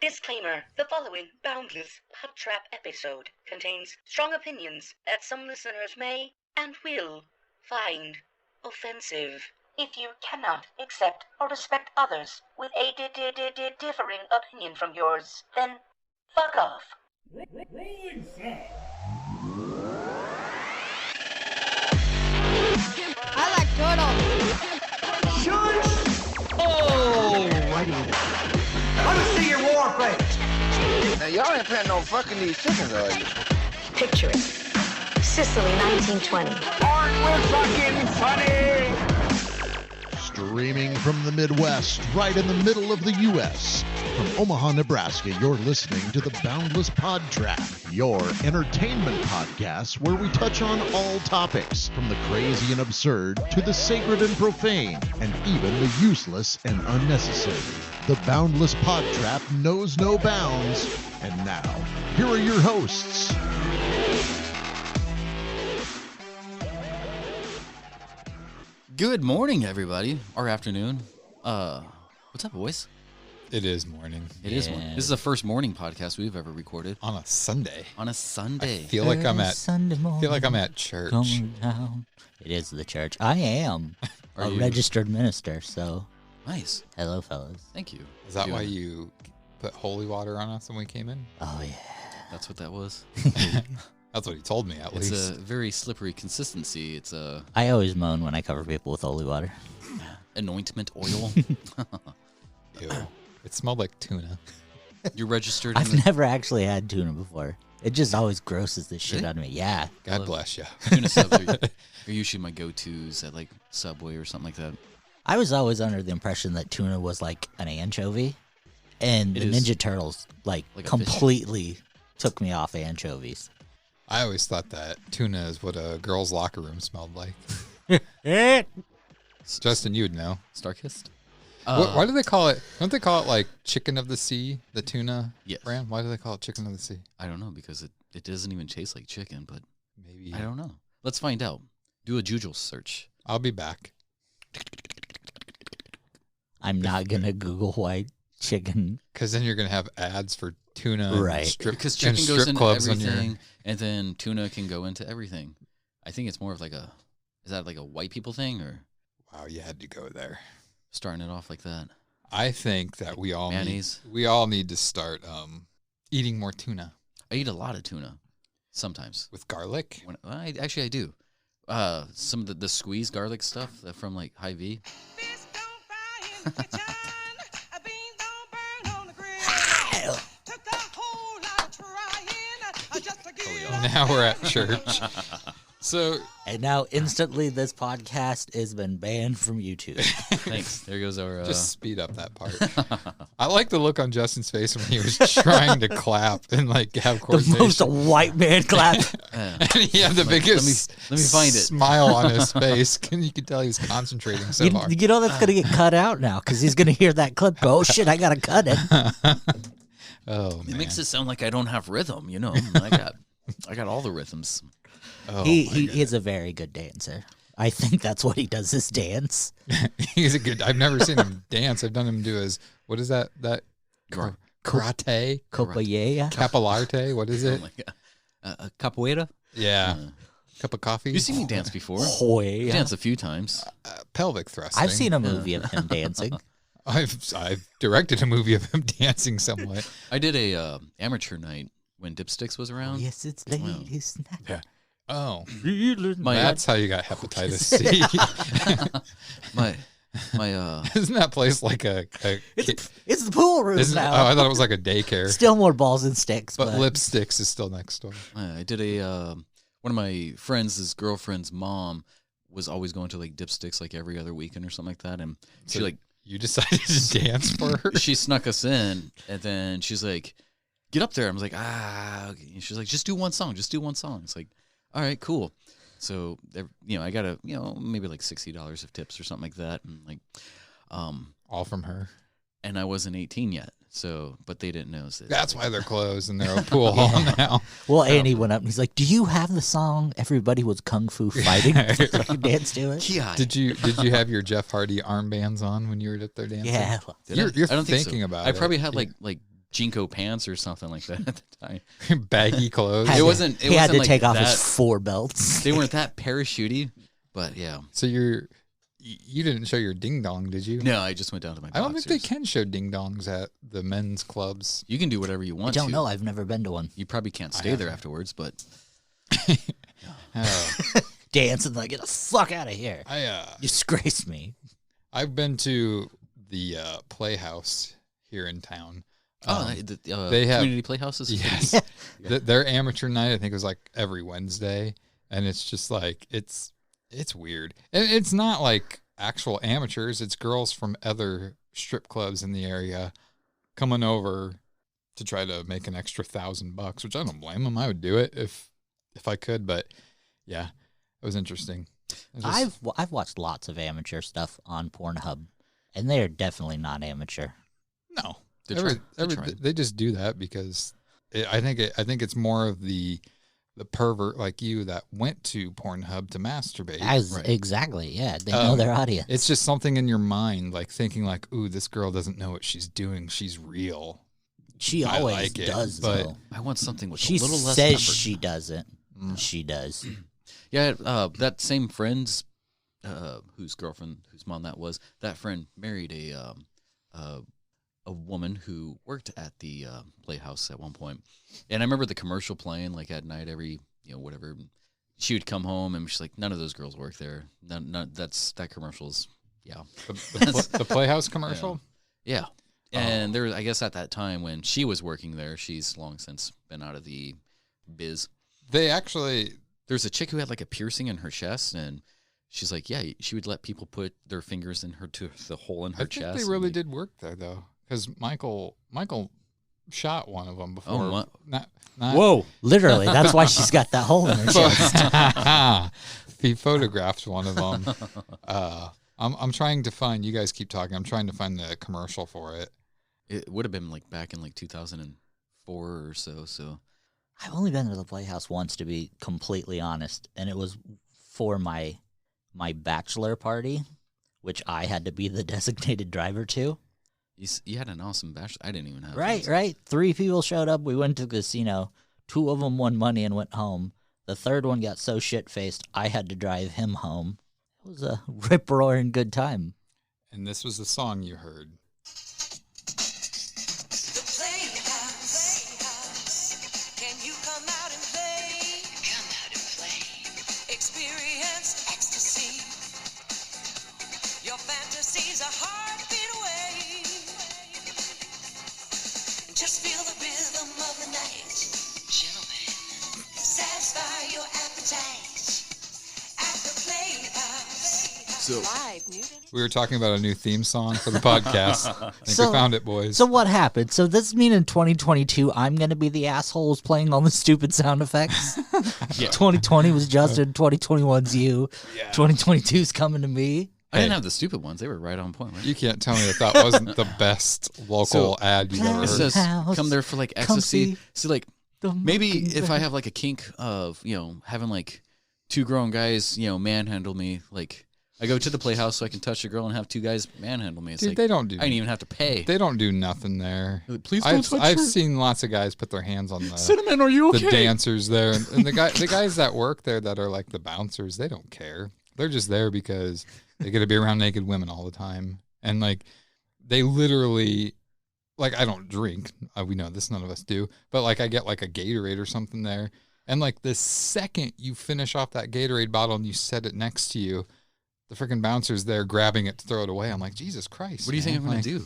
Disclaimer: the following Boundless PodTrap episode contains strong opinions that some listeners may and will find offensive. If you cannot accept or respect others with a differing opinion from yours, then fuck off. Rolling sound. I like turtles. Shush! Oh, Let me see your war face. now y'all ain't planning on fucking these chickens, are you? Picture it. Sicily, 1920. Aren't we fucking funny? Streaming from the Midwest, right in the middle of the U.S. From Omaha, Nebraska, you're listening to the Boundless PodTrap, your entertainment podcast where we touch on all topics, from the crazy and absurd to the sacred and profane, and even the useless and unnecessary. The Boundless PodTrap knows no bounds. And now, here are your hosts. Good morning, everybody, or afternoon. What's up, boys? It is morning. It is morning. This is the first morning podcast we've ever recorded On a Sunday. on a Sunday. I feel like I'm at Sunday morning, at church. coming down. It is the church. I am Are a you? registered minister, so Nice. hello, fellas. Thank you. Is that Doing why it. you put holy water on us when we came in? Oh yeah. That's what that was. That's what he told me, at It's least. a very slippery consistency. It's a I always moan when I cover people with holy water. anointment oil. Ew. It smelled like tuna. You're registered in I've the never actually had tuna before. It just always grosses the shit Really? out of me. Yeah. God love bless you. tuna subs. Are usually my go-tos at like Subway or something like that. I was always under the impression that tuna was like an anchovy, and It the is. Ninja Turtles like Like a fish. completely took me off anchovies. I always thought that tuna is what a girl's locker room smelled like. Justin, you would know. Starkist. Why do they call it? Don't they call it like chicken of the sea, the tuna Yes. brand? Why do they call it chicken of the sea? I don't know because it doesn't even taste like chicken, but Maybe. I don't know. Let's find out. Do a Google search. I'll be back. I'm not gonna Google white chicken. Because then you're going to have ads for tuna Right. and strip, Because and chicken goes strip into clubs on everything, your... and then tuna can go into everything. I think it's more of like is that like a white people thing, or Wow, you had to go there. starting it off like that? I think that we all mayonnaise. need to start eating more tuna I eat a lot of tuna, sometimes. with garlic. I do. Some of the squeezed garlic stuff from like Hy-Vee. Now we're at church. So And now instantly this podcast has been banned from YouTube. Thanks. There goes our. just speed up that part. I like the look on Justin's face when he was trying to clap and like have The coordination. most white man clap. And he had the biggest let me find it. smile on his face. You could tell he was concentrating so hard. You know that's going to get cut out now because he's going to hear that clip go, oh shit, I got to cut it. Oh, man. It makes it sound like I don't have rhythm. You know, I got all the rhythms. Oh, He is a very good dancer. I think that's what he does is dance. He's a good. I've never seen him dance. I've done him do his. What is that? Karate? Copayea. Capillarte? What is it? Oh my God. Capoeira. Yeah. Cup of coffee? You've seen me dance before. Hoya. Dance a few times. Pelvic thrusting. I've seen a movie of him dancing. I've directed a movie of him dancing somewhat. I did a amateur night when Dipsticks was around. Yes, it's ladies' night. Yeah. Oh, My that's how you got hepatitis C. my Isn't that place like a It's the pool room isn't, now. oh, I thought it was like a daycare. Still more balls and sticks. But But, Lipsticks is still next door. I did a one of my friends, his girlfriend's mom was always going to like Dipsticks like every other weekend or something like that, and she So like you decided to dance for her? she snuck us in, and then she's like, "Get up there." I was like, "Ah," okay. And she's like, "Just do one song. Just do one song." It's like, all right, cool. So I got maybe like $60 of tips or something like that, and like, All from her. and I wasn't 18 yet. So, but they didn't know. So That's why they're closed and they're a pool hall now. well, Andy went up and he's like, "Do you have the song Everybody Was Kung Fu Fighting?" So I could dance to it. Yeah. Did you have your Jeff Hardy armbands on when you were up there dancing? Yeah. Did You're I don't think thinking so. about I it. probably had Yeah. like Jinko pants or something like that at the time. Baggy clothes. It wasn't. He had to like take off that, his 4 belts. They weren't that parachutey, but yeah. So you didn't show your ding dong, did you? No, I just went down to my boxers. I don't think they can show ding dongs at the men's clubs. You can do whatever you I want don't to. know. I've never been to one. You probably can't stay there afterwards, but Dancing like, get the fuck out of here. I Disgrace me. I've been to the Playhouse here in town. they have community playhouses. Yes, their amateur night. I think it was like every Wednesday, and it's just like it's weird. And it's not like actual amateurs. It's girls from other strip clubs in the area coming over to try to make an extra $1,000, which I don't blame them. I would do it if I could. But yeah, it was interesting. I've watched lots of amateur stuff on Pornhub, and they are definitely not amateur. No, They they just do that because I think it's more of the pervert like you that went to Pornhub to masturbate. Exactly, yeah. They know their audience. It's just something in your mind, like thinking like, ooh, this girl doesn't know what she's doing. She's real. She always does, but though. I want something with She a little less says pepper. she doesn't. She does. Yeah, that same friend's whose mom that was, that friend married a woman who worked at the Playhouse at one point. And I remember the commercial playing like at night every, whatever. She would come home and she's like, none of those girls work there. None that commercial's, yeah. The Playhouse commercial? Yeah. And there was, I guess at that time when she was working there, she's long since been out of the biz. There's a chick who had like a piercing in her chest, and she's like, yeah, she would let people put their fingers in her to the hole in her chest. I think they really did work there though, because Michael shot one of them before. Oh, what? Not Whoa! Literally, that's why she's got that hole in her chest. He photographed one of them. I'm trying to find. You guys keep talking. I'm trying to find the commercial for it. It would have been like back in like 2004 or so. So I've only been to the Playhouse once, to be completely honest, and it was for my bachelor party, which I had to be the designated driver to. You had an awesome bachelor. I didn't even have Right. 3 people showed up. We went to the casino. 2 of them won money and went home. The third one got so shit-faced, I had to drive him home. It was a rip-roaring good time. And this was the song you heard. Just feel the rhythm of the night, gentlemen. Satisfy your appetite at the Playhouse. So we were talking about a new theme song for the podcast. I think we found it, boys. So what happened? So does this mean in 2022 I'm going to be the asshole who's playing all the stupid sound effects? Yeah. 2020 was Justin, 2021's you, 2022's coming to me. I didn't have the stupid ones. They were right on point. Right? You can't tell me that wasn't the best local ad you've ever It heard. says, come there for like ecstasy. See, like maybe if I have like a kink of, having like 2 grown guys, manhandle me, like I go to the Playhouse so I can touch a girl and have 2 guys manhandle me. It's Dude, like, they don't do. I didn't even have to pay. They don't do nothing there. Please don't touch I've her. seen lots of guys put their hands on the Cinnamon, are you okay? the dancers there, and the guys that work there that are like the bouncers. They don't care. They're just there because they get to be around naked women all the time, and like they literally, like I don't drink. We know this, none of us do, but like I get like a Gatorade or something there, and like the second you finish off that Gatorade bottle and you set it next to you, the freaking bouncer's there grabbing it to throw it away. I'm like, Jesus Christ! What do you think I'm gonna do?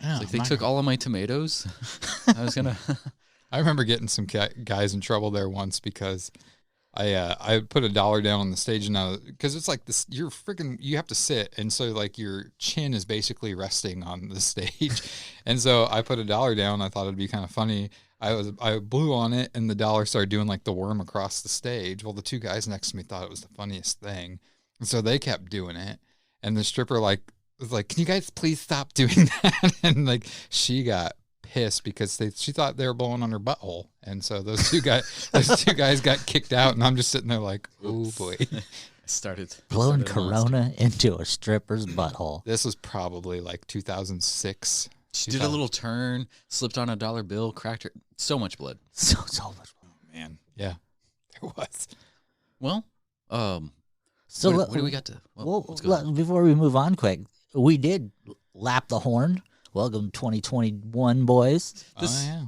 Yeah, Like they took all of my tomatoes. I was gonna. I remember getting some guys in trouble there once because I put $1 down on the stage now because it's like this. You have to sit, and so like your chin is basically resting on the stage, and so I put $1 down. I thought it'd be kind of funny. I blew on it, and the dollar started doing like the worm across the stage. Well, the 2 guys next to me thought it was the funniest thing, and so they kept doing it. And the stripper was like, "Can you guys please stop doing that?" And like she got pissed because she thought they were blowing on her butthole, and so those two guys got kicked out, and I'm just sitting there like, oh boy. Started Corona into a stripper's butthole. This was probably like 2006. She did a little turn, slipped on a $1 bill, cracked her. So much blood. So much blood. Man, yeah, there was. Well, So what do we got to? What's going on? Before we move on quick, we did lap the horn. Welcome 2021, boys. Yeah.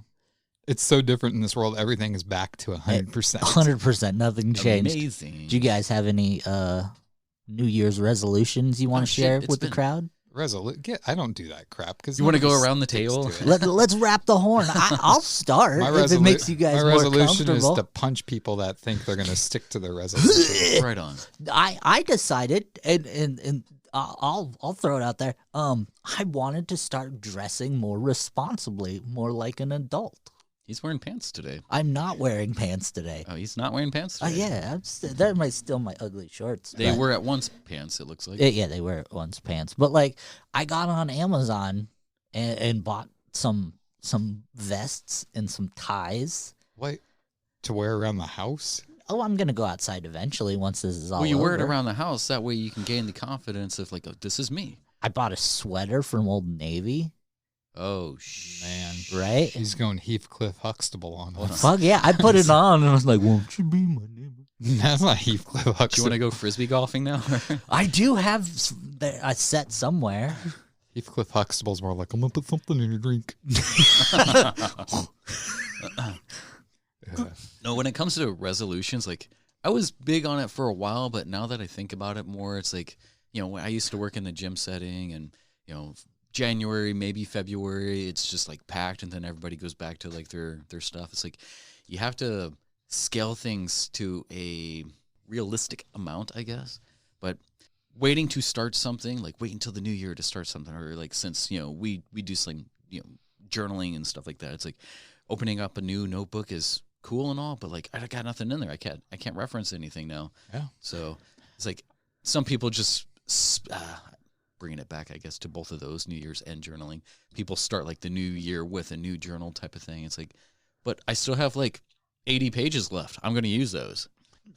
It's so different in this world. Everything is back to 100%. 100%. Nothing changed. Amazing. Do you guys have any New Year's resolutions you want to share with the crowd? I don't do that crap. Because you want to go around the table? Let's wrap the horn. I'll start if it makes you guys more comfortable. My resolution is to punch people that think they're going to stick to their resolution. Right on. I decided, and I'll throw it out there. I wanted to start dressing more responsibly, more like an adult. He's wearing pants today. I'm not wearing pants today. Oh, he's not wearing pants today? Yeah, they're still my ugly shorts. They were at once pants, it looks like. Yeah, they were at once pants. But, like, I got on Amazon and bought some vests and some ties. What? To wear around the house? Oh, I'm going to go outside eventually once this is all over. Well, you wear it around the house. That way you can gain the confidence of, like, oh, this is me. I bought a sweater from Old Navy. Oh, man. Right? He's going Heathcliff Huxtable on us. Fuck yeah. I put it on and I was like, won't you be my neighbor? That's not Heathcliff Huxtable. Do you want to go Frisbee golfing now? I do have a set somewhere. Heathcliff Huxtable's more like, I'm going to put something in your drink. No, when it comes to resolutions, like, I was big on it for a while, but now that I think about it more, it's like, you know, I used to work in the gym setting and, you know, January, maybe February, it's just like packed, and then everybody goes back to like their stuff. It's like you have to scale things to a realistic amount, I guess. But waiting to start something, like wait until the new year to start something, or like since, you know, we do some, you know, journaling and stuff like that. It's like opening up a new notebook is cool and all, but like I got nothing in there. I can't reference anything now. Yeah. So it's like some people just bringing it back, I guess, to both of those, New Year's and journaling. People start like the new year with a new journal type of thing. It's like, but I still have like 80 pages left. I'm going to use those.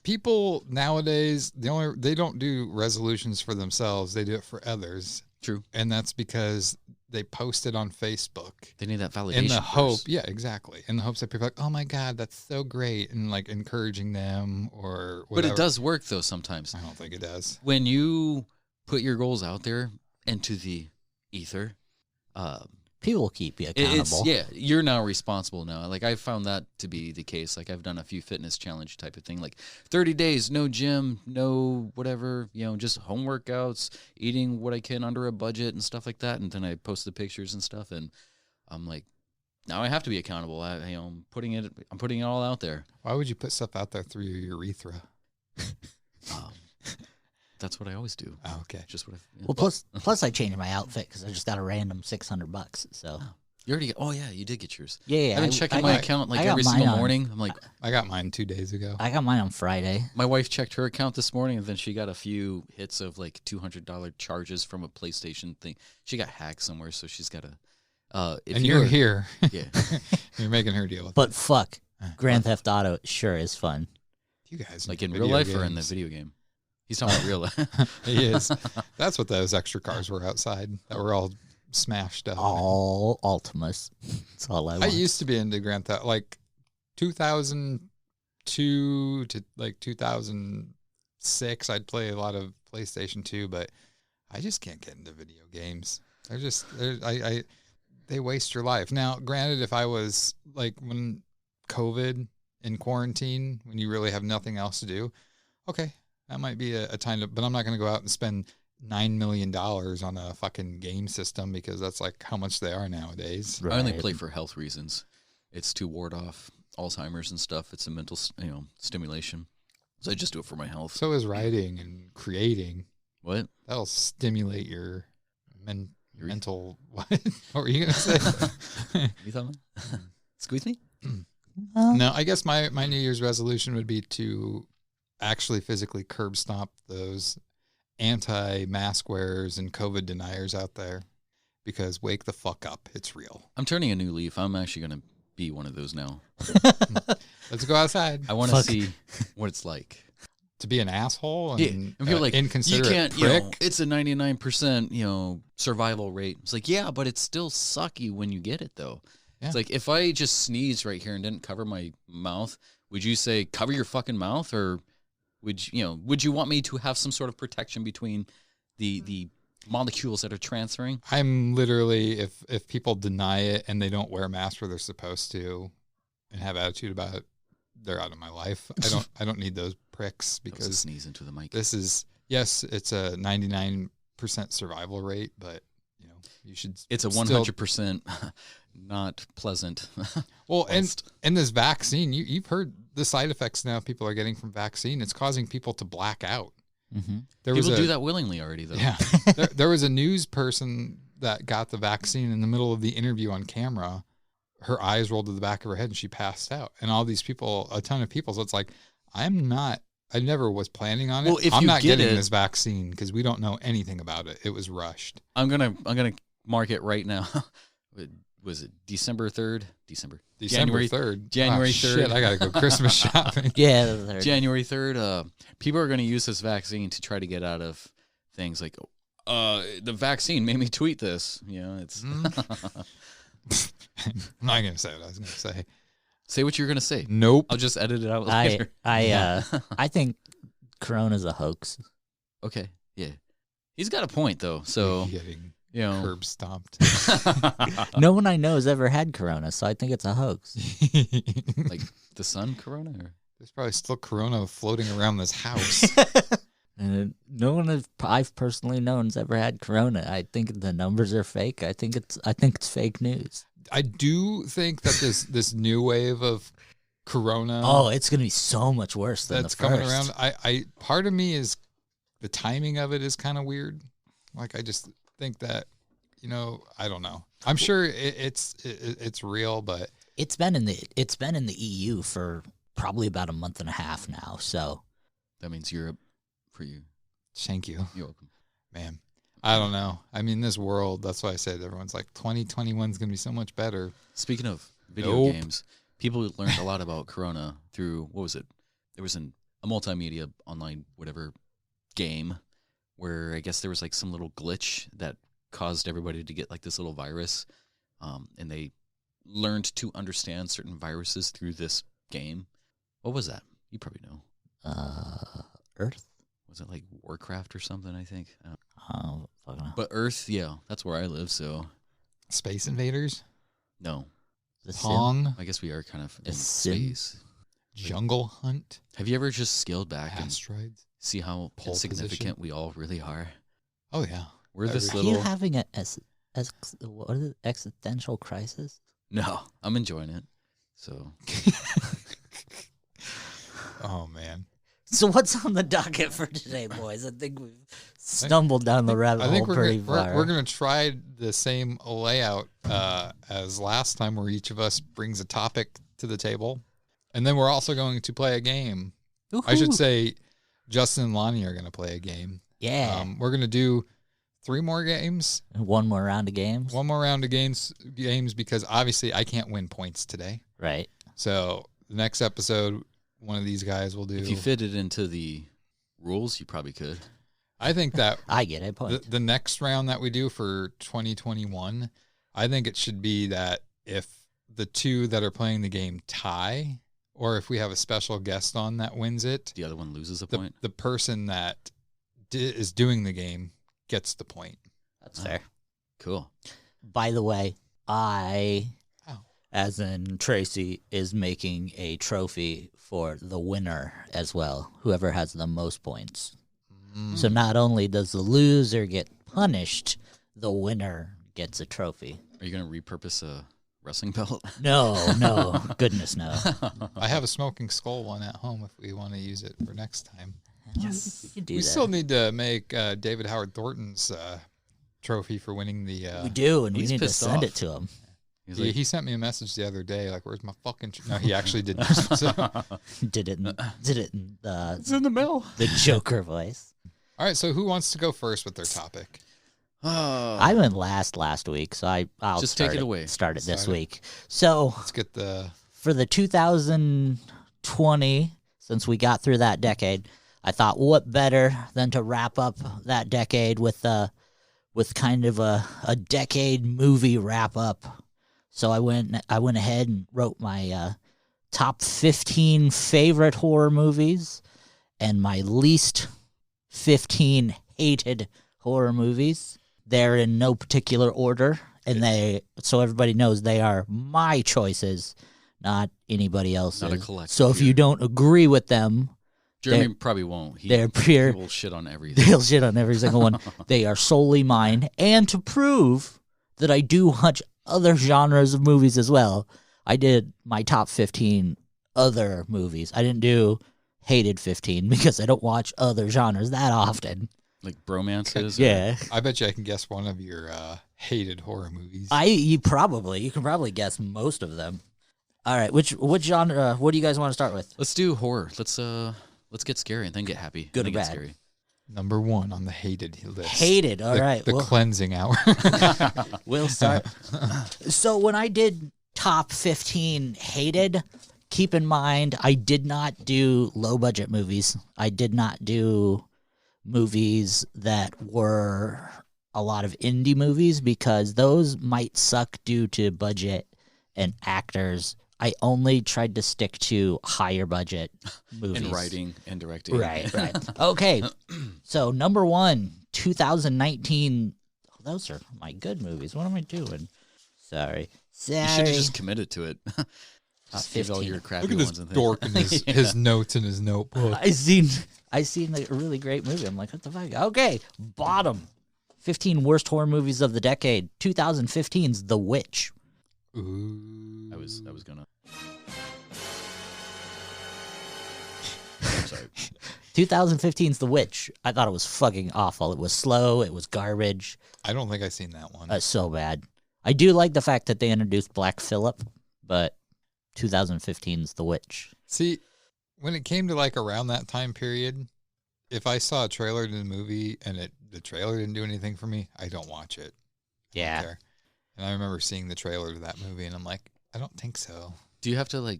People nowadays, they don't do resolutions for themselves. They do it for others. True. And that's because they post it on Facebook. They need that validation. In the hope, first. yeah, exactly. In the hopes that people are like, oh my God, that's so great. And like encouraging them or whatever. But it does work though sometimes. I don't think it does. When you put your goals out there into the ether, people keep you accountable. You're now responsible now. Like I found that to be the case. Like I've done a few fitness challenge type of thing, like 30 days, no gym, no whatever, you know, just home workouts, eating what I can under a budget and stuff like that. And then I post the pictures and stuff, and I'm like, now I have to be accountable. I'm putting it all out there. Why would you put stuff out there through your urethra? That's what I always do. Oh, okay. Just what Well, plus I changed my outfit because I just got a random $600. So you already you did get yours. Yeah. I've been checking my account like every single morning. I'm like, I got mine 2 days ago. I got mine on Friday. My wife checked her account this morning, and then she got a few hits of like $200 charges from a PlayStation thing. She got hacked somewhere, so she's got a. And you're here. Yeah. You're making her deal with it. But fuck, Grand Theft Auto sure is fun. You guys like in real life or in the video game? He's talking about real life. He is. That's what those extra cars were outside that were all smashed up. All Ultimas. That's all I want. I used to be into Grand Theft, like 2002 to like 2006. I'd play a lot of PlayStation 2, but I just can't get into video games. They waste your life. Now, granted, if I was like when COVID in quarantine, when you really have nothing else to do, okay. That might be a time to, but I'm not going to go out and spend $9 million on a fucking game system because that's like how much they are nowadays. Right. I only play for health reasons. It's to ward off Alzheimer's and stuff. It's a mental, stimulation. So I just do it for my health. So is writing and creating. What? That'll stimulate your mental. What were you going to say? You thought? Squeeze me? No, I guess my New Year's resolution would be to actually physically curb stomp those anti-mask wearers and COVID deniers out there, because wake the fuck up. It's real. I'm turning a new leaf. I'm actually going to be one of those now. Let's go outside. I want to see what it's like. to be an asshole and And people are like, you inconsiderate can't, prick. it's a 99%, survival rate. It's like, yeah, but it's still sucky when you get it, though. Yeah. It's like, if I just sneezed right here and didn't cover my mouth, would you say, cover your fucking mouth? Or would you want me to have some sort of protection between the molecules that are transferring? I'm literally, if people deny it and they don't wear masks where they're supposed to and have attitude about it, they're out of my life. I don't need those pricks because a sneeze into the mic. This is, yes, it's a 99% survival rate, but you should. It's a 100% not pleasant. Well, and this vaccine, you've heard the side effects now people are getting from vaccine. It's causing people to black out. Mm-hmm. People do that willingly already, though. Yeah. there was a news person that got the vaccine in the middle of the interview on camera. Her eyes rolled to the back of her head and she passed out. And all these people, a ton of people. So it's like, I never was planning on it. Well, if I'm you not get getting it- this vaccine because we don't know anything about it. It was rushed. I'm gonna mark it right now. Was it December 3rd? December January 3rd. January 3rd. Shit, I got to go Christmas shopping. Yeah, the third. January 3rd. People are going to use this vaccine to try to get out of things like, the vaccine made me tweet this. It's. I'm not going to say what I was going to say. Say what you're going to say. Nope. I'll just edit it out later. I think Corona's a hoax. Okay. Yeah. He's got a point, though. So, Getting know. curb stomped. No one I know has ever had Corona, so I think it's a hoax. Like the sun Corona? Or? There's probably still Corona floating around this house. No one I've personally known has ever had Corona. I think the numbers are fake. I think it's fake news. I do think that this new wave of Corona. Oh, it's gonna be so much worse than that's the first. coming around. I part of me is the timing of it is kind of weird. Like I just think that I don't know. I'm sure it's real, but It's been in the EU for probably about a month and a half now. So that means Europe for you. Thank you. You're welcome. Man, I don't know. I mean, this world, that's why I said everyone's like 2021 is going to be so much better. Speaking of video games, people learned a lot about Corona through, what was it? There was a multimedia online, whatever, game where I guess there was like some little glitch that caused everybody to get like this little virus. And they learned to understand certain viruses through this game. What was that? You probably know. Earth? Was it like Warcraft or something, I think? Oh, fuck no. But Earth, yeah, that's where I live, so. Space Invaders? No. The Pong? I guess we are kind of in Sim? space. Jungle Hunt? Have you ever just scaled back and Asteroids? see how Pole insignificant position? we all really are? Oh, yeah. We're this Are little. you having what is it, existential crisis? No, I'm enjoying it. So Oh, man. So what's on the docket for today, boys? I think we've stumbled down the rabbit I hole think pretty far. we're going to try the same layout as last time, where each of us brings a topic to the table. And then we're also going to play a game. I should say Justin and Lonnie are going to play a game. Yeah. We're going to do 3 more games. One more round of games. One more round of games because obviously I can't win points today. Right. So the next episode, one of these guys will do. if you fit it into the rules, you probably could. I think that I get it. Point. the next round that we do for 2021, I think it should be that if the 2 that are playing the game tie, or if we have a special guest on that wins it, The other one loses a point. the person that is doing the game gets the point. That's fair. Cool. By the way, as in Tracy, is making a trophy for the winner as well, whoever has the most points. So not only does the loser get punished, the winner gets a trophy. Are you going to repurpose a wrestling belt? No, goodness no. I have a smoking skull one at home if we want to use it for next time. Yes, you do We that. still need to make David Howard Thornton's trophy for winning the. We do, and we He's need to pissed send off. it to him. He's Yeah, like, he sent me a message the other day, like, "Where's my fucking?" No, he actually did. So. Did it in it's in the mail. the Joker voice. All right, so who wants to go first with their topic? I went last week, so I'll Just start take it away. Start it this Start it. week. So Let's get the. for the 2020, since we got through that decade, I thought, what better than to wrap up that decade with kind of a decade movie wrap up. So I went ahead and wrote my top 15 favorite horror movies and my least 15 hated horror movies. They're in no particular order, and so everybody knows they are my choices, not anybody else's. Not a collective. So if you don't agree with them, Jeremy probably won't. He will shit on everything. They'll shit on every single one. They are solely mine. And to prove that I do watch other genres of movies as well, I did my top 15 other movies. I didn't do hated 15 because I don't watch other genres that often. Like bromances? Yeah. I bet you I can guess one of your hated horror movies. You can probably guess most of them. All right, which genre? What do you guys want to start with? Let's do horror. Let's get scary and then get happy. Good and or then bad? Get scary. Number 1 on the hated list. Hated. All right. The cleansing hour. We'll start. So when I did top 15 hated, keep in mind I did not do low budget movies. I did not do movies that were a lot of indie movies because those might suck due to budget and actors. I only tried to stick to higher budget movies. And writing and directing. Right. Okay. So number 1, 2019. Those are my good movies. What am I doing? Sorry. You should have just committed to it. Just give all your crappy Look at this ones and dork in his notes in his notebook. I seen a really great movie. I'm like, what the fuck? Okay, bottom 15 worst horror movies of the decade. 2015's The Witch. Ooh. I was gonna. I'm sorry. 2015's The Witch. I thought it was fucking awful. It was slow. It was garbage. I don't think I've seen that one. So bad. I do like the fact that they introduced Black Phillip, but 2015's The Witch. See, when it came to like around that time period, if I saw a trailer to the movie and the trailer didn't do anything for me, I don't watch it. I don't care. And I remember seeing the trailer to that movie, and I'm like, I don't think so. Do you have to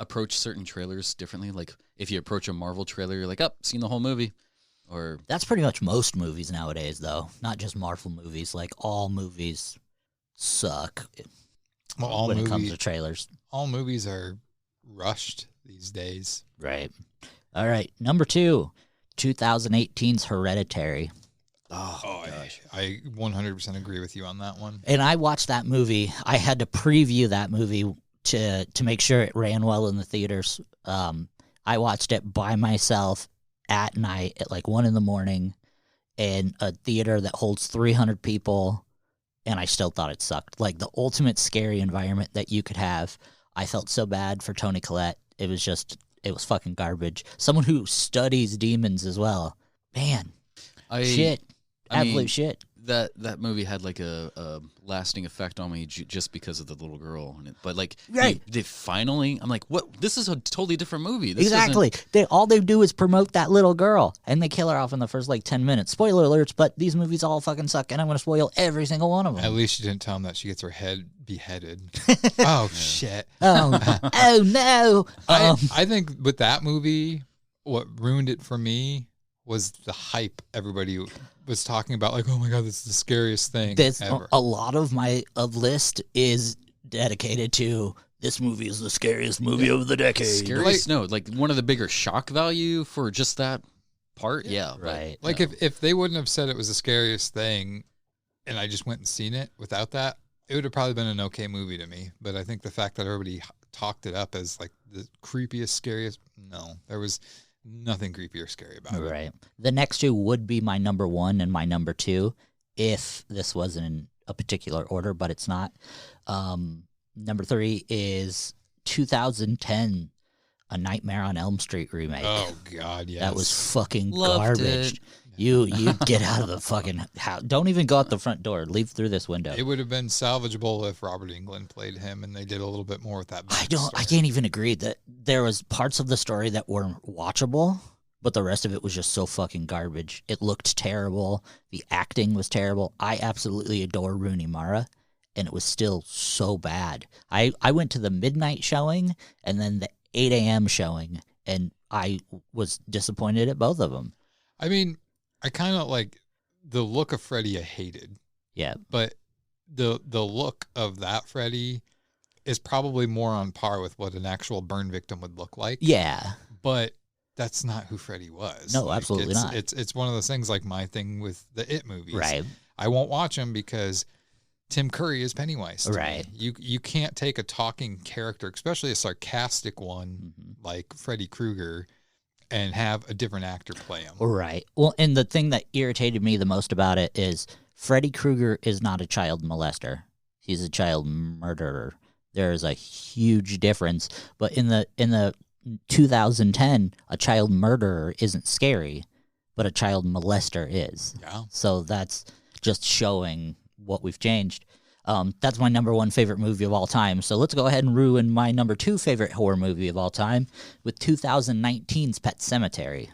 approach certain trailers differently? Like if you approach a Marvel trailer, you're like, seen the whole movie. Or that's pretty much most movies nowadays, though. Not just Marvel movies. Like all movies suck. Well, when it comes to trailers, all movies are rushed these days. Right. All right. Number 2, 2018's Hereditary. Oh gosh. I 100% agree with you on that one. And I watched that movie. I had to preview that movie to make sure it ran well in the theaters. I watched it by myself at night at like 1 a.m. in a theater that holds 300 people, and I still thought it sucked. Like the ultimate scary environment that you could have. I felt so bad for Toni Collette. It was fucking garbage. Someone who studies demons as well. Man, shit. Absolute shit. That movie had like a lasting effect on me just because of the little girl. But like, right. they finally, I'm like, what? This is a totally different movie. This exactly. All they do is promote that little girl, and they kill her off in the first like 10 minutes. Spoiler alerts, but these movies all fucking suck, and I'm going to spoil every single one of them. At least you didn't tell them that she gets her head beheaded. Oh, shit. Oh no. I think with that movie, what ruined it for me was the hype everybody was talking about. Like, oh my God, this is the scariest thing ever. A lot of my list is dedicated to this movie is the scariest movie of the decade. Scariest? No, like one of the bigger shock value for just that part. Yeah, right. Like if they wouldn't have said it was the scariest thing and I just went and seen it without that, it would have probably been an okay movie to me. But I think the fact that everybody talked it up as like the creepiest, scariest, no, there was nothing creepy or scary about it. Right. The next 2 would be my number 1 and my number 2 if this wasn't in a particular order, but it's not. Number 3 is 2010, A Nightmare on Elm Street remake. Oh, God, yes. That was fucking Loved garbage. it. You get out of the fucking house. Don't even go out the front door. Leave through this window. It would have been salvageable if Robert Englund played him and they did a little bit more with that. I can't even agree that there was parts of the story that were watchable, but the rest of it was just so fucking garbage. It looked terrible. The acting was terrible. I absolutely adore Rooney Mara, and it was still so bad. I went to the midnight showing and then the 8 a.m. showing, and I was disappointed at both of them. I mean, I kind of like the look of Freddy I hated, Yeah. but the look of that Freddy is probably more on par with what an actual burn victim would look like. Yeah. But that's not who Freddy was. No, absolutely not. It's one of those things like my thing with the It movies. Right. I won't watch them because Tim Curry is Pennywise. to me. Right. You can't take a talking character, especially a sarcastic one like Freddy Krueger, and have a different actor play him. Right. Well, and the thing that irritated me the most about it is Freddy Krueger is not a child molester. He's a child murderer. There is a huge difference. But in the 2010, a child murderer isn't scary, but a child molester is. Yeah. So that's just showing what we've changed. That's my number one favorite movie of all time. So let's go ahead and ruin my number two favorite horror movie of all time with 2019's Pet Sematary.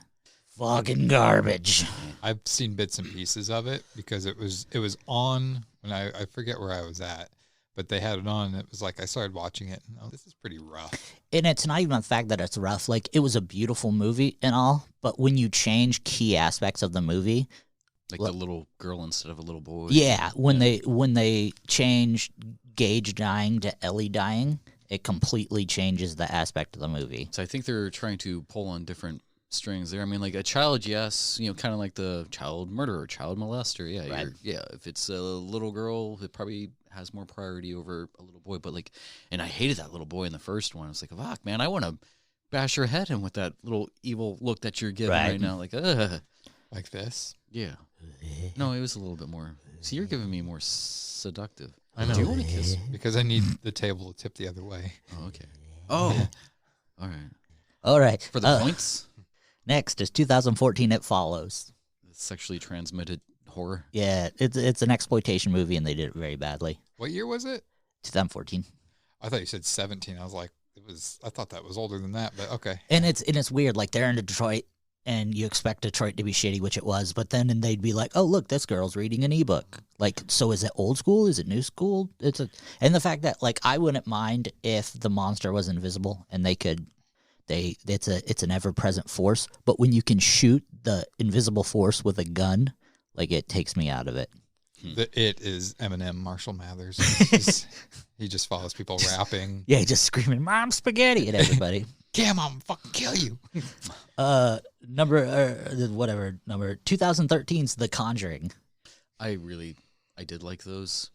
Fucking garbage. I've seen bits and pieces of it because it was on when I forget where I was at, but they had it on. And it was like I started watching it. And, this is pretty rough. And it's not even the fact that it's rough. Like, it was a beautiful movie and all, but when you change key aspects of the movie, Like the little girl instead of a little boy. yeah, when they change Gage dying to Ellie dying, it completely changes the aspect of the movie. So I think they're trying to pull on different strings there. I mean, like a child, yes, kind of like the child murderer, child molester. Yeah, Right. if it's a little girl, it probably has more priority over a little boy. But and I hated that little boy in the first one. I was like, fuck, man, I want to bash her head in with that little evil look that you're giving right now. Like, like this. Yeah. No, it was a little bit more. See, you're giving me more seductive. I know. Do you want to kiss? Because I need the table to tip the other way. Oh, okay. Oh, all right. All right. For the points? Next is 2014, It Follows. Sexually transmitted horror. Yeah, it's an exploitation movie, and they did it very badly. What year was it? 2014. I thought you said 17. I was like, I thought that was older than that, but okay. And it's weird. Like, they're in Detroit, and you expect Detroit to be shitty, which it was, but then they'd be like, oh, look, this girl's reading an ebook. Like, so is it old school? Is it new school? And the fact that, like, I wouldn't mind if the monster was invisible and it's an ever-present force, but when you can shoot the invisible force with a gun, like, it takes me out of it. It is Eminem, Marshall Mathers. He just follows people rapping. Yeah, just screaming, Mom, spaghetti at everybody. Yeah, Mom, fucking kill you. Number 2013's The Conjuring. I did like those.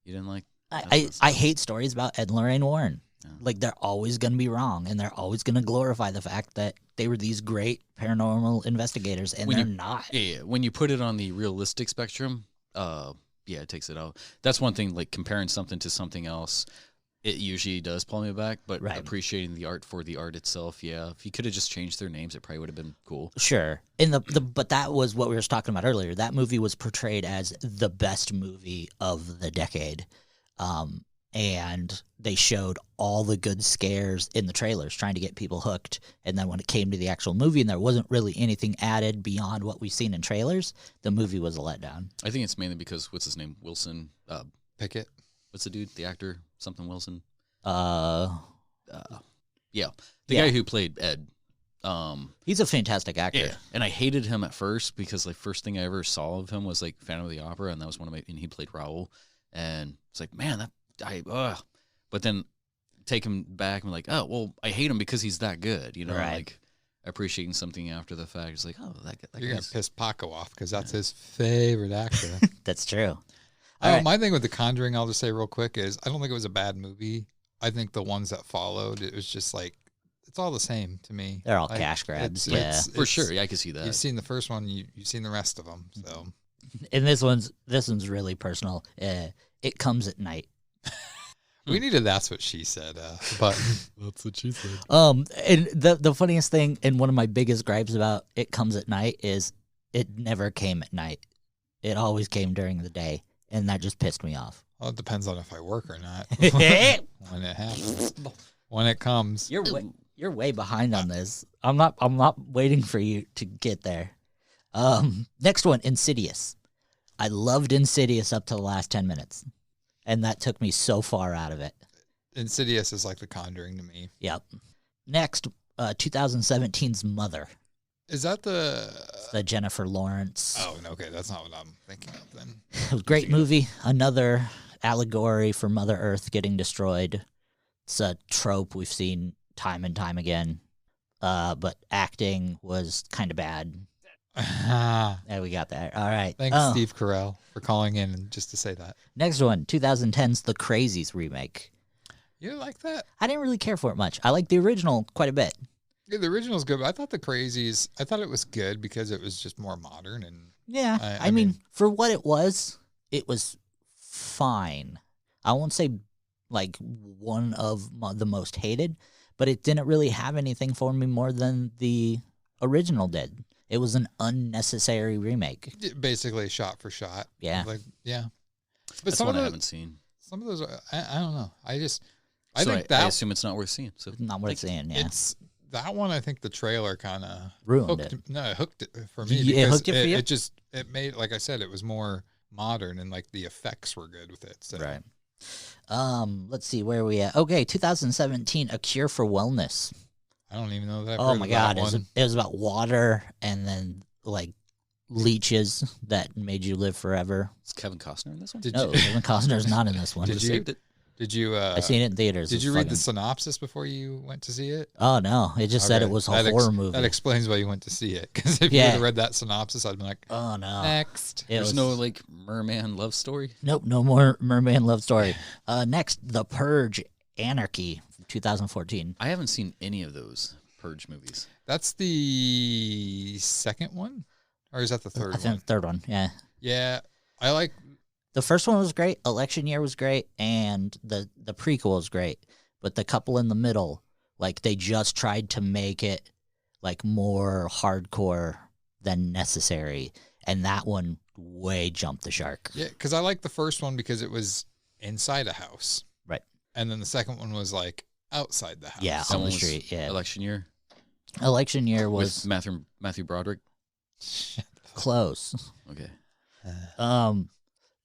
You didn't like? I hate stories about Ed and Lorraine Warren. Yeah. Like, they're always going to be wrong, and they're always going to glorify the fact that they were these great paranormal investigators, and they're not. Yeah. When you put it on the realistic spectrum, it takes it out. That's one thing, like comparing something to something else, it usually does pull me back, but appreciating the art for the art itself, yeah. If you could have just changed their names, it probably would have been cool. Sure. And but that was what we were talking about earlier. That movie was portrayed as the best movie of the decade. And they showed all the good scares in the trailers, trying to get people hooked. And then when it came to the actual movie and there wasn't really anything added beyond what we've seen in trailers, the movie was a letdown. I think it's mainly because, what's his name? Wilson Pickett. What's the dude? The actor? Something Wilson? Uh, The guy who played Ed. He's a fantastic actor. Yeah. And I hated him at first because the first thing I ever saw of him was like Phantom of the Opera, and that was and he played Raoul. And it's like, man, but then take him back and like, oh, well, I hate him because he's that good, like appreciating something after the fact. It's like, oh, that you're going to piss Paco off because that's his favorite actor. That's true. My thing with The Conjuring, I'll just say real quick, is I don't think it was a bad movie. I think the ones that followed, it was just like, it's all the same to me. They're all cash grabs. For sure. Yeah, I can see that. You've seen the first one, you've seen the rest of them. So, and this one's really personal. It Comes at Night. We needed That's What She Said, but that's what she said. And the funniest thing, and one of my biggest gripes about It Comes at Night is it never came at night. It always came during the day, and that just pissed me off. Well, it depends on if I work or not. When it happens, when it comes, you're way behind on this. I'm not waiting for you to get there. Next one, Insidious. I loved Insidious up to the last 10 minutes. And that took me so far out of it. Insidious is like The Conjuring to me. Yep. Next, 2017's Mother. Is that the... The Jennifer Lawrence. Oh, okay. That's not what I'm thinking of then. It was a great movie. Another allegory for Mother Earth getting destroyed. It's a trope we've seen time and time again. But acting was kind of bad. Yeah, we got that. All right. Thanks, Steve Carell, for calling in just to say that. Next one, 2010's The Crazies remake. You like that? I didn't really care for it much. I like the original quite a bit. Yeah, the original's good, but I thought The Crazies, I thought it was good because it was just more modern. And Yeah, I mean, for what it was fine. I won't say like one of the most hated, but it didn't really have anything for me more than the original did. It was an unnecessary remake. Basically shot for shot. Yeah. Like, yeah. But That's some one of I the, haven't seen. Some of those, I don't know. I think I assume it's not worth seeing. So not worth seeing, yeah. It's that one. I think the trailer kind of ruined it. it. No, it hooked it for me. It hooked it for you? It made, like I said, it was more modern and like the effects were good with it. So. Right. Let's see where we at. Okay, 2017, A Cure for Wellness. I don't even know that. Oh my God, it was about water and then like leeches that made you live forever. Is Kevin Costner in this one? No, Kevin Costner's not in this one. Did you? I seen it in theaters. Did you read the synopsis before you went to see it? Oh no, it just said it was a horror movie. That explains why you went to see it. Because if you had read that synopsis, I'd be like, oh no, next. There's no like merman love story. Nope, no more merman love story. Next, The Purge: Anarchy, from 2014. I haven't seen any of those Purge movies. That's the second one, or is that the third one? I think the third one. Yeah. Yeah, I like. The first one was great. Election Year was great, and the prequel was great. But the couple in the middle, like they just tried to make it like more hardcore than necessary, and that one way jumped the shark. Yeah, because I like the first one because it was inside a house, right? And then the second one was like outside the house. Yeah, on the street. Yeah. Election Year. Election Year was with Matthew Broderick. Close. Okay.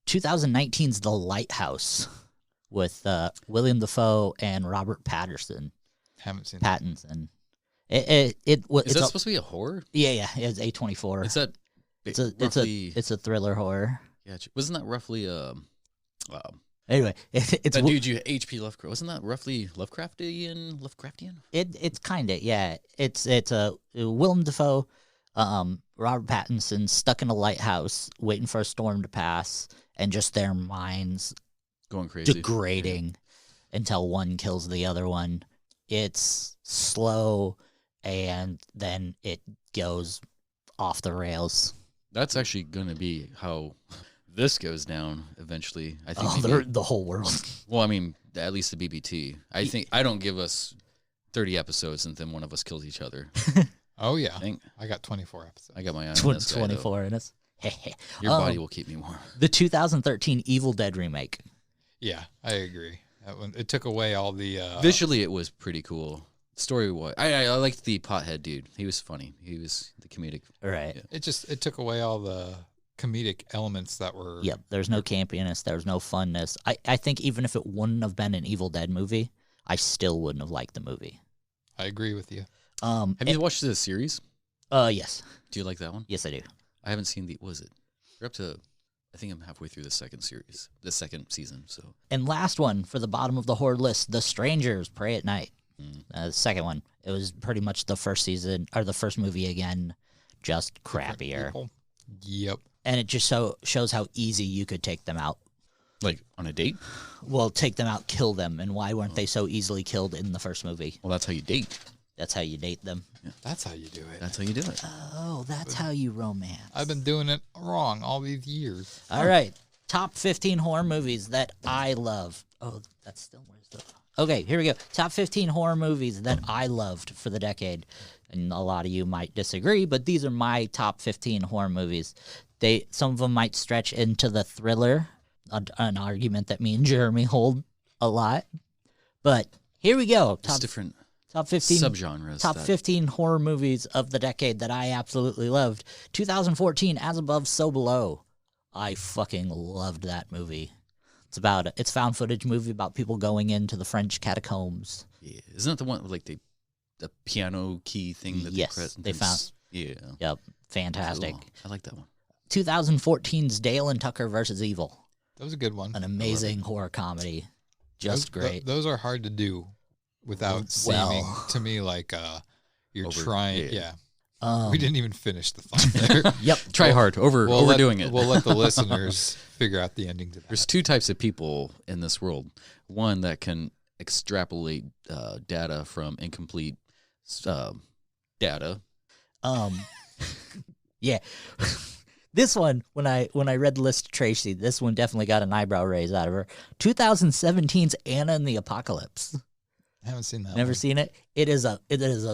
2019's The Lighthouse with William Dafoe and Robert Pattinson. Haven't seen Pattinson. Is that supposed to be a horror? Yeah. It's A24. Is that? It's a thriller horror. Yeah, wasn't that roughly Anyway, it's that dude you H.P. Lovecraft. Wasn't that roughly Lovecraftian? It's kind of, yeah. It's Willem Dafoe, Robert Pattinson stuck in a lighthouse waiting for a storm to pass, and just their minds going crazy, degrading until one kills the other one. It's slow, and then it goes off the rails. That's actually going to be how this goes down eventually. I think the whole world. Well, I mean, at least the BPT. I don't give us 30 episodes and then one of us kills each other. Oh yeah, I got 24 episodes. I got my eye on 24 in us. Your body will keep me warm. The 2013 Evil Dead remake. Yeah, I agree. That one, it took away all the visually. It was pretty cool. Story wise, I liked the pothead dude. He was funny. He was the comedic. Right. Yeah. It took away all the comedic elements that were. Yep. There's no campiness. There's no funness. I think even if it wouldn't have been an Evil Dead movie, I still wouldn't have liked the movie. I agree with you. Have you watched the series? Yes. Do you like that one? Yes, I do. I haven't seen the. Was it? We're up to. I think I'm halfway through the second season. So. And last one for the bottom of the horde list: The Strangers Pray at Night. The second one. It was pretty much the first season or the first movie again, just crappier. Yep. And it just shows how easy you could take them out. Like on a date? Well, take them out, kill them, and why weren't they so easily killed in the first movie? Well, that's how you date. That's how you date them. Yeah. That's how you do it. That's how you do it. Oh, that's how you romance. I've been doing it wrong all these years. All right. Top 15 horror movies that I love. Oh, that's still where's the... Okay, here we go. Top 15 horror movies that I loved for the decade. And a lot of you might disagree, but these are my top 15 horror movies. Some of them might stretch into the thriller, an argument that me and Jeremy hold a lot. But here we go. It's different. Top 15 subgenres. Top 15 horror movies of the decade that I absolutely loved. 2014, As Above, So Below. I fucking loved that movie. It's found footage movie about people going into the French catacombs. Yeah, isn't that the one like they a piano key thing that Yes, they press. they found. Yeah. Yep, fantastic. Cool. I like that one. 2014's Dale and Tucker versus Evil. That was a good one. An amazing horror comedy. Just great. Those are hard to do without seeming to me like you're trying. Yeah. We didn't even finish the thought there. Yep. Try hard. Overdoing it. We'll let the listeners figure out the ending to that. There's two types of people in this world. One that can extrapolate data from incomplete data. Yeah. This one, when I read the list to Tracy, this one definitely got an eyebrow raise out of her. 2017's Anna and the Apocalypse. I haven't seen that. Never one. seen it. It is a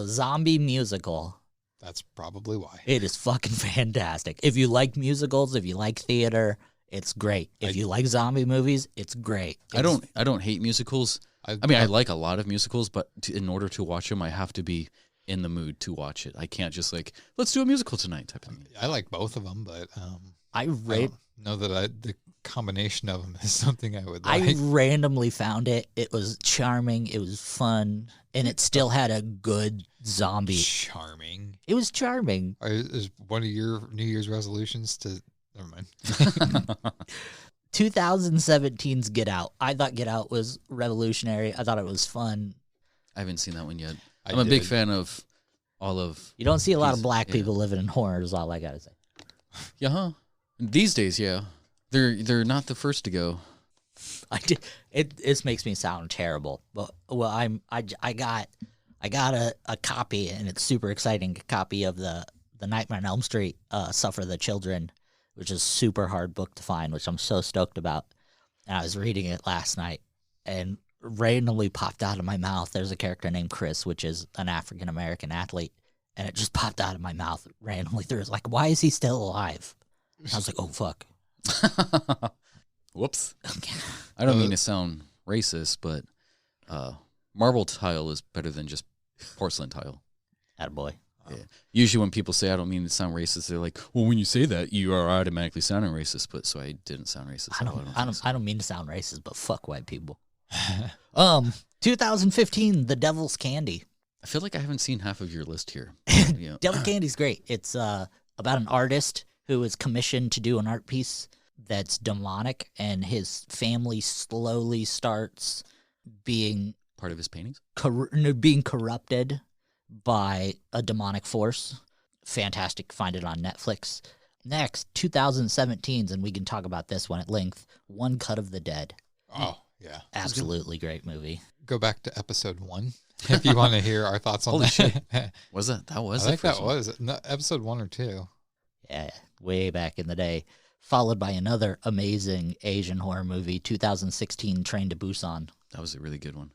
zombie musical. That's probably why. It is fucking fantastic. If you like musicals, if you like theater, it's great. If you like zombie movies, it's great. I don't hate musicals. I mean, I like a lot of musicals, but in order to watch them, I have to be in the mood to watch it. I can't just like, let's do a musical tonight type of thing. I like both of them, but I don't know that the combination of them is something I would I like. randomly found it. It was charming. It was fun, and it still had a good zombie. Charming. It was charming. Is one of your New Year's resolutions to? Never mind. 2017's Get Out. I thought Get Out was revolutionary. I thought it was fun. I haven't seen that one yet. I'm a big fan of all of. You don't see a lot of black people living in horror. Is all I gotta say. Yeah, huh? These days, yeah, they're not the first to go. This makes me sound terrible, but I got a copy, and it's super exciting. A copy of the Nightmare on Elm Street, Suffer the Children, which is a super hard book to find, which I'm so stoked about. And I was reading it last night, and randomly popped out of my mouth. There's a character named Chris, which is an African American athlete, and it just popped out of my mouth randomly through. It's like, why is he still alive? I was like, oh fuck. Whoops. I don't mean to sound racist, but marble tile is better than just porcelain tile. Attaboy. Yeah. Usually when people say I don't mean to sound racist, they're like, well, when you say that, you are automatically sounding racist. But so I didn't sound racist. I don't mean to sound racist, but fuck white people. 2015, The Devil's Candy. I feel like I haven't seen half of your list here. Yeah. Devil Candy's great. It's about an artist who is commissioned to do an art piece that's demonic, and his family slowly starts being part of his paintings, being corrupted by a demonic force. Fantastic. Find it on Netflix. Next, 2017's, and we can talk about this one at length. One Cut of the Dead. Oh, yeah. Absolutely great movie. Go back to episode 1 if you want to hear our thoughts on Holy that. shit. Was it? That was I think the first that one. was no, episode 1 or 2. Yeah, way back in the day. Followed by another amazing Asian horror movie, 2016, Train to Busan. That was a really good one.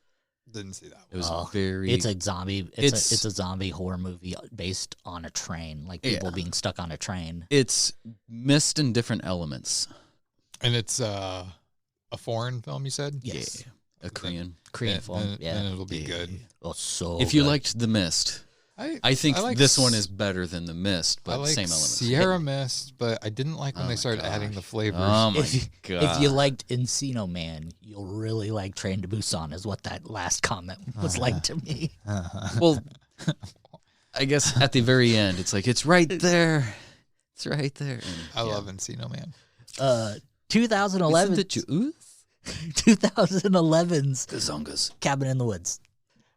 Didn't see that one. It was very... It's a zombie. It's a zombie horror movie based on a train, like people being stuck on a train. It's mixed in different elements. And it's a foreign film, you said? Yes. Yeah, a Korean film. Yeah, and it'll be good. Oh, so if you good. liked The Mist, I think like this one is better than The Mist, but I like same elements. Sierra Mist, but I didn't like when they started adding the flavors. Oh my god! If you liked Encino Man, you'll really like Train to Busan. Is what that last comment was like to me. Well, I guess at the very end, it's like it's right there. It's right there. And, I love Encino Man. 2011. Isn't it you? 2011's Gazongas. Cabin in the Woods.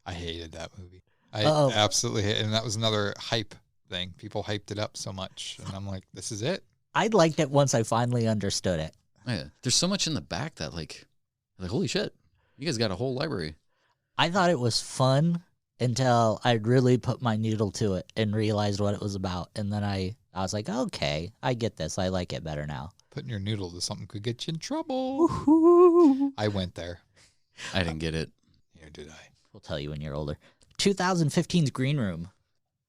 I hated that movie. I absolutely hate it. And that was another hype thing. People hyped it up so much. And I'm like, this is it? I liked it once I finally understood it. Yeah. There's so much in the back that like holy shit. You guys got a whole library. I thought it was fun until I really put my noodle to it and realized what it was about. And then I was like, okay, I get this. I like it better now. Putting your noodle to something could get you in trouble. I went there. I didn't get it. Neither did I. We'll tell you when you're older. 2015's Green Room.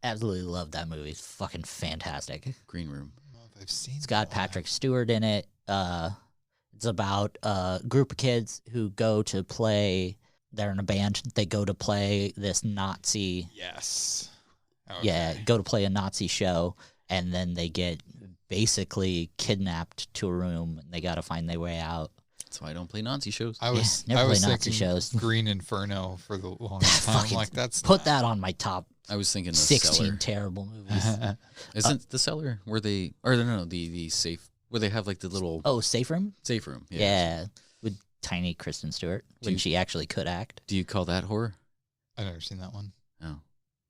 Absolutely love that movie. It's fucking fantastic. Green Room. I've seen It's got Patrick Stewart in it. It's about a group of kids who go to play. They're in a band. They go to play this Nazi. Yes. Okay. Yeah, go to play a Nazi show, and then they get basically kidnapped to a room, and they got to find their way out. That's why I don't play Nazi shows. I was never I was play Nazi thinking shows. Green Inferno for the longest time. Fucking Like that's put that on my top I was thinking the 16 Cellar. terrible movies. Isn't the Cellar where they, or no, the safe, where they have like the little Oh, Safe Room? safe room? Yeah. With tiny Kristen Stewart when she actually could act. Do you call that horror? I've never seen that one, No.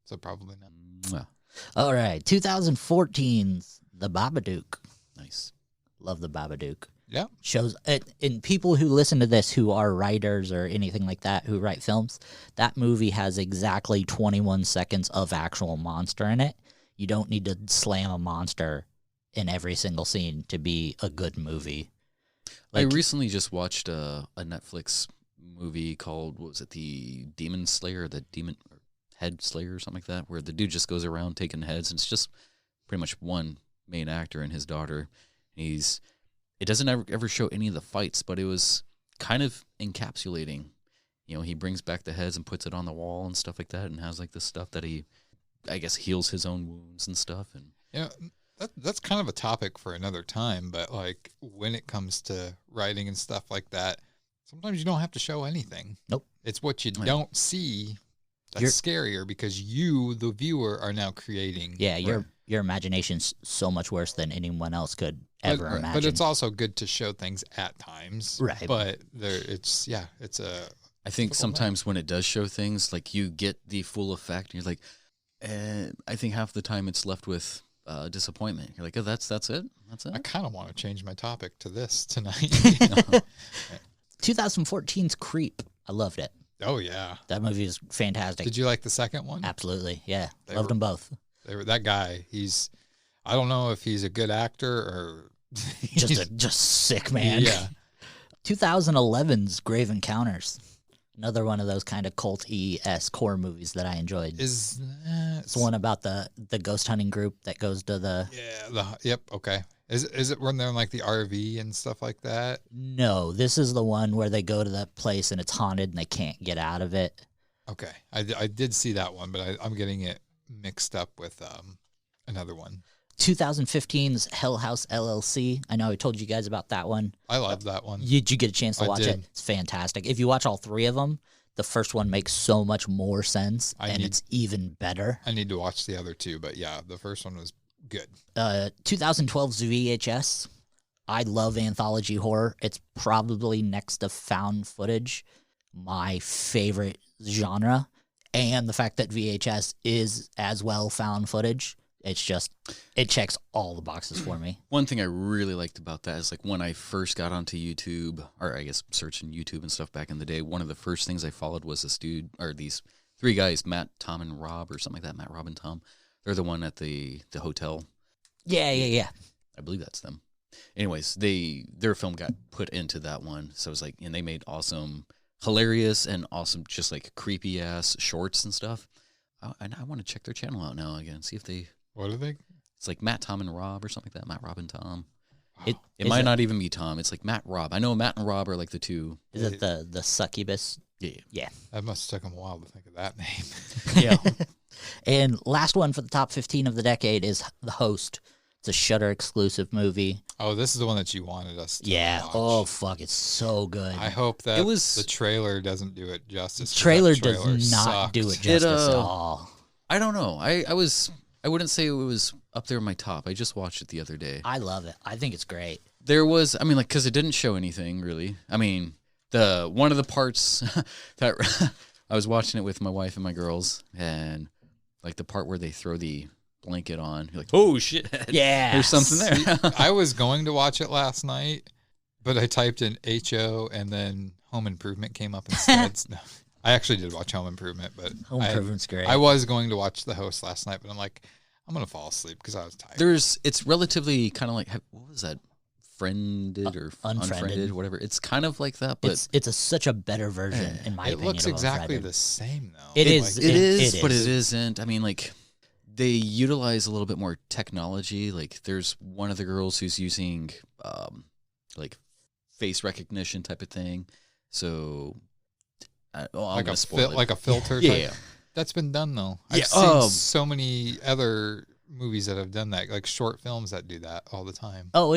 so probably not. Well, All right. 2014's The Babadook. nice. Love The Babadook. Yeah, Shows and people who listen to this who are writers or anything like that who write films, that movie has exactly 21 seconds of actual monster in it. You don't need to slam a monster in every single scene to be a good movie. I recently just watched a Netflix movie called, what was it, the Demon Slayer, the Demon or Head Slayer or something like that, where the dude just goes around taking heads, and it's just pretty much one main actor and his daughter. It doesn't ever show any of the fights, but it was kind of encapsulating. You know, he brings back the heads and puts it on the wall and stuff like that, and has like this stuff that he, I guess, heals his own wounds and stuff. And yeah, that's kind of a topic for another time. But like when it comes to writing and stuff like that, sometimes you don't have to show anything. Nope. It's what you don't see that's scarier because you, the viewer, are now creating. Yeah, your imagination's so much worse than anyone else could ever imagine. But it's also good to show things at times. Right. But it's a. I think sometimes when it does show things, like you get the full effect, and you're like, I think half the time it's left with disappointment. You're like, oh, that's it? That's it? I kind of want to change my topic to this tonight. 2014's Creep. I loved it. Oh, yeah. That movie is fantastic. Did you like the second one? Absolutely, yeah. Loved them both. That guy, I don't know if he's a good actor or... just sick man. Yeah. 2011's Grave Encounters. Another one of those kind of cult-y-esque horror movies that I enjoyed. It's one about the ghost hunting group that goes to the... Yeah, yep, okay. Is it when they're in like the RV and stuff like that? No, this is the one where they go to that place and it's haunted and they can't get out of it. Okay, I did see that one, but I'm getting it mixed up with another one. 2015's Hell House LLC. I know I told you guys about that one. I love that one. Did you get a chance to watch did. it? It's fantastic. If you watch all three of them, the first one makes so much more sense, it's even better. I need to watch the other two, but yeah, the first one was good. 2012's VHS. I love anthology horror. It's probably next to found footage, my favorite genre. And the fact that VHS is as well found footage, it's just, it checks all the boxes for me. One thing I really liked about that is like when I first got onto YouTube, or I guess searching YouTube and stuff back in the day, one of the first things I followed was this dude, or these three guys, Matt, Tom, and Rob, or something like that. Matt, Rob, and Tom. They're the one at the hotel. Yeah. I believe that's them. Anyways, their film got put into that one. So it was like, and they made awesome, hilarious, and awesome, just like creepy ass shorts and stuff. And I want to check their channel out now again, see if they. What are they? It's like Matt, Tom, and Rob or something like that. Matt, Rob, and Tom. Wow. It might not even be Tom. It's like Matt, Rob. I know Matt and Rob are like the two. Is it the succubus? Yeah. That must have taken a while to think of that name. Yeah. And last one for the top 15 of the decade is The Host. It's a Shudder exclusive movie. Oh, this is the one that you wanted us to watch. Oh, fuck. It's so good. I hope that the trailer doesn't do it justice. The trailer does not sucked. do it justice at all. I don't know. I wouldn't say it was up there in my top. I just watched it the other day. I love it. I think it's great. There was, I mean, like, because it didn't show anything really. I mean, one of the parts that I was watching it with my wife and my girls, and like the part where they throw the blanket on, you're like, oh shit, yeah, there's something there. I was going to watch it last night, but I typed in HO and then Home Improvement came up instead. No, I actually did watch Home Improvement, but Home Improvement's great. I was going to watch The Host last night, but I'm like, I'm gonna fall asleep because I was tired. It's relatively kind of like, what was that? Friended or unfriended, whatever. It's kind of like that, but it's such a better version in my opinion. It looks exactly the same though. It is, but it isn't. I mean, like they utilize a little bit more technology. Like there's one of the girls who's using like face recognition type of thing. So like a filter. Type. Yeah, that's been done though. Yeah. I've seen so many other movies that have done that, like short films that do that all the time. Oh,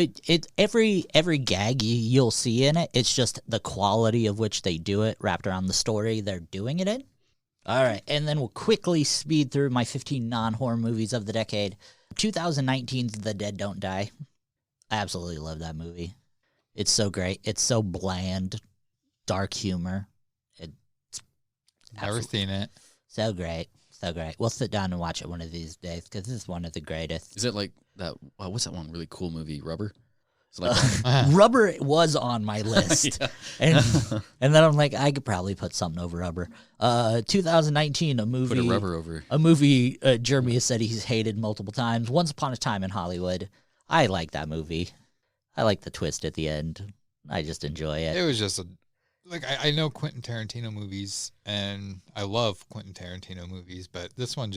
every gag you'll see in it, it's just the quality of which they do it wrapped around the story they're doing it in. All right, and then we'll quickly speed through my 15 non-horror movies of the decade. 2019's The Dead Don't Die. I absolutely love that movie. It's so great. It's so bland, dark humor. Never seen it. So great. So great. We'll sit down and watch it one of these days because this is one of the greatest. Is it like that? What's that one really cool movie, Rubber? Is it like that? Rubber was on my list. and then I'm like, I could probably put something over Rubber. 2019, a movie. Put a rubber over. A movie Jeremy has said he's hated multiple times. Once Upon a Time in Hollywood. I like that movie. I like the twist at the end. I just enjoy it. It was just I know Quentin Tarantino movies, and I love Quentin Tarantino movies, but this one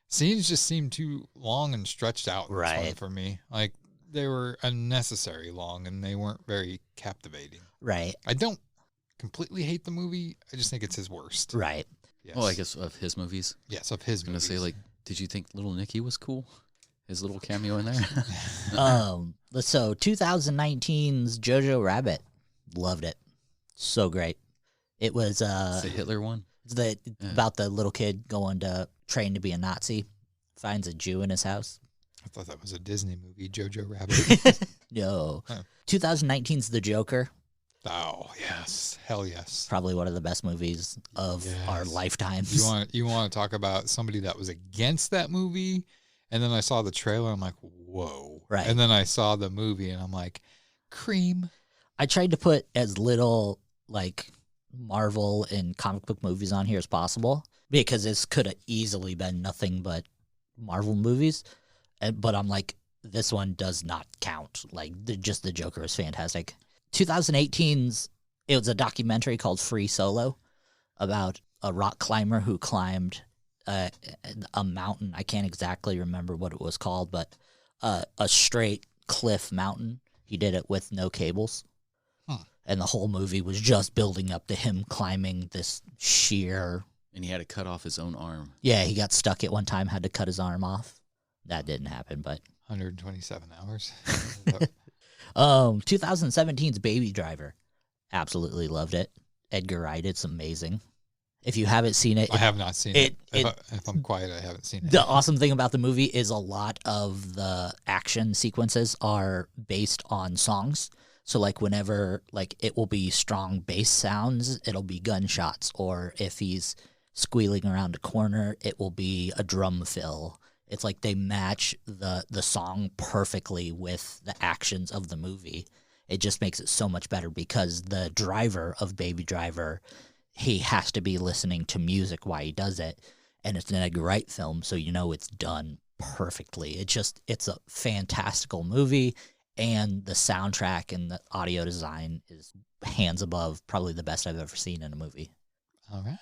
scenes seemed too long and stretched out. Right. For me, like they were unnecessary long, and they weren't very captivating. Right. I don't completely hate the movie. I just think it's his worst. Right. Yes. Well, I guess of his movies. Yes, of his movies. I was gonna say, like, did you think Little Nicky was cool? His little cameo in there. So 2019's Jojo Rabbit, loved it. So great. It was the Hitler one. It's about the little kid going to train to be a Nazi, finds a Jew in his house. I thought that was a Disney movie, Jojo Rabbit. No. 2019's The Joker. Oh yes, hell yes. Probably one of the best movies of our lifetimes. You want to talk about somebody that was against that movie? And then I saw the trailer, I'm like, whoa. Right. And then I saw the movie, and I'm like, cream. I tried to put as little, like, Marvel and comic book movies on here as possible, because this could have easily been nothing but Marvel movies. But I'm like, this one does not count. Like, just The Joker is fantastic. 2018's, it was a documentary called Free Solo about a rock climber who climbed a mountain. I can't exactly remember what it was called, but a straight cliff mountain. He did it with no cables. And the whole movie was just building up to him climbing this sheer... And he had to cut off his own arm. Yeah, he got stuck at one time, had to cut his arm off. That didn't happen, but... 127 hours. 2017's Baby Driver. Absolutely loved it. Edgar Wright, it's amazing. If you haven't seen it... I have not seen it. If I'm quiet, I haven't seen it. The awesome thing about the movie is a lot of the action sequences are based on songs. So, like, whenever, like, it will be strong bass sounds, it'll be gunshots. Or if he's squealing around a corner, it will be a drum fill. It's like they match the song perfectly with the actions of the movie. It just makes it so much better because the driver of Baby Driver... he has to be listening to music while he does it, and it's an Edgar Wright film, so you know it's done perfectly. It's a fantastical movie, and the soundtrack and the audio design is hands above probably the best I've ever seen in a movie. All right.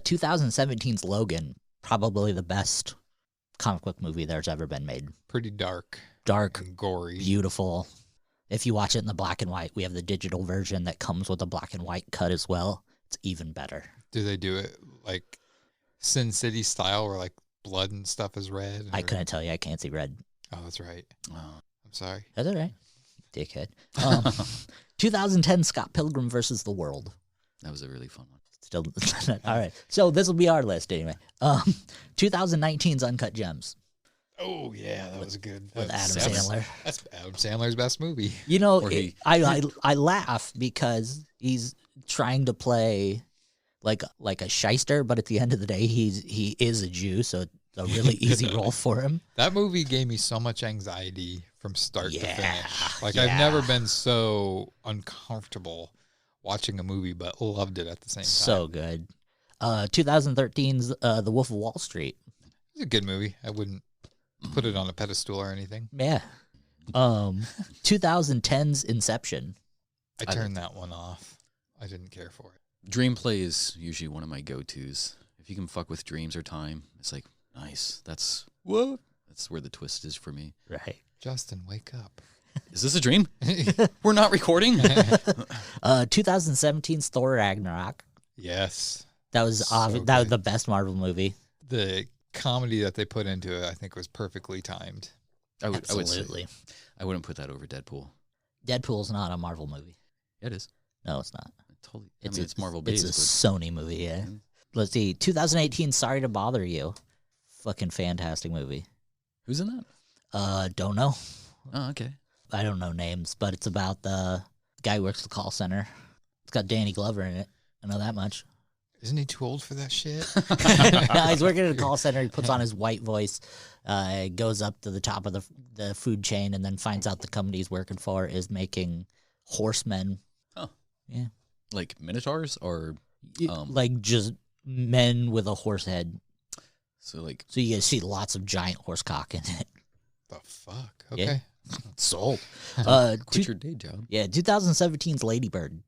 2017's Logan, probably the best comic book movie there's ever been made. Pretty dark. Dark, and gory. Beautiful. If you watch it in the black and white, we have the digital version that comes with a black and white cut as well. It's even better. Do they do it like Sin City style where like blood and stuff is red? I couldn't tell you. I can't see red. Oh, that's right. Oh, I'm sorry. That's all right. Dickhead. 2010 Scott Pilgrim versus the World. That was a really fun one. Still, all right. So this will be our list anyway. 2019's Uncut Gems. Oh yeah, that was good. With Adam Sandler. That's Adam Sandler's best movie. You know, I laugh because he's trying to play like a shyster, but at the end of the day, he is a Jew, so it's a really easy role for him. That movie gave me so much anxiety from start to finish. Like I've never been so uncomfortable watching a movie, but loved it at the same time. So good. 2013's The Wolf of Wall Street. It's a good movie. I wouldn't put it on a pedestal or anything. Yeah. 2010's Inception. I turned that one off. I didn't care for it. Dream play is usually one of my go-tos. If you can fuck with dreams or time, it's like, nice. That's where the twist is for me. Right. Justin, wake up. Is this a dream? We're not recording? 2017's Thor Ragnarok. Yes. That was So that was the best Marvel movie. The comedy that they put into it, I think, was perfectly timed. I would say Absolutely. I wouldn't put that over Deadpool. Deadpool's not a Marvel movie. It is. No, it's not. Totally. It's Marvel based. It's a Sony movie, yeah. Let's see. 2018, Sorry to Bother You. Fucking fantastic movie. Who's in that? Don't know. Oh, okay. I don't know names, but it's about the guy who works the call center. It's got Danny Glover in it. I know that much. Isn't he too old for that shit? No, he's working at a call center. He puts on his white voice, goes up to the top of the food chain, and then finds out the company he's working for is making horsemen. Oh. Yeah. Like minotaurs or like just men with a horse head. So like you get to see lots of giant horse cock in it. The fuck? Okay. Yeah. Sold. quit your day job. Yeah, 2017's Lady Bird.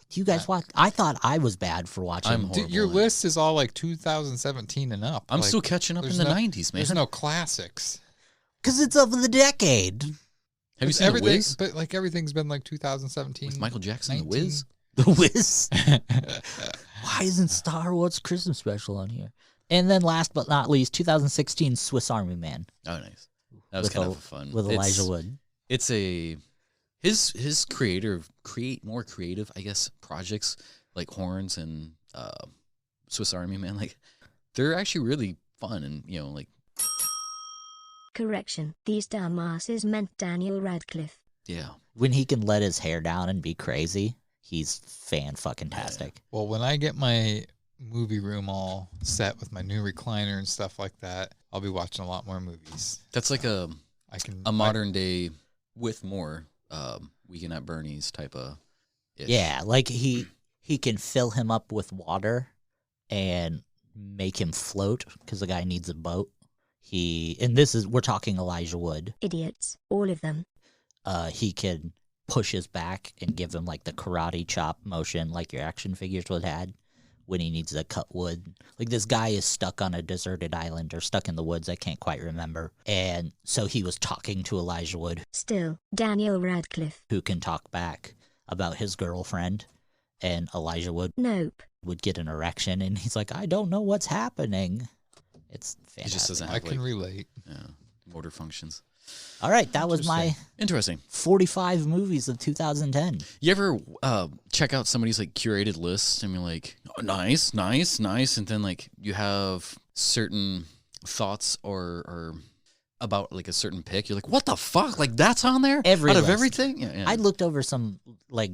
Do you guys watch? I thought I was bad for watching. Dude, your list is all like 2017 and up. I'm like, still catching up in the 90s, man. There's no classics. Because it's of the decade. Have you seen The Wiz? But like everything's been like 2017. With Michael Jackson, 19. The Wiz? The Wiz? Why isn't Star Wars Christmas special on here? And then last but not least, 2016 Swiss Army Man. Oh, nice. That was kind of fun. With Elijah Wood. It's his create more creative, I guess, projects like Horns and Swiss Army Man. Like, they're actually really fun and, like. Correction, these dumbasses meant Daniel Radcliffe. Yeah. When he can let his hair down and be crazy, he's fan-fucking-tastic. Yeah. Well, when I get my movie room all set with my new recliner and stuff like that, I'll be watching a lot more movies. That's like a modern day with more Weekend at Bernie's type of. Yeah, like he can fill him up with water and make him float because the guy needs a boat. We're talking Elijah Wood. Idiots, all of them. He can push his back and give him like the karate chop motion like your action figures would had when he needs to cut wood. Like this guy is stuck on a deserted island or stuck in the woods, I can't quite remember. And so he was talking to Elijah Wood. Still, Daniel Radcliffe. Who can talk back about his girlfriend. And Elijah Wood would get an erection and he's like, I don't know what's happening. It's fantastic. He just doesn't have, I can relate. Yeah, motor functions. All right, that was my interesting 45 movies of 2010. You ever check out somebody's like curated list and you're like, oh, nice, and then like you have certain thoughts or about like a certain pick, you're like, what the fuck? Like that's on there? Out of everything? Yeah. I looked over some like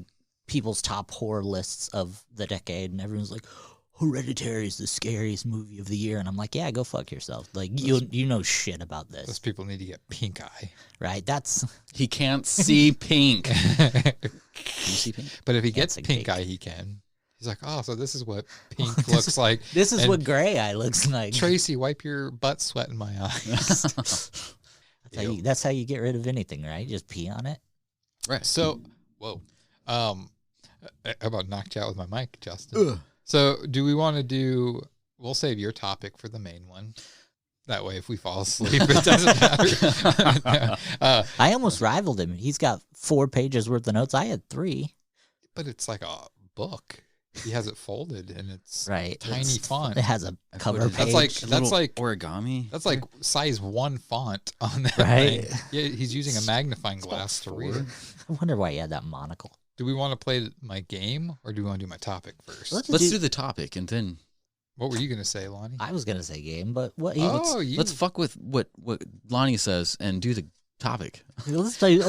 people's top horror lists of the decade, and everyone's like, Hereditary is the scariest movie of the year, and I'm like, yeah, go fuck yourself. Like you know shit about this. Those people need to get pink eye, right? He can't see pink. Can you see pink? But if he gets pink eye, he can. He's like, oh, so this is what pink looks like. This is what gray eye looks like. Tracy, wipe your butt sweat in my eyes. That's how you get rid of anything, right? Just pee on it. Right. So, whoa. How about knocked you out with my mic, Justin? Ugh. So, do we want to do? We'll save your topic for the main one. That way, if we fall asleep, it doesn't matter. I almost rivaled him. He's got 4 pages worth of notes. I had 3. But it's like a book. He has it folded, and it's tiny font. It has a cover page. That's like origami. That's like size 1 font on that. Right? Thing. Yeah, he's using a magnifying glass to read it. I wonder why he had that monocle. Do we want to play my game, or do we want to do my topic first? Let's do the topic, and then. What were you going to say, Lonnie? I was going to say game, but what? Let's fuck with what Lonnie says and do the topic. Let's tell you,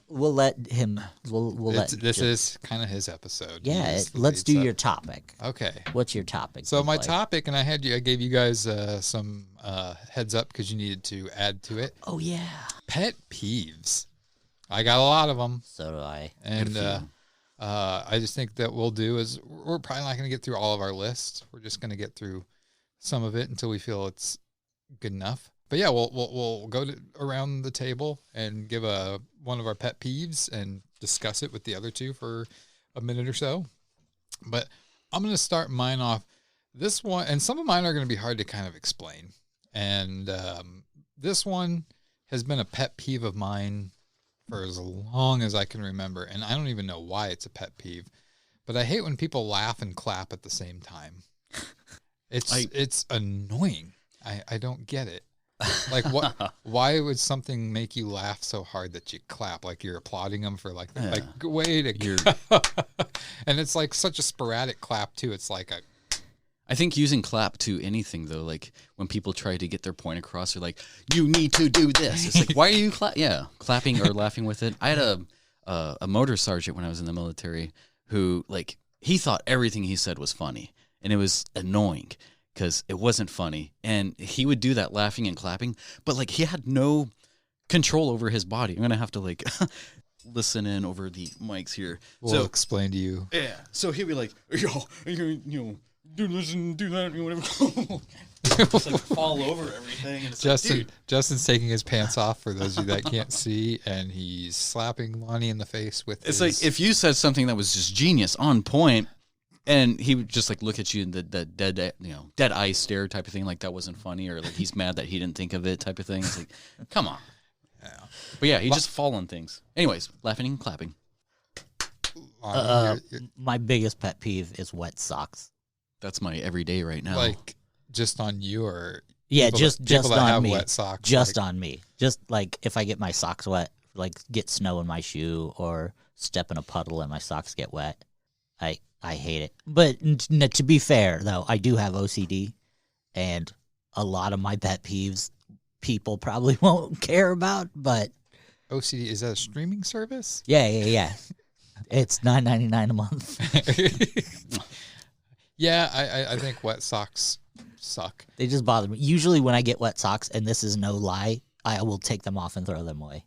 we'll let him. This is kind of his episode. Yeah, let's do your topic. Okay. What's your topic? So my topic, and I gave you guys some heads up because you needed to add to it. Oh yeah. Pet peeves. I got a lot of them. So do I. And I just think that we'll do is we're probably not going to get through all of our list. We're just going to get through some of it until we feel it's good enough. But yeah, we'll go around the table and give one of our pet peeves and discuss it with the other two for a minute or so. But I'm going to start mine off. This one, and some of mine are going to be hard to kind of explain. And this one has been a pet peeve of mine for as long as I can remember, and I don't even know why it's a pet peeve, but I hate when people laugh and clap at the same time. It's annoying. I don't get it. Like, what? Why would something make you laugh so hard that you clap? Like you're applauding them for like way to go. And it's like such a sporadic clap too. It's like I think using clap to anything though, like when people try to get their point across, they're like, "You need to do this." It's like, why are you clapping or laughing with it? I had a motor sergeant when I was in the military who like he thought everything he said was funny, and it was annoying because it wasn't funny, and he would do that laughing and clapping, but like he had no control over his body. I'm gonna have to like listen in over the mics here. We'll explain to you. Yeah. So he'd be like, "Yo, you know, do this and do that, and whatever." Just like fall over everything. And it's Justin's taking his pants off for those of you that can't see, and he's slapping Lonnie in the face with. It's like if you said something that was just genius, on point, and he would just like look at you in the dead eye stare type of thing, like that wasn't funny, or like he's mad that he didn't think of it type of thing. It's like, come on. Yeah. But yeah, he just fall on things. Anyways, laughing and clapping. My biggest pet peeve is wet socks. That's my everyday right now. Like just on you, or just on me. Wet socks, just on me. Just like if I get my socks wet, like get snow in my shoe or step in a puddle and my socks get wet, I hate it. But to be fair though, I do have OCD, and a lot of my pet peeves people probably won't care about. But OCD, is that a streaming service? Yeah. It's $9.99 a month. Yeah, I think wet socks suck. They just bother me. Usually when I get wet socks, and this is no lie, I will take them off and throw them away.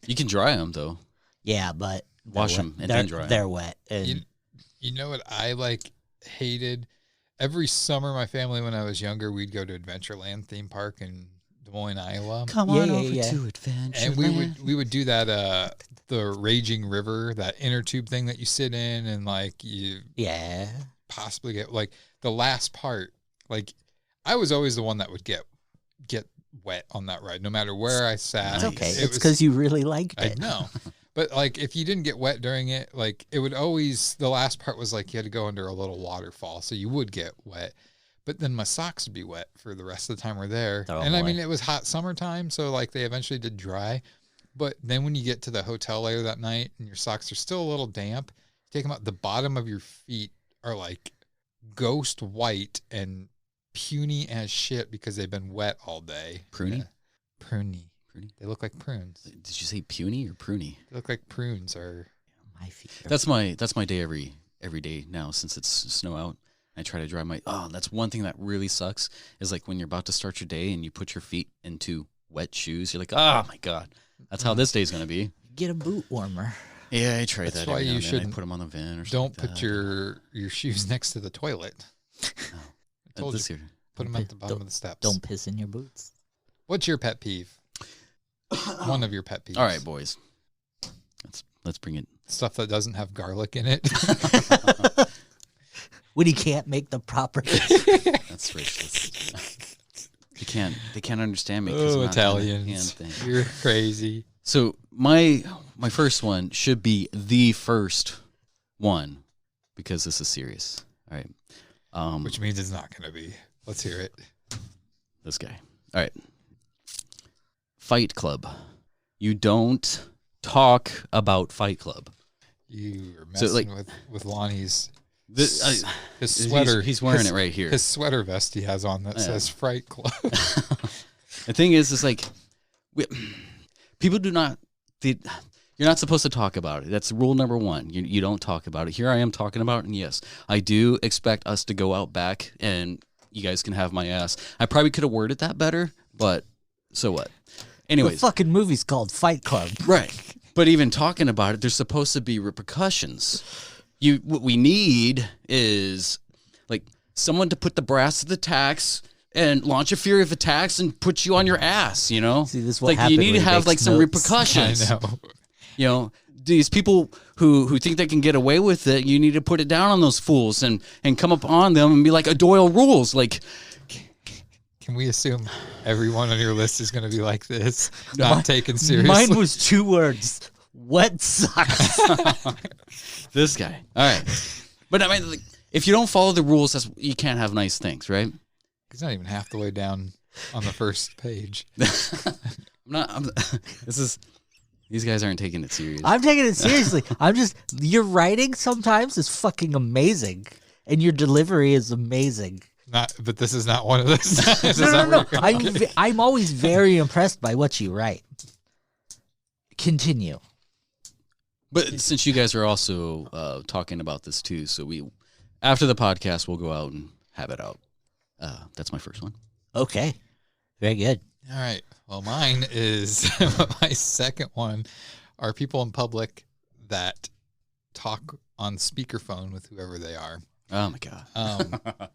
You can dry them, though. Yeah, but... Wash them and then dry them. They're wet. And you know what I, hated? Every summer, my family, when I was younger, we'd go to Adventureland theme park in Des Moines, Iowa. Come on over to Adventureland. And we would do that, the Raging River, that inner tube thing that you sit in, and, you... Yeah. Possibly get the last part. I was always the one that would get wet on that ride, no matter where I sat. It's okay. It's because you really liked it. I know, but if you didn't get wet during it, it would always. The last part was you had to go under a little waterfall, so you would get wet. But then my socks would be wet for the rest of the time we're there. And I mean, it was hot summertime, so they eventually did dry. But then when you get to the hotel later that night and your socks are still a little damp, you take them out. The bottom of your feet are ghost white and puny as shit because they've been wet all day. Pruny? Yeah. Pruny. They look like prunes. Did you say puny or pruny? They look like prunes or my feet. That's my day every day now since it's snow out. I try to dry my that's one thing that really sucks is when you're about to start your day and you put your feet into wet shoes, you're like, oh my God. That's how this day's gonna be. Get a boot warmer. Yeah, I tried that. That's why you shouldn't put them on the van or something. Don't put your shoes next to the toilet. No. I told you, put them at the bottom of the steps. Don't piss in your boots. What's your pet peeve? One of your pet peeves. All right, boys. Let's bring it. Stuff that doesn't have garlic in it. When you can't make the proper. That's racist. They can't understand me. Oh, Italians. You're crazy. So my first one should be the first one because this is serious. All right. Which means it's not going to be. Let's hear it. This guy. All right. Fight Club. You don't talk about Fight Club. You are messing with Lonnie's. His sweater. He's wearing it right here. His sweater vest he has on that says Fight Club. The thing is people do not. You're not supposed to talk about it. That's rule number one. You don't talk about it. Here I am talking about it, and yes, I do expect us to go out back, and you guys can have my ass. I probably could have worded that better, but so what? Anyways, the fucking movie's called Fight Club, right? But even talking about it, there's supposed to be repercussions. What we need is someone to put the brass to the tax and launch a fury of attacks and put you on your ass. See, this is what happened. You need to have some repercussions. I know. These people who think they can get away with it, you need to put it down on those fools and come up on them and be like a Doyle rules. Can we assume everyone on your list is going to be like this, not taken seriously? Mine was 2 words: wet socks. This guy. All right, but I mean, if you don't follow the rules, you can't have nice things, right? He's not even half the way down on the first page. These guys aren't taking it serious. I'm taking it seriously. Your writing sometimes is fucking amazing, and your delivery is amazing. But this is not one of those. No. I'm always very impressed by what you write. Continue. But since you guys are also talking about this too, so after the podcast, we'll go out and have it out. That's my first one. Okay. Very good. All right. Well, mine is my second one are people in public that talk on speakerphone with whoever they are. Oh my God.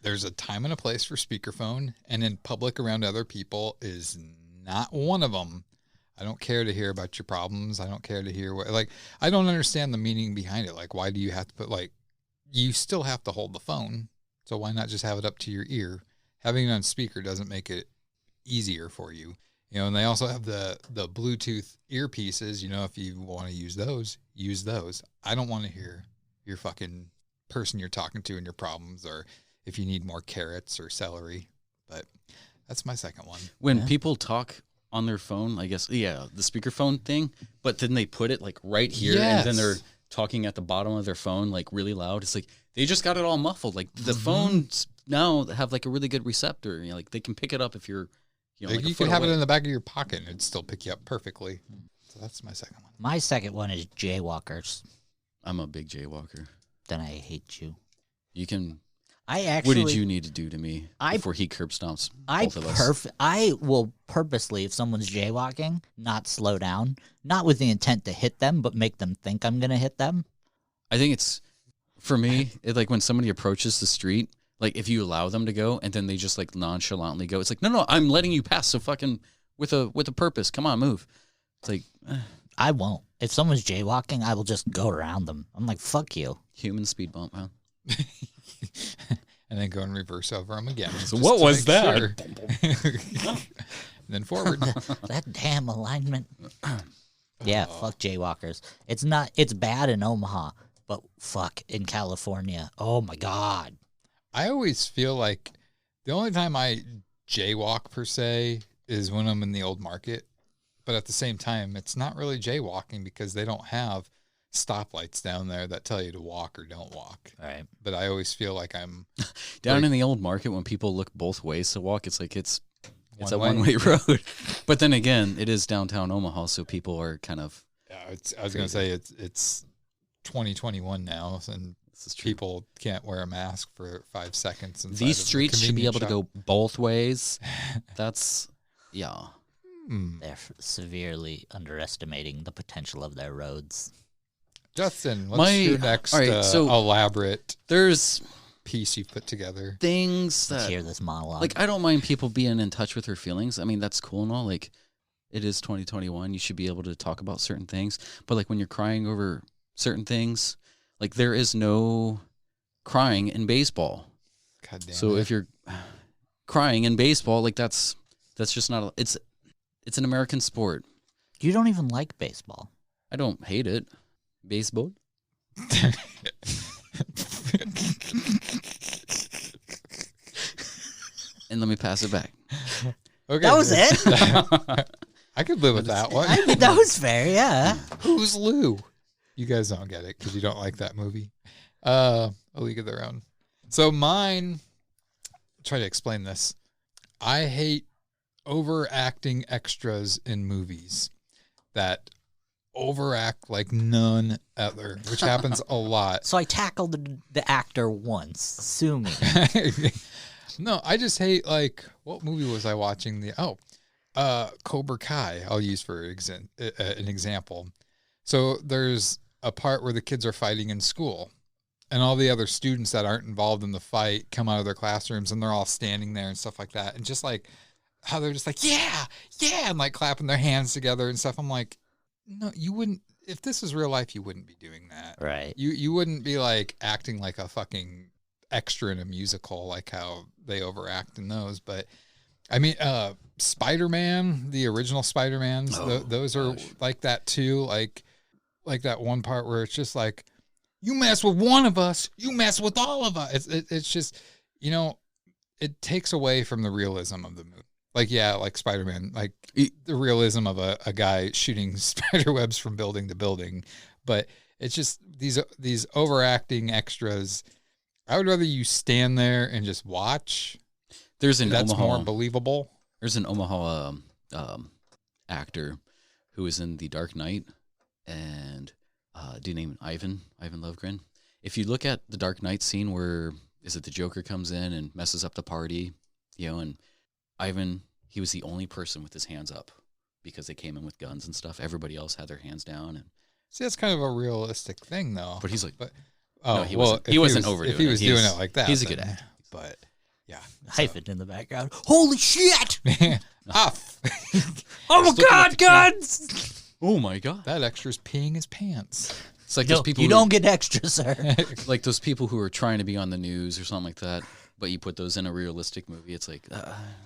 There's a time and a place for speakerphone, and in public around other people is not one of them. I don't care to hear about your problems. I don't care to hear I don't understand the meaning behind it. Like, why do you have to put, you still have to hold the phone. So why not just have it up to your ear? Having it on speaker doesn't make it easier for you. And they also have the Bluetooth earpieces. If you want to use those. I don't want to hear your fucking person you're talking to and your problems, or if you need more carrots or celery. But that's my second one. When people talk on their phone, I guess, the speakerphone thing, but then they put it right here, and then they're talking at the bottom of their phone really loud. It's they just got it all muffled. The phones now have a really good receptor. They can pick it up if you're you can have it in the back of your pocket and it'd still pick you up perfectly. So that's my second one. My second one is jaywalkers. I'm a big jaywalker. Then I hate you. You can. What did you need to do to me before he curb stomps both of us? I will purposely, if someone's jaywalking, not slow down, not with the intent to hit them, but make them think I'm going to hit them. I think it's, for me, when somebody approaches the street, if you allow them to go and then they just nonchalantly go, it's no, I'm letting you pass. So fucking with a purpose. Come on, move. It's I won't. If someone's jaywalking, I will just go around them. I'm fuck you. Human speed bump, man. And then go and reverse over them again. So what was that? Sure. And then forward. That damn alignment. Yeah, fuck jaywalkers. It's bad in Omaha, but fuck in California. Oh my God. I always feel like the only time I jaywalk per se is when I'm in the old market. But at the same time, it's not really jaywalking because they don't have stoplights down there that tell you to walk or don't walk. All right. But I always feel like I'm down in the old market when people look both ways to walk. It's it's a one-way road. But then again, it is downtown Omaha, so people are kind of. Yeah, I was gonna say it's 2021 now, and people can't wear a mask for 5 seconds. These streets should be able to go both ways. That's They're severely underestimating the potential of their roads. Justin, what's your next elaborate piece you've put together? Things that... Let's hear this monologue. I don't mind people being in touch with their feelings. I mean, that's cool and all. It is 2021. You should be able to talk about certain things. But, when you're crying over certain things, there is no crying in baseball. God damn so if you're crying in baseball, that's just not... It's an American sport. You don't even like baseball. I don't hate it. Baseball. And let me pass it back. Okay. That was it? I could live with that one. I mean, that was fair, yeah. Who's Lou? You guys don't get it because you don't like that movie. A League of Their Own. So mine, try to explain this. I hate overacting extras in movies that overact like none other, which happens a lot. So I tackled the actor once. Sue me. No, I just hate, what movie was I watching? Cobra Kai, I'll use for an example. So there's a part where the kids are fighting in school, and all the other students that aren't involved in the fight come out of their classrooms, and they're all standing there and stuff like that. And just how they're just yeah, and clapping their hands together and stuff. I'm like, no, you wouldn't. If this was real life, you wouldn't be doing that. Right. You wouldn't be acting like a fucking extra in a musical, like how they overact in those. But I mean, Spider-Man, the original Spider-Mans, those are like that too. Like that one part where it's just you mess with one of us, you mess with all of us. It's just, it takes away from the realism of the movie. Like, yeah, like Spider-Man, like the realism of a guy shooting spider webs from building to building. But it's just these overacting extras. I would rather you stand there and just watch. That's more believable. There's an Omaha actor who was in The Dark Knight, and do you name it Ivan Lovegren? If you look at the Dark Knight scene where the Joker comes in and messes up the party, and Ivan, he was the only person with his hands up because they came in with guns and stuff. Everybody else had their hands down. And see, that's kind of a realistic thing, though. But he's like, no, he wasn't overdoing it. If he was doing it like that, he's a good actor. But yeah, Hyphen in the background. Holy shit! Off. Oh my God, guns! Oh my God, that extra's peeing his pants. It's like those people. You don't get extra, sir. Like those people who are trying to be on the news or something like that, but you put those in a realistic movie. It's like.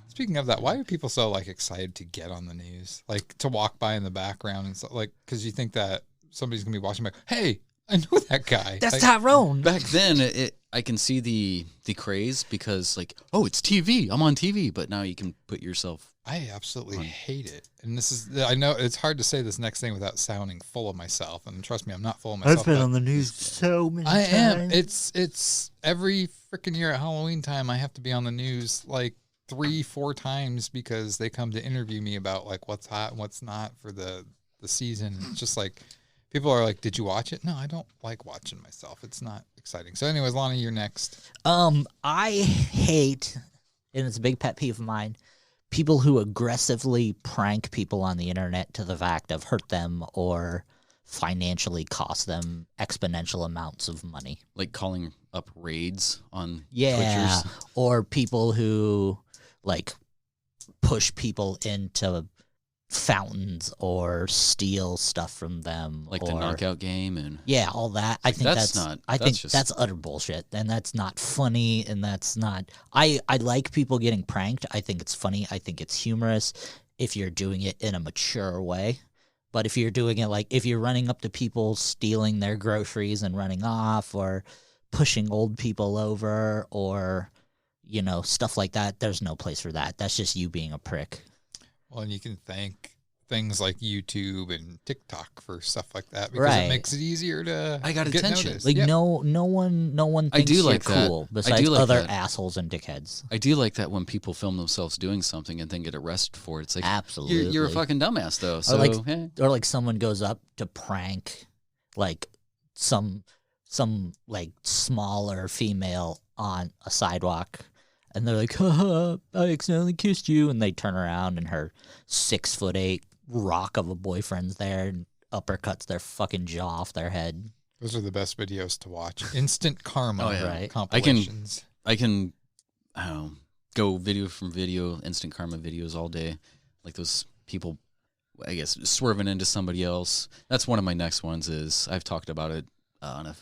Speaking of that, why are people so like excited to get on the news, like to walk by in the background and stuff? Like, because you think that somebody's gonna be watching, like, hey, I know that guy. That's like, Tyrone. Back then, I can see the craze because like, oh, it's TV. I'm on TV, but now you can put yourself. I absolutely hate it, and this is. I know it's hard to say this next thing without sounding full of myself, and trust me, I'm not full of myself. I've been on the news so many times. I am. It's every freaking year at Halloween time. I have to be on the news like 3-4 times because they come to interview me about like what's hot and what's not for the season. It's just like people are like, "Did you watch it?" No, I don't like watching myself. It's not exciting. So, anyways, Lonnie, you're next. I hate, and it's a big pet peeve of mine, people who aggressively prank people on the internet to the fact of hurt them or financially cost them exponential amounts of money. Like calling up raids on Twitchers. Twitchers. Or people who like push people into fountains or steal stuff from them, Like the knockout game and all that. I think that's utter bullshit, and that's not funny, and that's not. I like people getting pranked. I think it's funny. I think it's humorous if you're doing it in a mature way. But if you're doing it like if you're running up to people, stealing their groceries and running off, or pushing old people over, or stuff like that, there's no place for that. That's just you being a prick. Well, and you can thank things like YouTube and TikTok for stuff like that because it makes it easier to get attention. noticed. Like no one thinks you're cool besides other assholes and dickheads. I do like that when people film themselves doing something and then get arrested for it. It's like absolutely you're a fucking dumbass though. So or like someone goes up to prank like some like smaller female on a sidewalk. And they're like, haha, I accidentally kissed you. And they turn around and her 6'8" rock of a boyfriend's there and uppercuts their fucking jaw off their head. Those are the best videos to watch. Instant karma right. compilations. I can go video from video, instant karma videos all day. Like those people, I guess, swerving into somebody else. That's one of my next ones is I've talked about it on a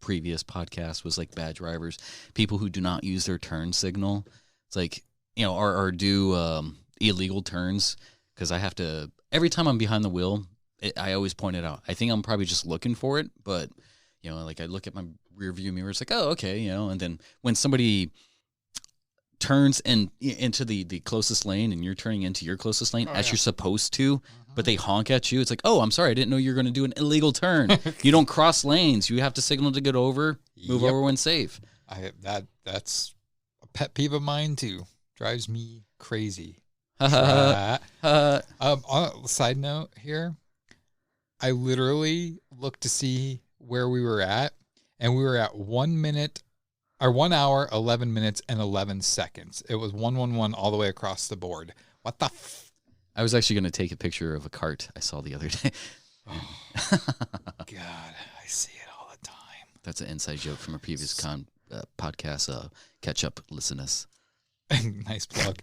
previous podcast was like bad drivers, people who do not use their turn signal. It's like, or do illegal turns because I have to, every time I'm behind the wheel, I always point it out. I think I'm probably just looking for it, but, like I look at my rear view mirror, it's like, oh, okay, and then when somebody turns into the closest lane and you're turning into your closest lane as you're supposed to, but they honk at you. It's like, oh, I'm sorry. I didn't know you were going to do an illegal turn. You don't cross lanes. You have to signal to get over, move over when safe. That's a pet peeve of mine too. Drives me crazy. On a side note here, I literally looked to see where we were at, and we were at 1 hour, 11 minutes, and 11 seconds. It was 111 all the way across the board. What the I was actually going to take a picture of a cart I saw the other day. Oh, God, I see it all the time. That's an inside joke from a previous podcast. Catch up, listen us. Nice plug.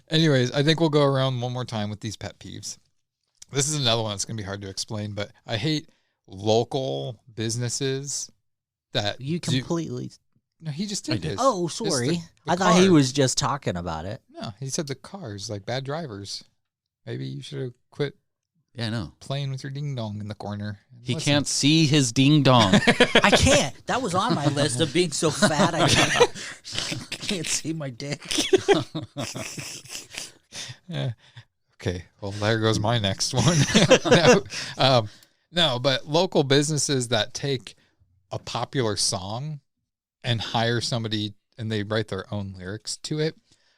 Anyways, I think we'll go around one more time with these pet peeves. This is another one that's going to be hard to explain, but I hate local businesses that you completely... No, he just did his. Oh, sorry. I thought he was just talking about it. No, he said the cars, like bad drivers. Maybe you should have quit playing with your ding-dong in the corner. He can't see his ding-dong. I can't. That was on my list of being so fat I can't. can't see my dick. Yeah. Okay, well, there goes my next one. No, but local businesses that take a popular song and hire somebody and they write their own lyrics to it.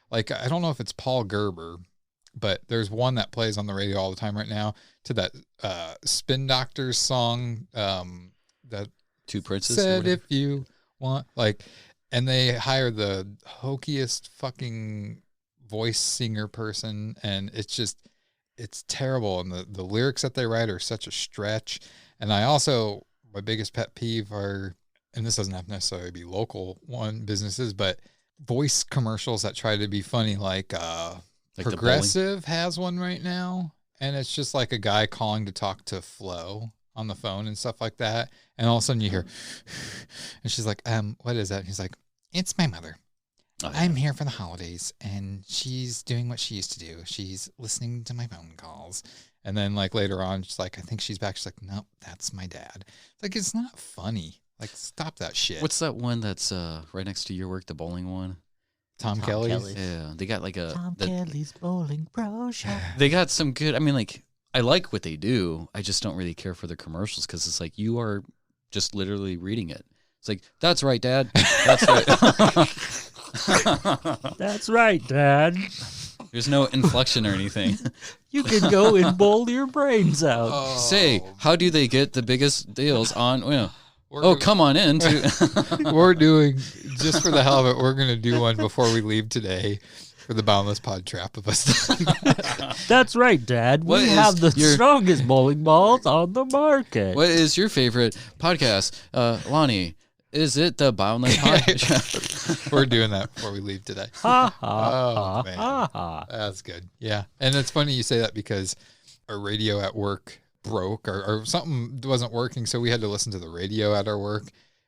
Like, I don't know if it's Paul Gerber, but there's one that plays on the radio all the time right now to that Spin Doctors song that Two Princes said if you want, like, and they hire the hokiest fucking voice singer person, and it's terrible, and the lyrics that they write are such a stretch. And I also, my biggest pet peeve are, and this doesn't have to necessarily be local businesses, but voice commercials that try to be funny, like Progressive has one right now, and it's just like a guy calling to talk to Flo on the phone and stuff like that, and all of a sudden you hear and she's like, what is that? And he's like, it's my mother. Oh, yeah. I'm here for the holidays, and she's doing what she used to do. She's listening to my phone calls. And then, like, later on, she's like, I think she's back. She's like, nope, that's my dad. Like, it's not funny. Like, stop that shit. What's that one that's right next to your work, the bowling one? Tom Kelly's? Yeah, they got like Tom Kelly's Bowling Pro Shop. They got some good, I mean, like, I like what they do. I just don't really care for the commercials because it's like you are just literally reading it. It's like, that's right, Dad. That's right. That's right, Dad. There's no inflection or anything. You can go and bowl your brains out. Say, how do they get the biggest deals on? Come on in. We're doing, just for the hell of it, we're going to do one before we leave today for the Boundless PodTrap of us. That's right, Dad. We have the strongest bowling balls on the market. What is your favorite podcast? Lonnie, is it the Boundless PodTrap? We're doing that before we leave today. Oh, man. That's good. Yeah. And it's funny you say that because our radio at work broke or something wasn't working, so we had to listen to the radio at our work,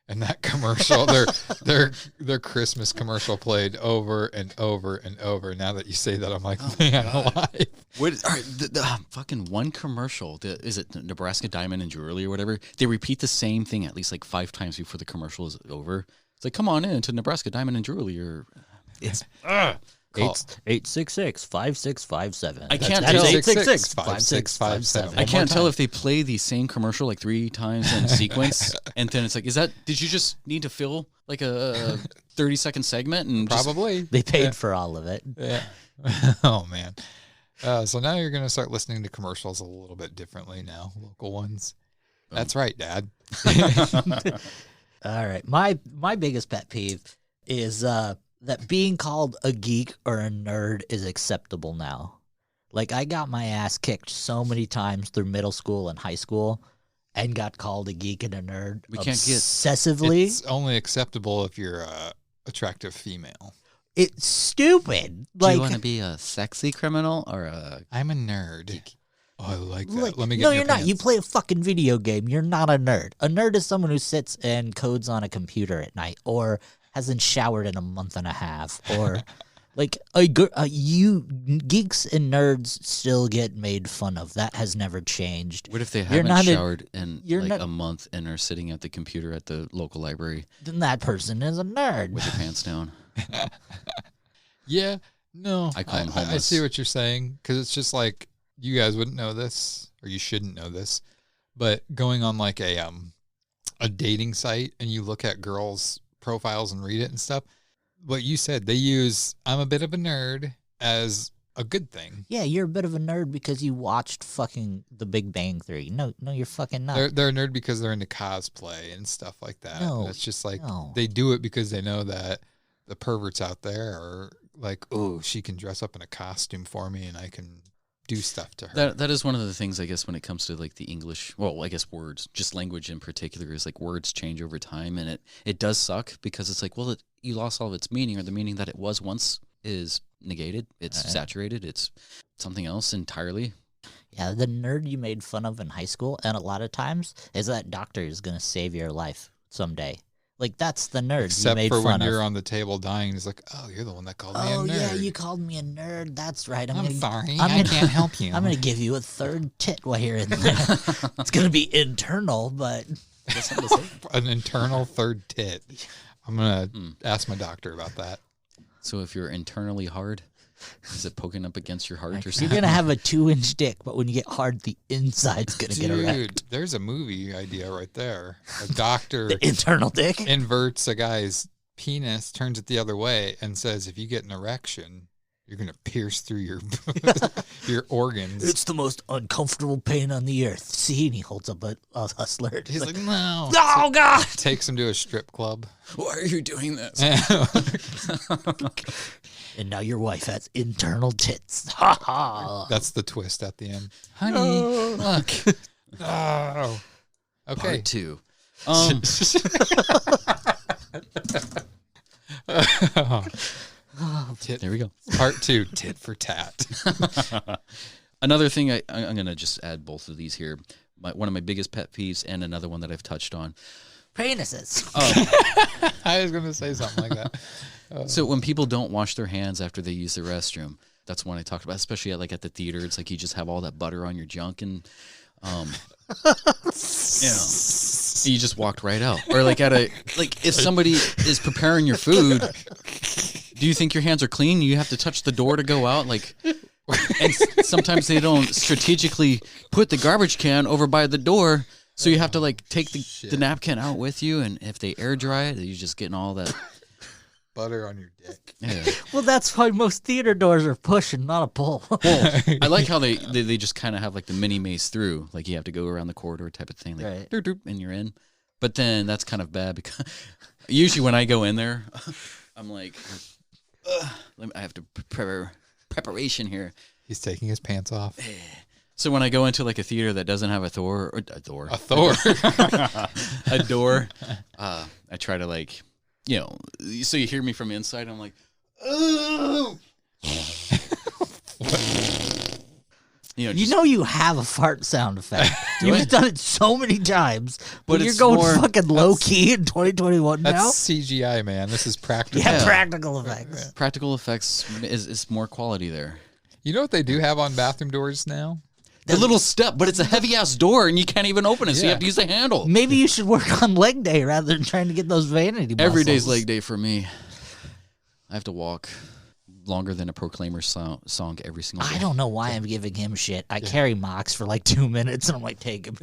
and that commercial, their Christmas commercial played over and over and over. Now that you say that, I'm like, man, alive. What? All right, the fucking one commercial. Is it Nebraska Diamond and Jewelry or whatever? They repeat the same thing at least like 5 times before the commercial is over. It's like, come on in to Nebraska Diamond and Jewelry. Or it's 866-5657. I can't tell. 866-5657. I can't tell if they play the same commercial like 3 times in sequence, and then it's like, did you just need to fill like a 30-second segment? And probably they paid for all of it. Yeah. Oh man. So now you're going to start listening to commercials a little bit differently now, local ones. That's right, Dad. All right. My biggest pet peeve is that being called a geek or a nerd is acceptable now. Like, I got my ass kicked so many times through middle school and high school and got called a geek and a nerd obsessively. It's only acceptable if you're a attractive female. It's stupid. Do you want to be a sexy criminal or a... I'm a nerd. Geek. Oh, I like that. Let me get No, your you're pants. not. You play a fucking video game. You're not a nerd. A nerd is someone who sits and codes on a computer at night or hasn't showered in a month and a half, or like you geeks and nerds still get made fun of. That has never changed. What if they haven't showered in like a month and are sitting at the computer at the local library? Then that person is a nerd with their pants down. Yeah, no, I call them homeless. I see what you're saying, because it's just like, you guys wouldn't know this, or you shouldn't know this, but going on like a dating site and you look at girls' profiles and read it and stuff, what you said, they use I'm a bit of a nerd as a good thing. Yeah, you're a bit of a nerd because you watched fucking The Big Bang Theory. No, you're fucking not. They're a nerd because they're into cosplay and stuff like that. No, and it's just like they do it because they know that the perverts out there are like, oh, she can dress up in a costume for me and I can do stuff to her. That is one of the things, I guess, when it comes to like the English, well, I guess words, just language in particular, is like words change over time, and it does suck because it's like, well, you lost all of its meaning, or the meaning that it was once is negated. It's saturated. It's something else entirely. Yeah, the nerd you made fun of in high school, and a lot of times, is that doctor is going to save your life someday. Like, that's the nerd Except you made for fun when of. you're on the table dying, it's like, oh, you're the one that called me a nerd. Oh, yeah, you called me a nerd. That's right. I'm sorry. I can't help you. I'm going to give you a third tit while you're in there. It's going to be internal, but... An internal third tit. I'm going to ask my doctor about that. So if you're internally hard, is it poking up against your heart or You're something? going to have a 2-inch dick, but when you get hard, the inside's going to get erect. Dude, there's a movie idea right there. A doctor The internal dick? inverts a guy's penis, turns it the other way, and says if you get an erection, you're going to pierce through your your organs. It's the most uncomfortable pain on the earth. See? And he holds up a hustler. He's like, no. Oh, God! Takes him to a strip club. Why are you doing this? And now your wife has internal tits. Ha ha. That's the twist at the end. Honey, look. Oh. Okay. Part 2. There we go. Part 2, tit for tat. Another thing, I'm going to just add both of these here. One of my biggest pet peeves and another one that I've touched on. Penises. I was going to say something like that. So when people don't wash their hands after they use the restroom, that's one I talked about, especially at the theater. It's like you just have all that butter on your junk and, you just walked right out. Or if somebody is preparing your food, do you think your hands are clean? You have to touch the door to go out. And sometimes they don't strategically put the garbage can over by the door. So you have to take the napkin out with you. And if they air dry it, you're just getting all that butter on your dick. Yeah. Well, that's why most theater doors are push and not a pull. Well, I like how they just kind of have the mini maze through. You have to go around the corridor type of thing. Right. Doop, doop, and you're in. But then that's kind of bad because usually when I go in there, I'm like, I have to preparation here. He's taking his pants off. So when I go into a theater that doesn't have a door, I try to so you hear me from inside. I'm like, oh. You have a fart sound effect. You've done it so many times, but you're it's going more- fucking low key in 2021 That's now. CGI, man. This is practical. Yeah, practical effects. Practical effects is more quality there. You know what they do have on bathroom doors now? The little step, but it's a heavy ass door and you can't even open it, so you have to use the handle. Maybe you should work on leg day rather than trying to get those vanity muscles. Every day's leg day for me. I have to walk longer than a Proclaimer song every single day. I don't know why I'm giving him shit. I carry Mox for 2 minutes and I'm like, take him.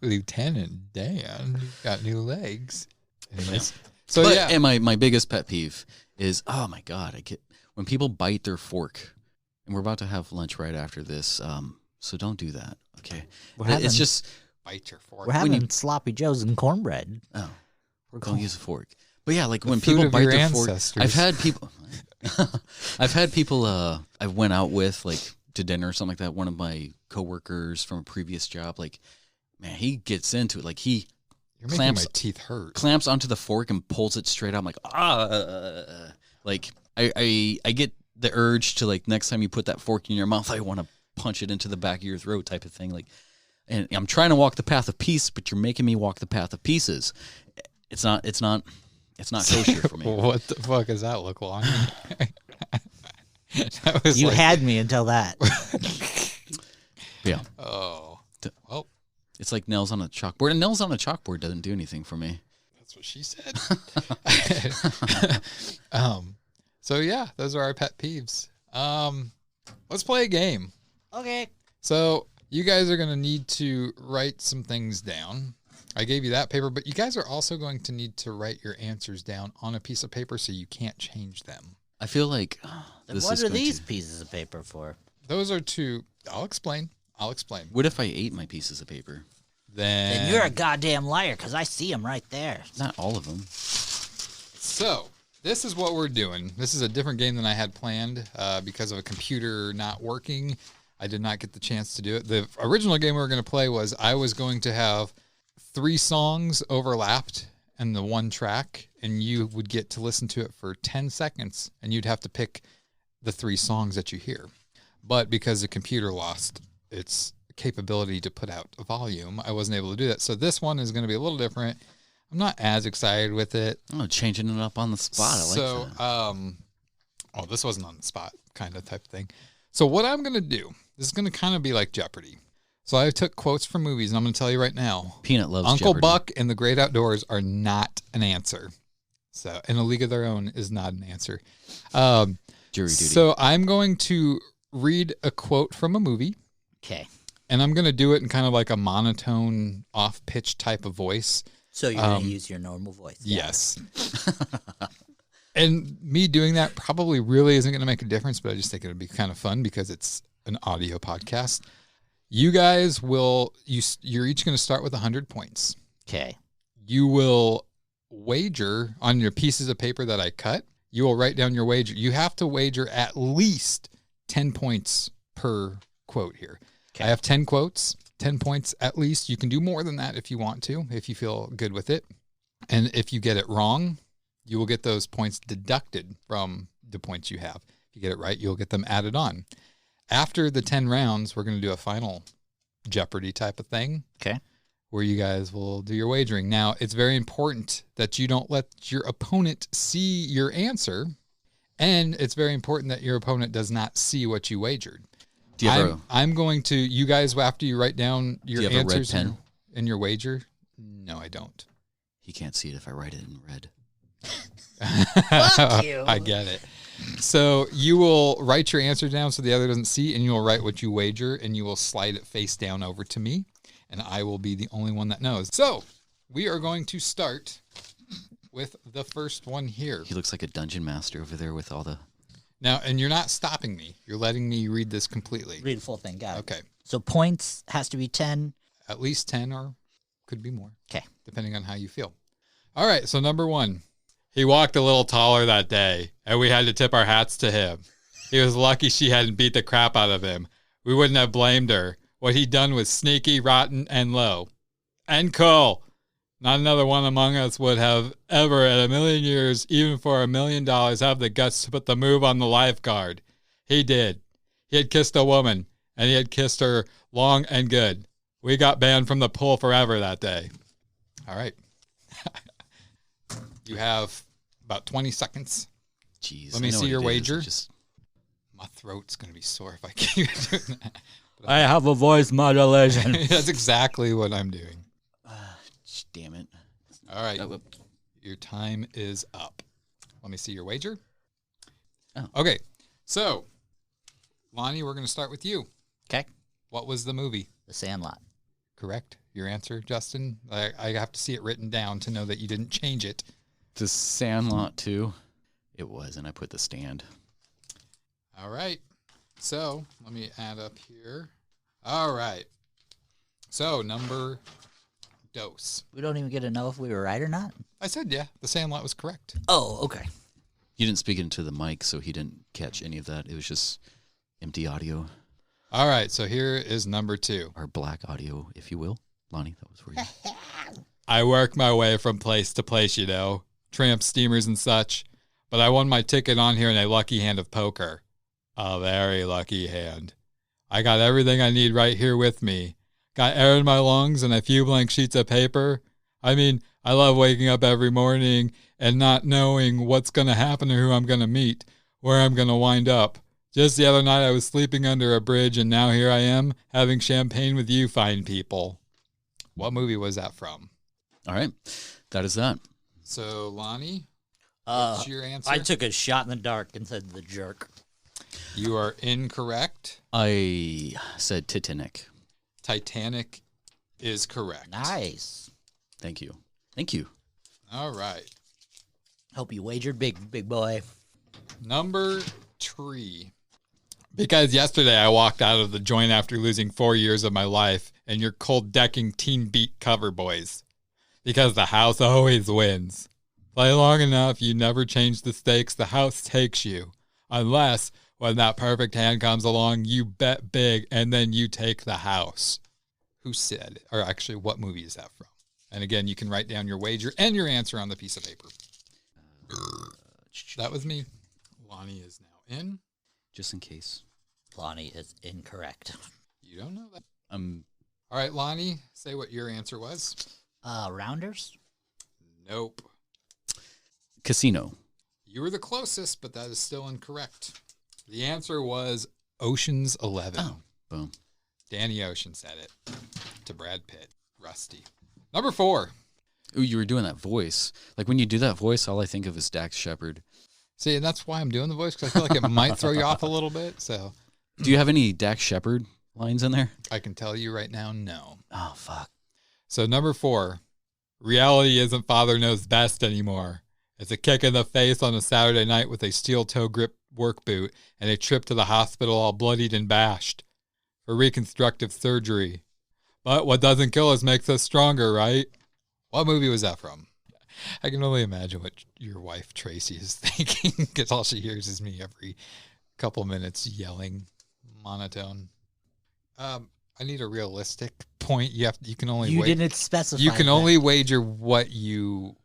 Lieutenant Dan, you've got new legs. Anyways. And my biggest pet peeve is, oh my God, when people bite their fork. And we're about to have lunch right after this, so don't do that, okay? It's just bite your fork. We're having sloppy joes and cornbread. Oh, don't use a fork. But yeah, when people bite their fork, I've had people I went out with to dinner or something like that. One of my coworkers from a previous job, man, he gets into it. You're making my teeth hurt. Clamps onto the fork and pulls it straight out. I'm like, I get the urge to next time you put that fork in your mouth, I want to punch it into the back of your throat type of thing. And I'm trying to walk the path of peace, but you're making me walk the path of pieces. It's not kosher for me. What the fuck does that look like? You had me until that. Yeah. Oh. Well, it's like nails on a chalkboard. And nails on a chalkboard doesn't do anything for me. That's what she said. So yeah, those are our pet peeves. Let's play a game. Okay. So you guys are going to need to write some things down. I gave you that paper, but you guys are also going to need to write your answers down on a piece of paper so you can't change them. I feel like what are these pieces of paper for? Those are to... I'll explain. What if I ate my pieces of paper? Then you're a goddamn liar because I see them right there. Not all of them. So... this is what we're doing. This is a different game than I had planned because of a computer not working. I did not get the chance to do it. The original game we were going to play was I was going to have 3 songs overlapped in the one track, and you would get to listen to it for 10 seconds, and you'd have to pick the 3 songs that you hear. But because the computer lost its capability to put out a volume, I wasn't able to do that. So this one is going to be a little different. I'm not as excited with it. Oh, changing it up on the spot. I like that. This wasn't on the spot kind of type of thing. So what I'm going to do, this is going to kind of be like Jeopardy. So I took quotes from movies, and I'm going to tell you right now. Peanut loves Uncle Jeopardy. Buck and the Great Outdoors are not an answer. So, and A League of Their Own is not an answer. Jury duty. So I'm going to read a quote from a movie. Okay. And I'm going to do it in kind of like a monotone, off-pitch type of voice. So you're going to use your normal voice. Yes. And me doing that probably really isn't going to make a difference, but I just think it would be kind of fun because it's an audio podcast. You guys you're each going to start with 100 points. Okay. You will wager on your pieces of paper that I cut. You will write down your wager. You have to wager at least 10 points per quote here. Okay. I have 10 quotes, 10 points at least. You can do more than that if you want to, if you feel good with it. And if you get it wrong, you will get those points deducted from the points you have. If you get it right, you'll get them added on. After the 10 rounds, we're going to do a final Jeopardy type of thing. Okay. Where you guys will do your wagering. Now, it's very important that you don't let your opponent see your answer, and it's very important that your opponent does not see what you wagered. Do you have I'm going to, you guys, after you write down your do you have answers a red pen? And your wager, no, I don't. He can't see it if I write it in red. Fuck you. I get it. So you will write your answer down so the other doesn't see, and you will write what you wager, and you will slide it face down over to me. And I will be the only one that knows. So we are going to start with the first one here. He looks like a dungeon master over there with all the... Now, and you're not stopping me. You're letting me read this completely. Read the full thing. Got it. Okay. So points has to be 10. At least 10 or could be more. Okay. Depending on how you feel. All right. So number 1. He walked a little taller that day, and we had to tip our hats to him. He was lucky she hadn't beat the crap out of him. We wouldn't have blamed her. What he'd done was sneaky, rotten, and low. And Cole. Not another one among us would have ever in a million years, even for $1 million, have the guts to put the move on the lifeguard. He did. He had kissed a woman, and he had kissed her long and good. We got banned from the pool forever that day. All right. You have about 20 seconds. Jeez. Let me see your wager. My throat's going to be sore if I keep doing that. I have a voice modulation. That's exactly what I'm doing. Damn it. All right. Your time is up. Let me see your wager. Oh. Okay. So, Lonnie, we're going to start with you. Okay. What was the movie? The Sandlot. Correct. Your answer, Justin? I have to see it written down to know that you didn't change it. The Sandlot, too. It was, and I put The Stand. All right. So, let me add up here. All right. So, number dose. We don't even get to know if we were right or not? I said, yeah, The Sandlot was correct. Oh, okay. You didn't speak into the mic, so he didn't catch any of that. It was just empty audio. All right, so here is number 2. Or black audio, if you will. Lonnie, that was for you. I work my way from place to place, you know. Tramp steamers and such. But I won my ticket on here in a lucky hand of poker. A very lucky hand. I got everything I need right here with me. Got air in my lungs and a few blank sheets of paper. I mean, I love waking up every morning and not knowing what's going to happen or who I'm going to meet, where I'm going to wind up. Just the other night I was sleeping under a bridge, and now here I am having champagne with you fine people. What movie was that from? All right. That is that. So, Lonnie, what's your answer? I took a shot in the dark and said The Jerk. You are incorrect. I said Titanic. Titanic is correct. Nice. Thank you. Thank you. All right. Hope you wagered big boy. Number 3. Because yesterday I walked out of the joint after losing 4 years of my life, and you're cold decking Teen Beat cover boys. Because the house always wins. Play long enough, you never change the stakes, the house takes you. Unless, when that perfect hand comes along, you bet big, and then you take the house. Who said it? Or actually, what movie is that from? And again, you can write down your wager and your answer on the piece of paper. That was me. Lonnie is now in. Just in case. Lonnie is incorrect. You don't know that. All right, Lonnie, say what your answer was. Rounders? Nope. Casino. You were the closest, but that is still incorrect. The answer was Ocean's 11. Oh, boom. Danny Ocean said it to Brad Pitt. Rusty. Number 4. Ooh, you were doing that voice. Like when you do that voice, all I think of is Dax Shepard. See, and that's why I'm doing the voice, because I feel like it might throw you off a little bit. So, do you have any Dax Shepard lines in there? I can tell you right now, no. Oh, fuck. So number 4, reality isn't father knows best anymore. It's a kick in the face on a Saturday night with a steel toe grip work boot and a trip to the hospital all bloodied and bashed for reconstructive surgery. But what doesn't kill us makes us stronger, right? What movie was that from? I can only imagine what your wife Tracy is thinking, because all she hears is me every couple minutes yelling monotone. I need a realistic point. You can only didn't specify. You can only wager what you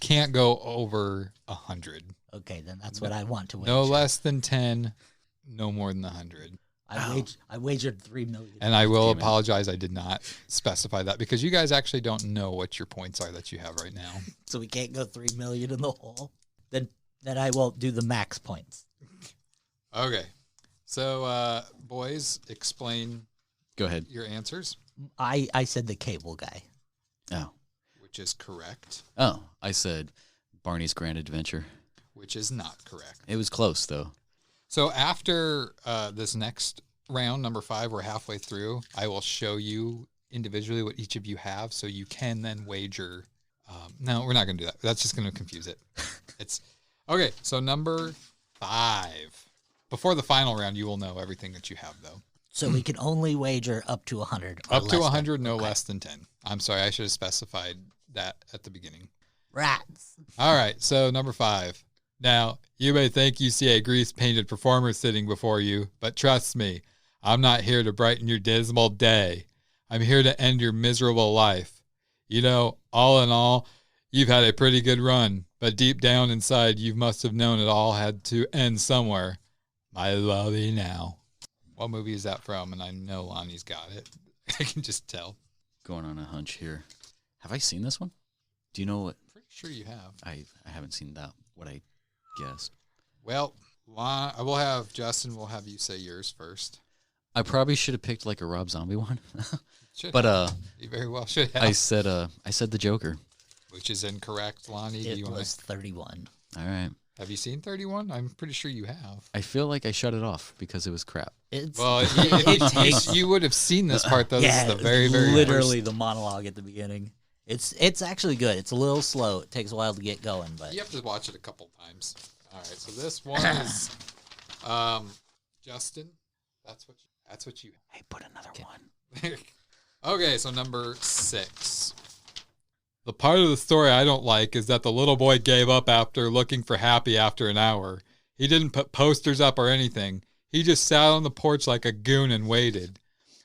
can't go over 100. Okay, then that's what I want to wager. No less than 10, no more than 100. I wagered 3 million. And I will apologize. I did not specify that because you guys actually don't know what your points are that you have right now. So we can't go 3 million in the hole. Then I will do the max points. Okay. So, boys, explain. Go ahead. Your answers. I said the cable guy. Oh. Which is correct. Oh, I said Barney's Grand Adventure. Which is not correct. It was close, though. So after this next round, number 5, we're halfway through. I will show you individually what each of you have, so you can then wager. No, we're not going to do that. That's just going to confuse it. It's okay. So number 5. Before the final round, you will know everything that you have, though. So we can only wager up to 100. Up to 100, no less than 10. I'm sorry, I should have specified that at the beginning. Rats. All right, so number 5. Now, you may think you see a grease-painted performer sitting before you, but trust me, I'm not here to brighten your dismal day. I'm here to end your miserable life. You know, all in all, you've had a pretty good run, but deep down inside, you must have known it all had to end somewhere. My lovey now. What movie is that from? And I know Lonnie's got it. I can just tell. Going on a hunch here. Have I seen this one? Do you know what? Pretty sure you have. I haven't seen that, what I guessed. Well, I will have Justin, we'll have you say yours first. I probably should have picked like a Rob Zombie one. But you very well should have. I said the Joker. Which is incorrect, Lonnie. It was 31. All right. Have you seen 31? I'm pretty sure you have. I feel like I shut it off because it was crap. Well, you would have seen this part, though. Yeah, this is the very, very literally the monologue at the beginning. It's actually good. It's a little slow. It takes a while to get going, but you have to watch it a couple times. All right, so this one is Justin. That's what you. Hey, put another one. Okay, so number 6. The part of the story I don't like is that the little boy gave up after looking for Happy after an hour. He didn't put posters up or anything. He just sat on the porch like a goon and waited.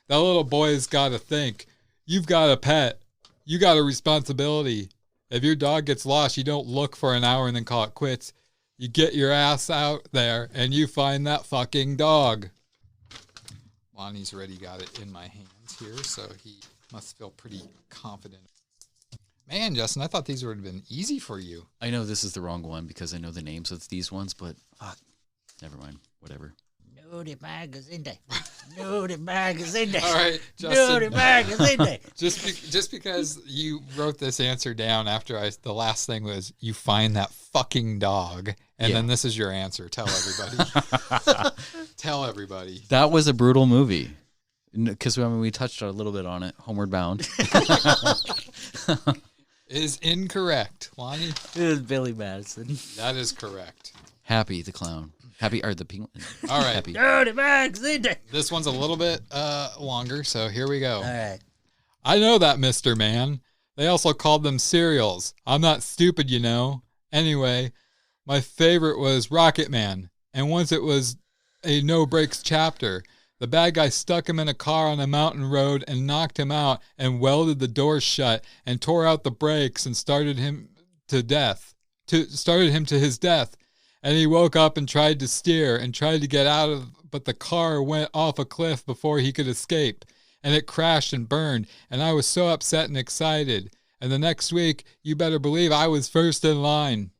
That little boy's got to think. You've got a pet. You got a responsibility. If your dog gets lost, you don't look for an hour and then call it quits. You get your ass out there and you find that fucking dog. Lonnie's already got it in my hands here, so he must feel pretty confident. Man, Justin, I thought these would have been easy for you. I know this is the wrong one because I know the names of these ones, but fuck, never mind. Whatever. Nudie magazine day. Nudie magazine day. All right, Justin. Nudie magazine day. Just because you wrote this answer down after the last thing was you find that fucking dog, and then this is your answer. Tell everybody. Tell everybody. That was a brutal movie. Because we touched a little bit on it. Homeward Bound. Is incorrect, Lonnie. It is Billy Madison. That is correct. Happy the clown. Happy or the penguin. All right. Happy. Nudie magazine day. This one's a little bit longer, so here we go. All right. I know that, Mr. Man. They also called them cereals. I'm not stupid, you know. Anyway, my favorite was Rocket Man, and once it was a no brakes chapter. The bad guy stuck him in a car on a mountain road and knocked him out and welded the doors shut and tore out the brakes and started him to his death. And he woke up and tried to steer and tried to get out but the car went off a cliff before he could escape. And it crashed and burned. And I was so upset and excited. And the next week, you better believe I was first in line.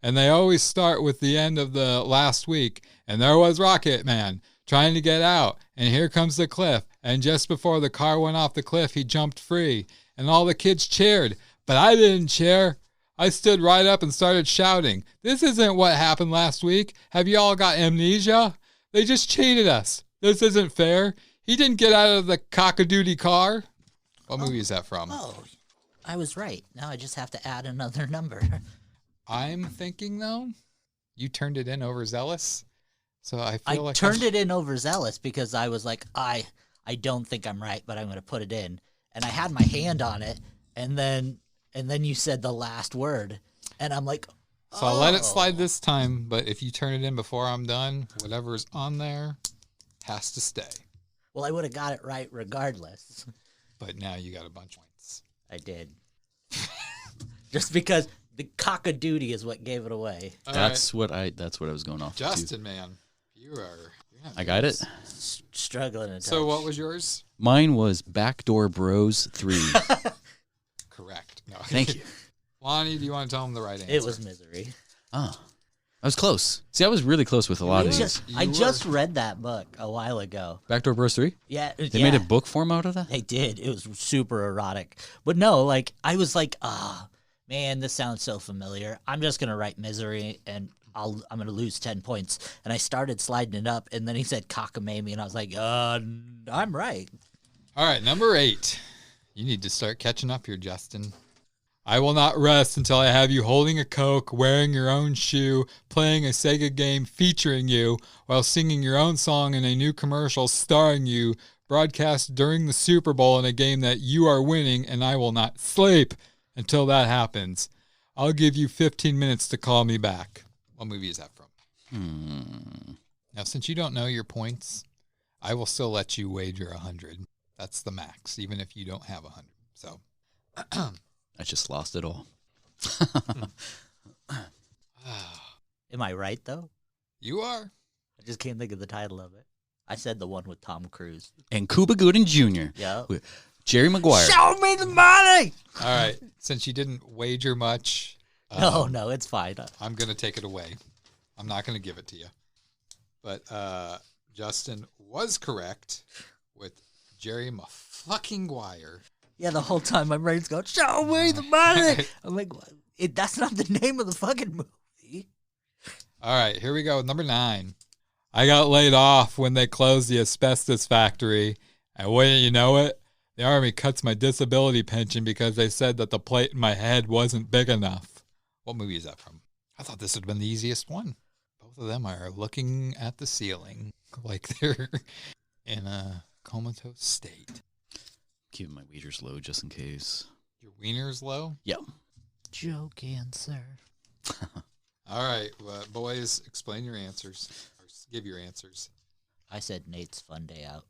And they always start with the end of the last week. And there was Rocket Man trying to get out, and here comes the cliff, and just before the car went off the cliff, he jumped free, and all the kids cheered, But I didn't cheer. I stood right up and started shouting, "This isn't what happened last week. Have you all got amnesia? They just cheated us. This isn't fair. He didn't get out of the cock-a-doodle car." What movie is that from? Oh, I was right. Now I just have to add another number. I'm thinking, though, you turned it in overzealous. So I feel I turned it in overzealous because I was like, I don't think I'm right, but I'm going to put it in. And I had my hand on it, and then you said the last word, and I'm like, So I'll let it slide this time, but if you turn it in before I'm done, whatever's on there has to stay. Well, I would have got it right regardless. But now you got a bunch of points. I did. Just because the cock-a-doodle is what gave it away. That's what I was going off. Justin, man, you're I got it. Struggling to touch. So what was yours? Mine was Backdoor Bros 3. Correct. No. Thank you. Lonnie, do you want to tell him the right answer? It was Misery. Oh, I was close. See, I was really close with a lot of these. I just read that book a while ago. Backdoor Bros 3? Yeah. They made a book form out of that? They did. It was super erotic. But no, like, I was like, man, this sounds so familiar. I'm just going to write Misery, and I'm going to lose 10 points. And I started sliding it up, and then he said cockamamie, and I was like, I'm right. All right, number 8. You need to start catching up here, Justin. I will not rest until I have you holding a Coke, wearing your own shoe, playing a Sega game featuring you, while singing your own song in a new commercial starring you, broadcast during the Super Bowl in a game that you are winning, and I will not sleep until that happens. I'll give you 15 minutes to call me back. What movie is that from? Now, since you don't know your points, I will still let you wager 100. That's the max, even if you don't have 100. So... I just lost it all. Am I right, though? You are. I just can't think of the title of it. I said the one with Tom Cruise. And Cuba Gooding Jr. Yeah. With Jerry Maguire. Show me the money! All right. Since you didn't wager much. No, it's fine. I'm going to take it away. I'm not going to give it to you. But Justin was correct with Jerry Maguire. Yeah, the whole time my brain's going, show me the money! I'm like, that's not the name of the fucking movie. All right, here we go. Number 9. I got laid off when they closed the asbestos factory. And wouldn't you know it, the Army cuts my disability pension because they said that the plate in my head wasn't big enough. What movie is that from? I thought this would have been the easiest one. Both of them are looking at the ceiling like they're in a comatose state. Keeping my wager's low just in case. Your wiener's low? Yep. Joke answer. All right, boys, explain your answers. Or give your answers. I said Nate's Fun Day Out.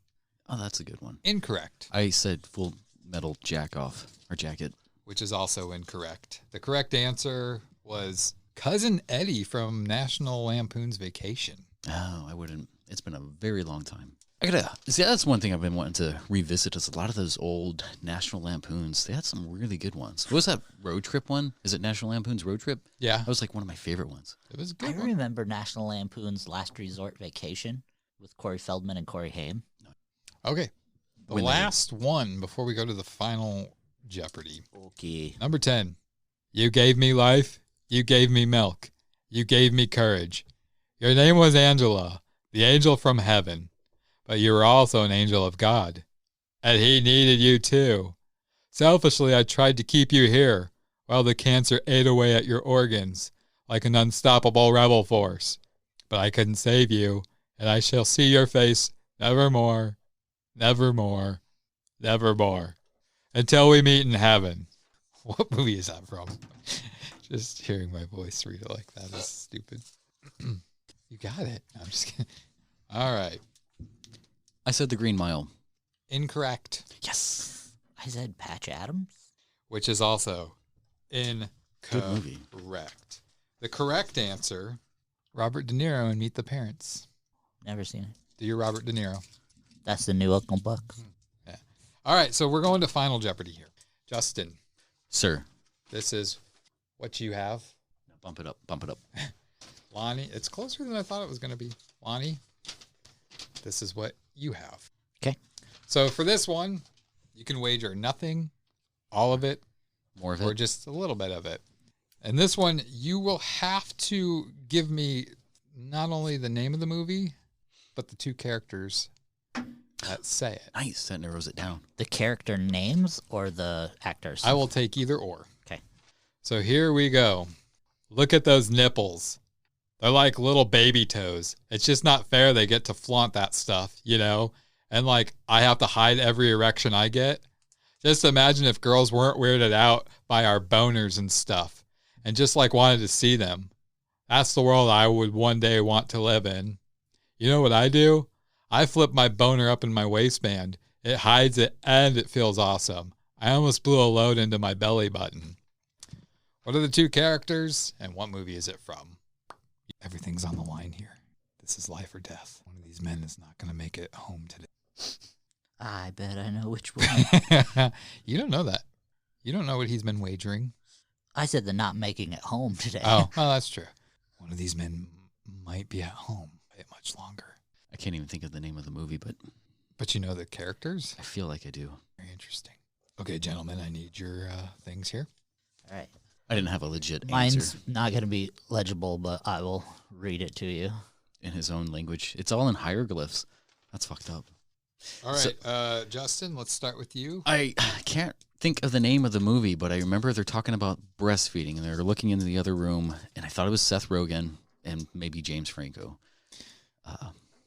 Oh, that's a good one. Incorrect. I said Full Metal Jacket. Which is also incorrect. The correct answer was Cousin Eddie from National Lampoon's Vacation. Oh, I wouldn't. It's been a very long time. That's one thing I've been wanting to revisit is a lot of those old National Lampoons. They had some really good ones. What was that road trip one? Is it National Lampoon's Road Trip? Yeah. That was like one of my favorite ones. It was a good I one. remember National Lampoon's Last Resort Vacation with Corey Feldman and Corey Haim. Okay. The last one before we go to the final Jeopardy. Okay. Number 10. You gave me life. You gave me milk. You gave me courage. Your name was Angela, the angel from heaven. But you were also an angel of God. And he needed you too. Selfishly, I tried to keep you here while the cancer ate away at your organs like an unstoppable rebel force. But I couldn't save you, and I shall see your face nevermore, nevermore, nevermore, until we meet in heaven. What movie is that from? Just hearing my voice read it like that is stupid. You got it. I'm just kidding. All right. I said The Green Mile. Incorrect. Yes. I said Patch Adams. Which is also Good movie. incorrect. The correct answer, Robert De Niro and Meet the Parents. Never seen it. Do you Robert De Niro? That's the new Uncle Buck. Yeah. All right, so we're going to Final Jeopardy here. Justin. Sir. This is what you have. Bump it up. Bump it up. Lonnie, it's closer than I thought it was going to be. Lonnie, this is what you have. Okay. So for this one, you can wager nothing, all of it, More of or it. just a little bit of it. And this one, you will have to give me not only the name of the movie, but the two characters that say it. Nice. That narrows it down. The character names or the actors? I will take either or. Okay. So here we go. Look at those nipples. They're like little baby toes. It's just not fair they get to flaunt that stuff, you know? And like, I have to hide every erection I get. Just imagine if girls weren't weirded out by our boners and stuff and just like wanted to see them. That's the world I would one day want to live in. You know what I do? I flip my boner up in my waistband. It hides it and it feels awesome. I almost blew a load into my belly button. What are the two characters and what movie is it from? Everything's on the line here. This is life or death. One of these men is not going to make it home today. I bet I know which one. You don't know that. You don't know what he's been wagering. I said they're not making it home today. Oh, well, that's true. One of these men might be at home much longer. I can't even think of the name of the movie, but you know the characters? I feel like I do. Very interesting. Okay, gentlemen, I need your things here. All right. I didn't have a legit Mine's answer. not going to be legible, but I will read it to you. In his own language. It's all in hieroglyphs. That's fucked up. All right, Justin, let's start with you. I can't think of the name of the movie, but I remember they're talking about breastfeeding, and they're looking into the other room, and I thought it was Seth Rogen and maybe James Franco.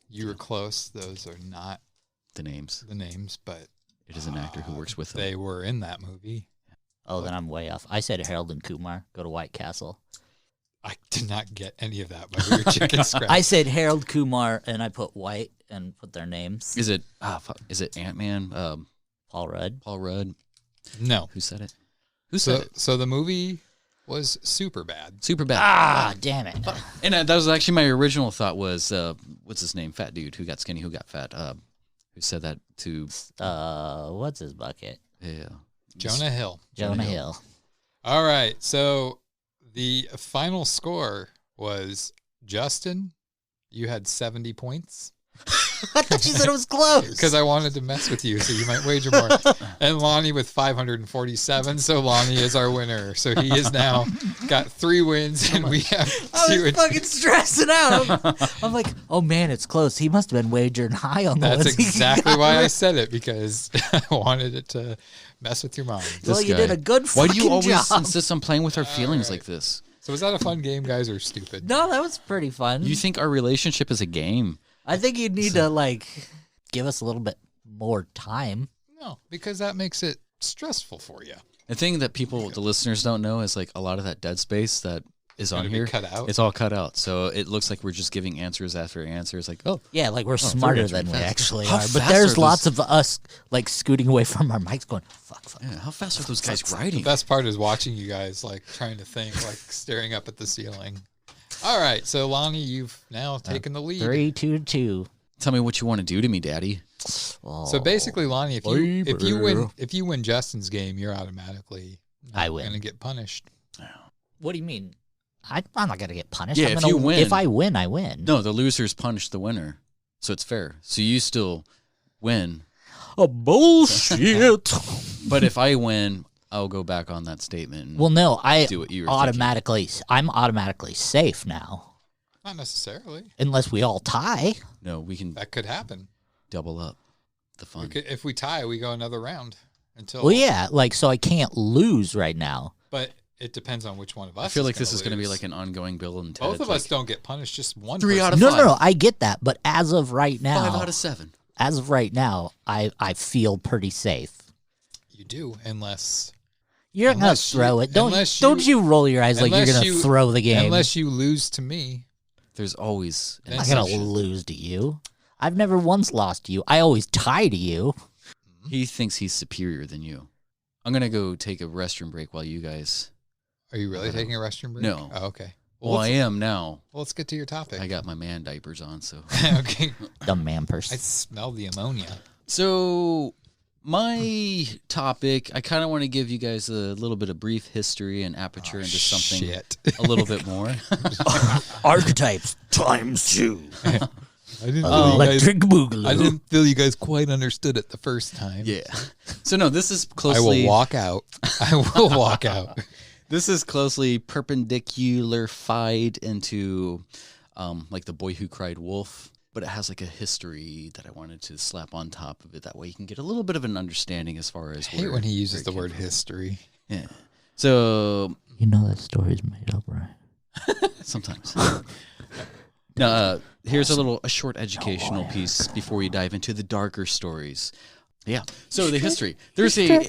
You were close. Those are not the names. But it is an actor who works with them. They were in that movie. Oh, then I'm way off. I said Harold and Kumar go to White Castle. I did not get any of that, but we were chicken scratch. I said Harold Kumar, and I put White and put their names. Is it Ant-Man? Paul Rudd? Paul Rudd? No. Who said it? Who said it? So the movie was super bad. Super bad. Ah, damn it. And that was actually my original thought was, what's his name? Fat dude who got skinny, who got fat. Who said that to... what's his bucket? Yeah. Jonah Hill. Jonah Hill. All right, so the final score was Justin, you had 70 points. I thought you said it was close. Because I wanted to mess with you, so you might wager more. And Lonnie with 547, so Lonnie is our winner. So he is now got 3 wins, and we have 2. I was fucking stressing out. I'm like, oh man, it's close. He must have been wagering high on the That's ones exactly why I said it, because I wanted it to mess with your mind. Well, you did a good fucking Why do you always job. insist on playing with our feelings like this? So was that a fun game, guys, or stupid? No, that was pretty fun. You think our relationship is a game? I think you'd need to, like, give us a little bit more time. No, because that makes it stressful for you. The thing that people, the listeners don't know is like a lot of that dead space that is on here. Cut out. It's all cut out. So it looks like we're just giving answers after answers. Like, oh. Yeah, like we're smarter than we actually How are. But fast there's are lots of us, like, scooting away from our mics going, fuck. Yeah, how fast are those guys The writing? best part is watching you guys, like, trying to think, like, staring up at the ceiling. All right, so Lonnie, you've now taken the lead. 3-2-2. Tell me what you want to do to me, Daddy. Oh, So basically, Lonnie, if you win Justin's game, you're automatically going to get punished. What do you mean? I'm not going to get punished. Yeah, I'm if gonna, you win. If I win, I win. No, the losers punish the winner. So it's fair. So you still win. Oh, bullshit. But if I win, I'll go back on that statement. And Well, no, do what you were I'm automatically safe now. Not necessarily. Unless we all tie. No, we can That could happen. double up the fun. If we tie, we go another round until. Well, yeah, like, so I can't lose right now. But it depends on which one of us. I feel like this is is going to be like an ongoing Bill and Ted. Both of like us don't get punished. Just one. 3 out person. of 5. No, I get that. But as of right now. 5 out of 7. As of right now, I feel pretty safe. You do, unless. You're not going to throw it. Don't you roll your eyes like you're going to throw the game. Unless you lose to me. There's always. I'm not going to lose to you. I've never once lost to you. I always tie to you. He thinks he's superior than you. I'm going to go take a restroom break while you guys. Are you really taking a restroom break? No. Oh, okay. Well, I am now. Well, let's get to your topic. I got my man diapers on, so. Okay. Dumb man person. I smell the ammonia. So, my topic, I kind of want to give you guys a little bit of brief history and aperture into something a little bit more. Archetypes times 2. I didn't Electric Boogaloo. I didn't feel you guys quite understood it the first time. Yeah. So no, this is I closely. will walk out. I will walk out. This is closely perpendicular-fied into, like The Boy Who Cried Wolf, but it has like a history that I wanted to slap on top of it. That way you can get a little bit of an underunderstanding as far as. I hate when he uses the word history. Yeah. So. You know that story's made up, right? Sometimes. Now, here's a short educational piece before we dive into the darker stories. Yeah. So the history. There's a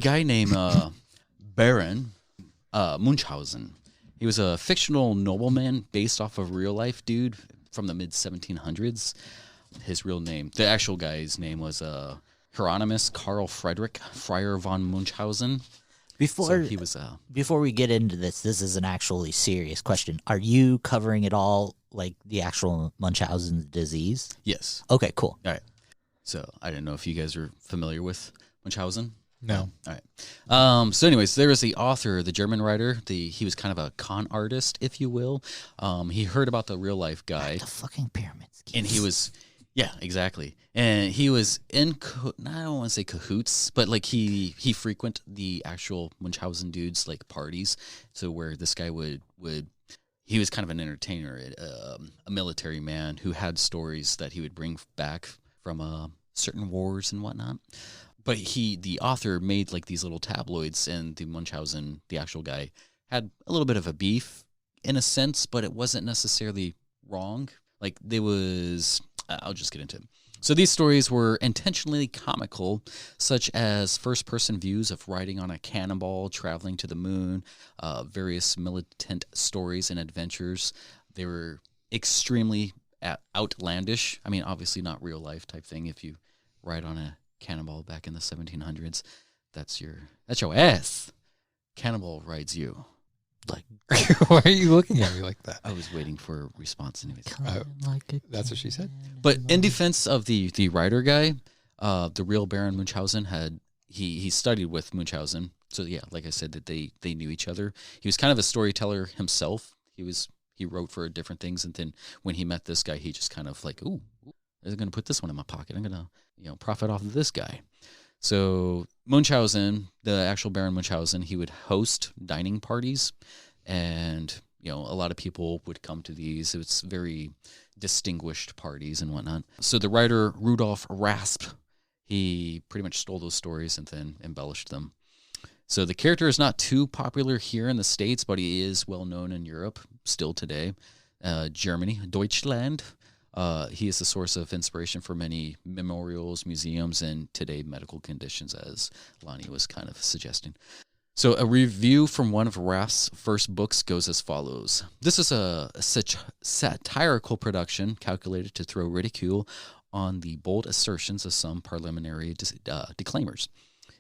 guy named Baron Munchausen. He was a fictional nobleman based off of a real life dude from the mid 1700s. His real name, the actual guy's name was Hieronymus Karl Friedrich Friar von Munchausen. Before he was before we get into this is an actually serious question. Are you covering it all, like the actual Munchausen disease? Yes. Okay, cool. All right. So I didn't know if you guys are familiar with Munchausen. No. All right. So anyways, there was the author, the German writer. He was kind of a con artist, if you will. He heard about the real life guy. The fucking pyramid scheme. And he was, yeah, exactly. And he was I don't want to say cahoots, but like he frequent the actual Munchausen dudes like parties. So where this guy would he was kind of an entertainer, a military man who had stories that he would bring back from certain wars and whatnot. But the author made like these little tabloids, and the Munchausen, the actual guy, had a little bit of a beef in a sense, but it wasn't necessarily wrong. Like I'll just get into it. So these stories were intentionally comical, such as first-person views of riding on a cannonball, traveling to the moon, various militant stories and adventures. They were extremely outlandish. I mean, obviously not real-life type thing. If you ride on a cannonball back in the 1700s, that's your ass. Cannonball rides you. Like, why are you looking at me like that? I was waiting for a response anyways. That's what she said. But in defense of the writer guy, the real Baron Munchausen he studied with Munchausen. So yeah, like I said, that they knew each other. He was kind of a storyteller himself. He wrote for different things, and then when he met this guy, he just kind of like, ooh, I'm gonna put this one in my pocket. I'm gonna profit off of this guy. So Munchausen, the actual Baron Munchausen, he would host dining parties, and a lot of people would come to these. It's very distinguished parties and whatnot. So the writer Rudolf Rasp, he pretty much stole those stories and then embellished them. So the character is not too popular here in the States, but he is well known in Europe still today. Germany, Deutschland. He is the source of inspiration for many memorials, museums, and today medical conditions, as Lonnie was kind of suggesting. So a review from one of Raff's first books goes as follows. This is a satirical production calculated to throw ridicule on the bold assertions of some parliamentary declaimers.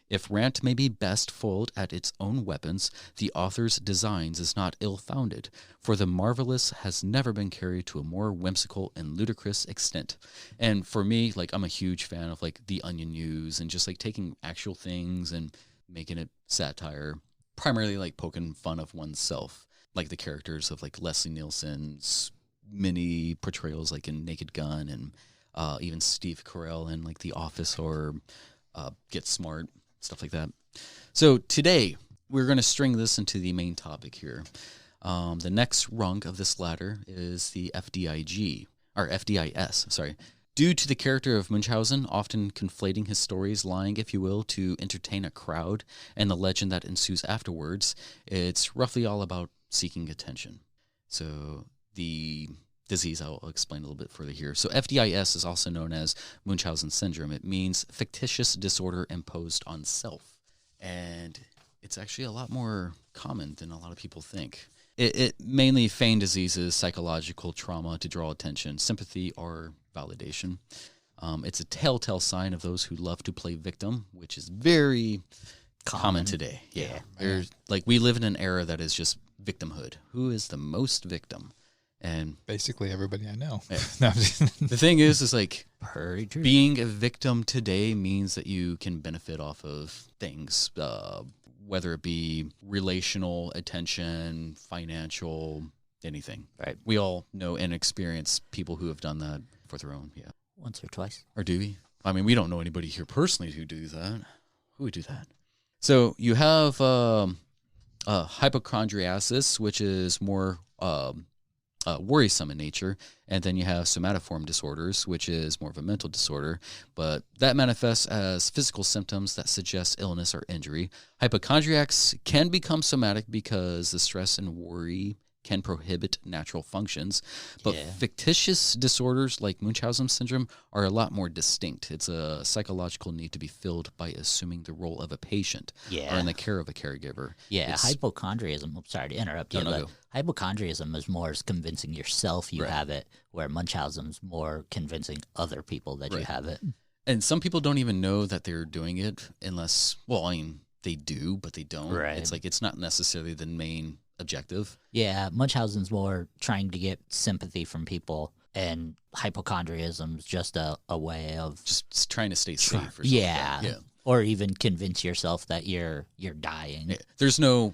If rant may be best foiled at its own weapons, the author's designs is not ill-founded, for the marvelous has never been carried to a more whimsical and ludicrous extent. And for me, like, I'm a huge fan of like the Onion News and just like taking actual things and making it satire, primarily like poking fun of oneself, like the characters of like Leslie Nielsen's mini portrayals like in Naked Gun, and even Steve Carell in like The Office or Get Smart. Stuff like that. So today we're going to string this into the main topic here. The next rung of this ladder is the FDIS. Sorry. Due to the character of Munchausen, often conflating his stories, lying, if you will, to entertain a crowd, and the legend that ensues afterwards, it's roughly all about seeking attention. So the disease I'll explain a little bit further here. So FDIS is also known as Munchausen Syndrome. It means fictitious disorder imposed on self. And it's actually a lot more common than a lot of people think. It mainly feign diseases, psychological trauma to draw attention, sympathy, or validation. It's a telltale sign of those who love to play victim, which is very common today. Yeah. There's, like, we live in an era that is just victimhood. Who is the most victim? And basically everybody I know. Yeah. The thing is like being a victim today means that you can benefit off of things, whether it be relational attention, financial, anything. Right. We all know and experience people who have done that for their own. Yeah. Once or twice. Or do we? I mean, we don't know anybody here personally who do that. Who would do that? So you have hypochondriasis, which is more worrisome in nature. And then you have somatoform disorders, which is more of a mental disorder. But that manifests as physical symptoms that suggest illness or injury. Hypochondriacs can become somatic because the stress and worry can prohibit natural functions, but fictitious disorders like Munchausen syndrome are a lot more distinct. It's a psychological need to be filled by assuming the role of a patient or in the care of a caregiver. Yeah, hypochondriacism, sorry to interrupt you, but go. hypochondriacism is more as convincing yourself you have it, where Munchausen's more convincing other people that you have it. And some people don't even know that they're doing it unless, well, I mean, they do, but they don't. Right. It's like it's not necessarily the main objective. Yeah, Munchausen's more trying to get sympathy from people, and hypochondriacism's just a way of just trying to stay safe. Or something. Yeah, or even convince yourself that you're dying. Yeah. There's no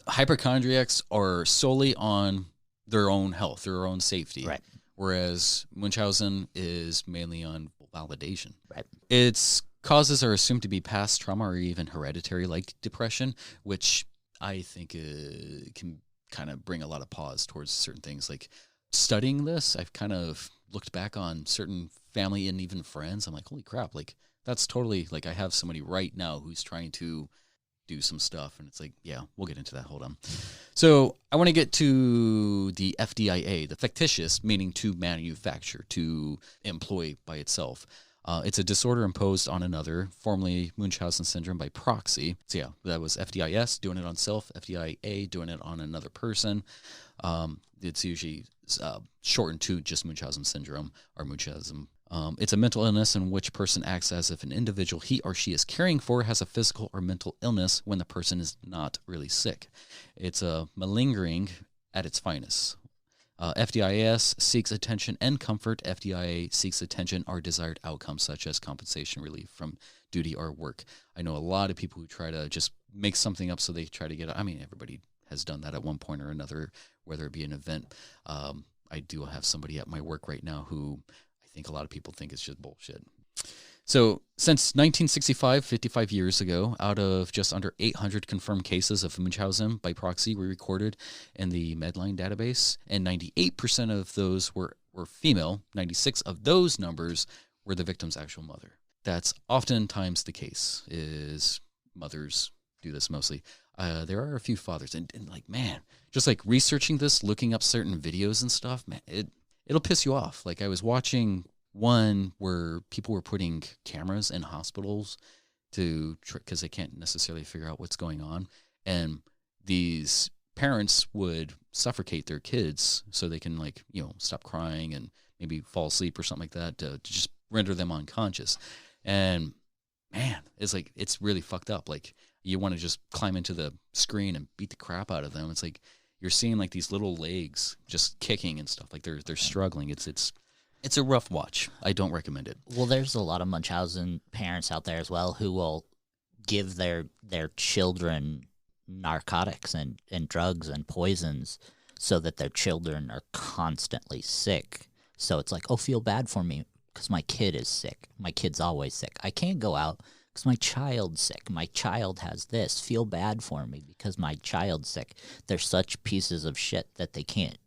hypochondriacs are solely on their own health, their own safety. Right. Whereas Munchausen is mainly on validation. Right. Its causes are assumed to be past trauma or even hereditary, like depression, which I think can kind of bring a lot of pause towards certain things. Like studying this, I've kind of looked back on certain family and even friends. I'm like, holy crap, like that's totally like I have somebody right now who's trying to do some stuff. And it's like, yeah, we'll get into that. Hold on. So I want to get to the FDIA, the fictitious, meaning to manufacture, to employ by itself. It's a disorder imposed on another, formerly Munchausen syndrome by proxy. So yeah, that was FDIS, doing it on self, FDIA, doing it on another person. It's usually shortened to just Munchausen syndrome or Munchausen. It's a mental illness in which a person acts as if an individual he or she is caring for has a physical or mental illness when the person is not really sick. It's a malingering at its finest. FDIS seeks attention and comfort. FDIA seeks attention or desired outcomes such as compensation, relief from duty or work. I know a lot of people who try to just make something up so they try to get it. I mean, everybody has done that at one point or another, whether it be an event. I do have somebody at my work right now who I think a lot of people think is just bullshit. So since 1965, 55 years ago, out of just under 800 confirmed cases of Munchausen by proxy were recorded in the Medline database, and 98% of those were female. 96 of those numbers were the victim's actual mother. That's oftentimes the case, is mothers do this mostly. There are a few fathers, and like, man, just like researching this, looking up certain videos and stuff, man, it'll piss you off. Like I was watching one where people were putting cameras in hospitals because they can't necessarily figure out what's going on. And these parents would suffocate their kids so they can stop crying and maybe fall asleep or something like that to just render them unconscious. And man, it's really fucked up. Like you want to just climb into the screen and beat the crap out of them. It's like you're seeing like these little legs just kicking and stuff. Like they're struggling. It's a rough watch. I don't recommend it. Well, there's a lot of Munchausen parents out there as well who will give their children narcotics and drugs and poisons so that their children are constantly sick. So it's like, oh, feel bad for me because my kid is sick. My kid's always sick. I can't go out because my child's sick. My child has this. Feel bad for me because my child's sick. They're such pieces of shit that they can't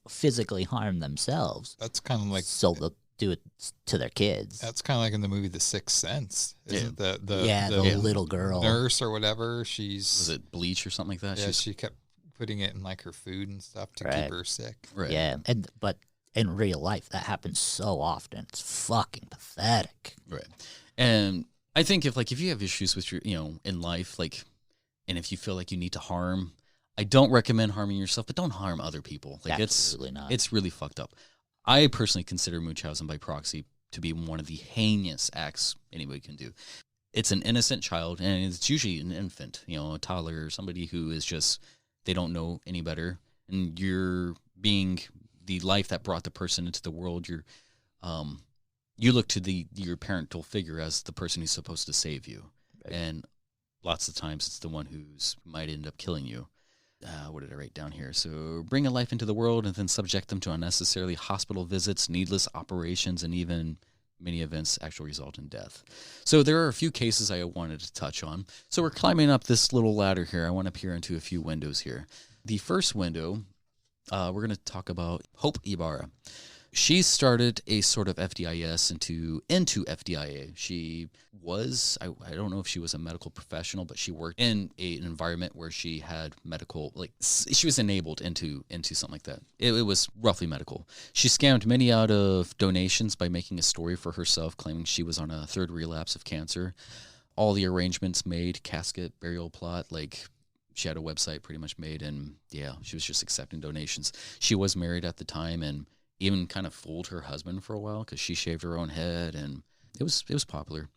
physically harm themselves. That's kind of like, so they'll do it to their kids. That's kind of like in the movie The Sixth Sense. Isn't the little girl nurse or whatever. Was it bleach or something like that? Yeah, she kept putting it in like her food and stuff to keep her sick. Right. Yeah, but in real life that happens so often. It's fucking pathetic. Right. And I think if you have issues with your in life, and if you feel like you need to harm, I don't recommend harming yourself, but don't harm other people. Absolutely not. It's really fucked up. I personally consider Munchausen by proxy to be one of the heinous acts anybody can do. It's an innocent child, and it's usually an infant, a toddler, or somebody who is just, they don't know any better. And you're being the life that brought the person into the world. You look to your parental figure as the person who's supposed to save you. Right. And lots of times it's the one who's might end up killing you. what did I write down here? So bring a life into the world and then subject them to unnecessarily hospital visits, needless operations, and even many events actually result in death. So there are a few cases I wanted to touch on. So we're climbing up this little ladder here. I want to peer into a few windows here. The first window, we're going to talk about Hope Ibarra. She started a sort of FDIS into FDIA. She was, I don't know if she was a medical professional, but she worked in an environment where she had medical, like she was enabled into something like that. It was roughly medical. She scammed many out of donations by making a story for herself, claiming she was on a third relapse of cancer. All the arrangements made, casket, burial plot, like she had a website pretty much made, and yeah, she was just accepting donations. She was married at the time and even kind of fooled her husband for a while because she shaved her own head, and it was popular.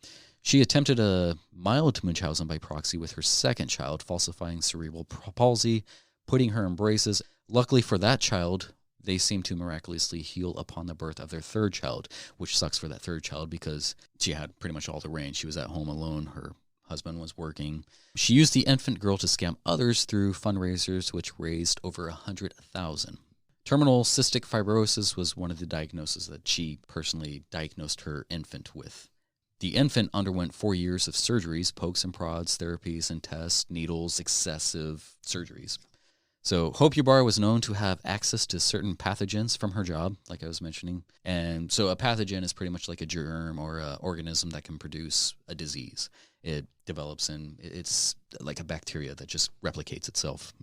She attempted a mild Munchausen by proxy with her second child, falsifying cerebral palsy, putting her in braces. Luckily for that child, they seemed to miraculously heal upon the birth of their third child, which sucks for that third child because she had pretty much all the range. She was at home alone. Her husband was working. She used the infant girl to scam others through fundraisers, which raised over $100,000. Terminal cystic fibrosis was one of the diagnoses that she personally diagnosed her infant with. The infant underwent 4 years of surgeries, pokes and prods, therapies and tests, needles, excessive surgeries. So Hope Ibarra was known to have access to certain pathogens from her job, like I was mentioning. And so a pathogen is pretty much like a germ or an organism that can produce a disease. It develops and it's like a bacteria that just replicates itself.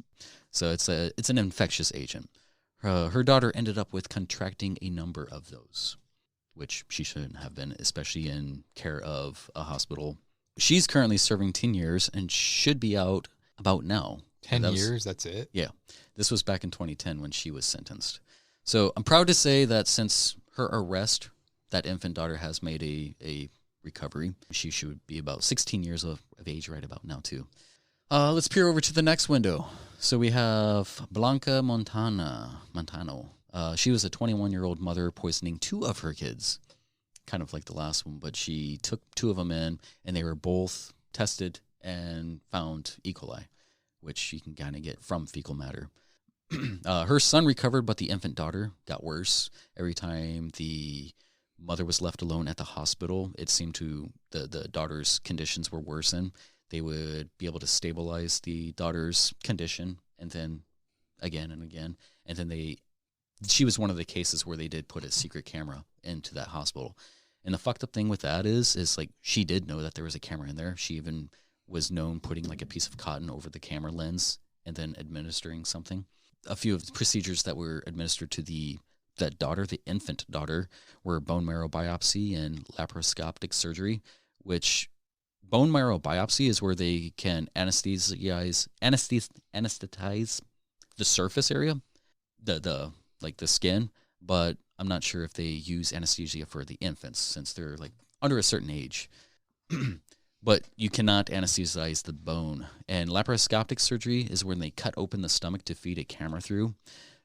So it's an infectious agent. Her daughter ended up with contracting a number of those, which she shouldn't have been, especially in care of a hospital. She's currently serving 10 years and should be out about now. 10 years, that's it? Yeah. This was back in 2010 when she was sentenced. So I'm proud to say that since her arrest, that infant daughter has made a recovery. She should be about 16 years of age right about now, too. Let's peer over to the next window. So we have Blanca Montano. She was a 21-year-old mother poisoning 2 of her kids, kind of like the last one, but she took 2 of them in, and they were both tested and found E. coli, which you can kind of get from fecal matter. Her son recovered, but the infant daughter got worse. Every time the mother was left alone at the hospital, it seemed to the daughter's conditions were worsened. They would be able to stabilize the daughter's condition, and then again and again. And then she was one of the cases where they did put a secret camera into that hospital. And the fucked up thing with that is like she did know that there was a camera in there. She even was known putting like a piece of cotton over the camera lens and then administering something. A few of the procedures that were administered to the infant daughter, were bone marrow biopsy and laparoscopic surgery, which bone marrow biopsy is where they can anesthetize the surface area, the skin, but I'm not sure if they use anesthesia for the infants since they're like under a certain age. But you cannot anesthetize the bone. And laparoscopic surgery is when they cut open the stomach to feed a camera through.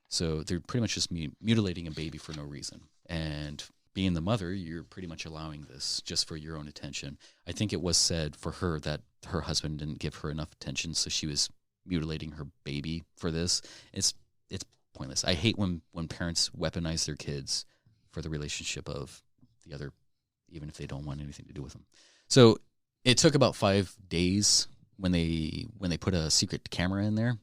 So they're pretty much just mutilating a baby for no reason. And being the mother, you're pretty much allowing this just for your own attention. I think it was said for her that her husband didn't give her enough attention, so she was mutilating her baby for this. It's pointless. I hate when parents weaponize their kids for the relationship of the other, even if they don't want anything to do with them. So it took about 5 days when they put a secret camera in there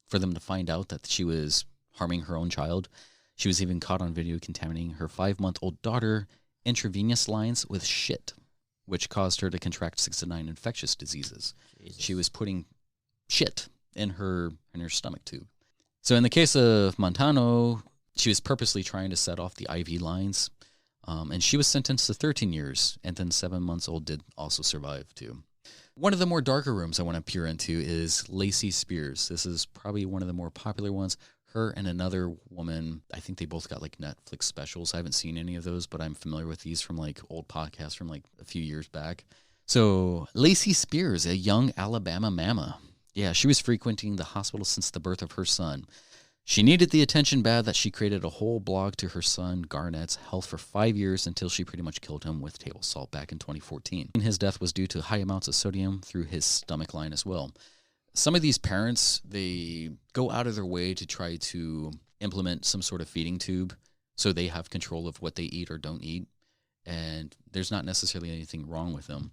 for them to find out that she was harming her own child. She was even caught on video contaminating her 5-month-old daughter intravenous lines with shit, which caused her to contract 6 to 9 infectious diseases. Jesus. She was putting shit in her stomach tube. So in the case of Montano, she was purposely trying to set off the IV lines, and she was sentenced to 13 years, and then 7 months old did also survive too. One of the more darker rooms I want to peer into is Lacey Spears. This is probably one of the more popular ones. Her and another woman, I think they both got like Netflix specials. I haven't seen any of those, but I'm familiar with these from like old podcasts from like a few years back. So Lacey Spears, a young Alabama mama. Yeah, she was frequenting the hospital since the birth of her son. She needed the attention bad that she created a whole blog to her son Garnett's health for 5 years until she pretty much killed him with table salt back in 2014. And his death was due to high amounts of sodium through his stomach line as well. some of these parents, they go out of their way to try to implement some sort of feeding tube so they have control of what they eat or don't eat. And there's not necessarily anything wrong with them.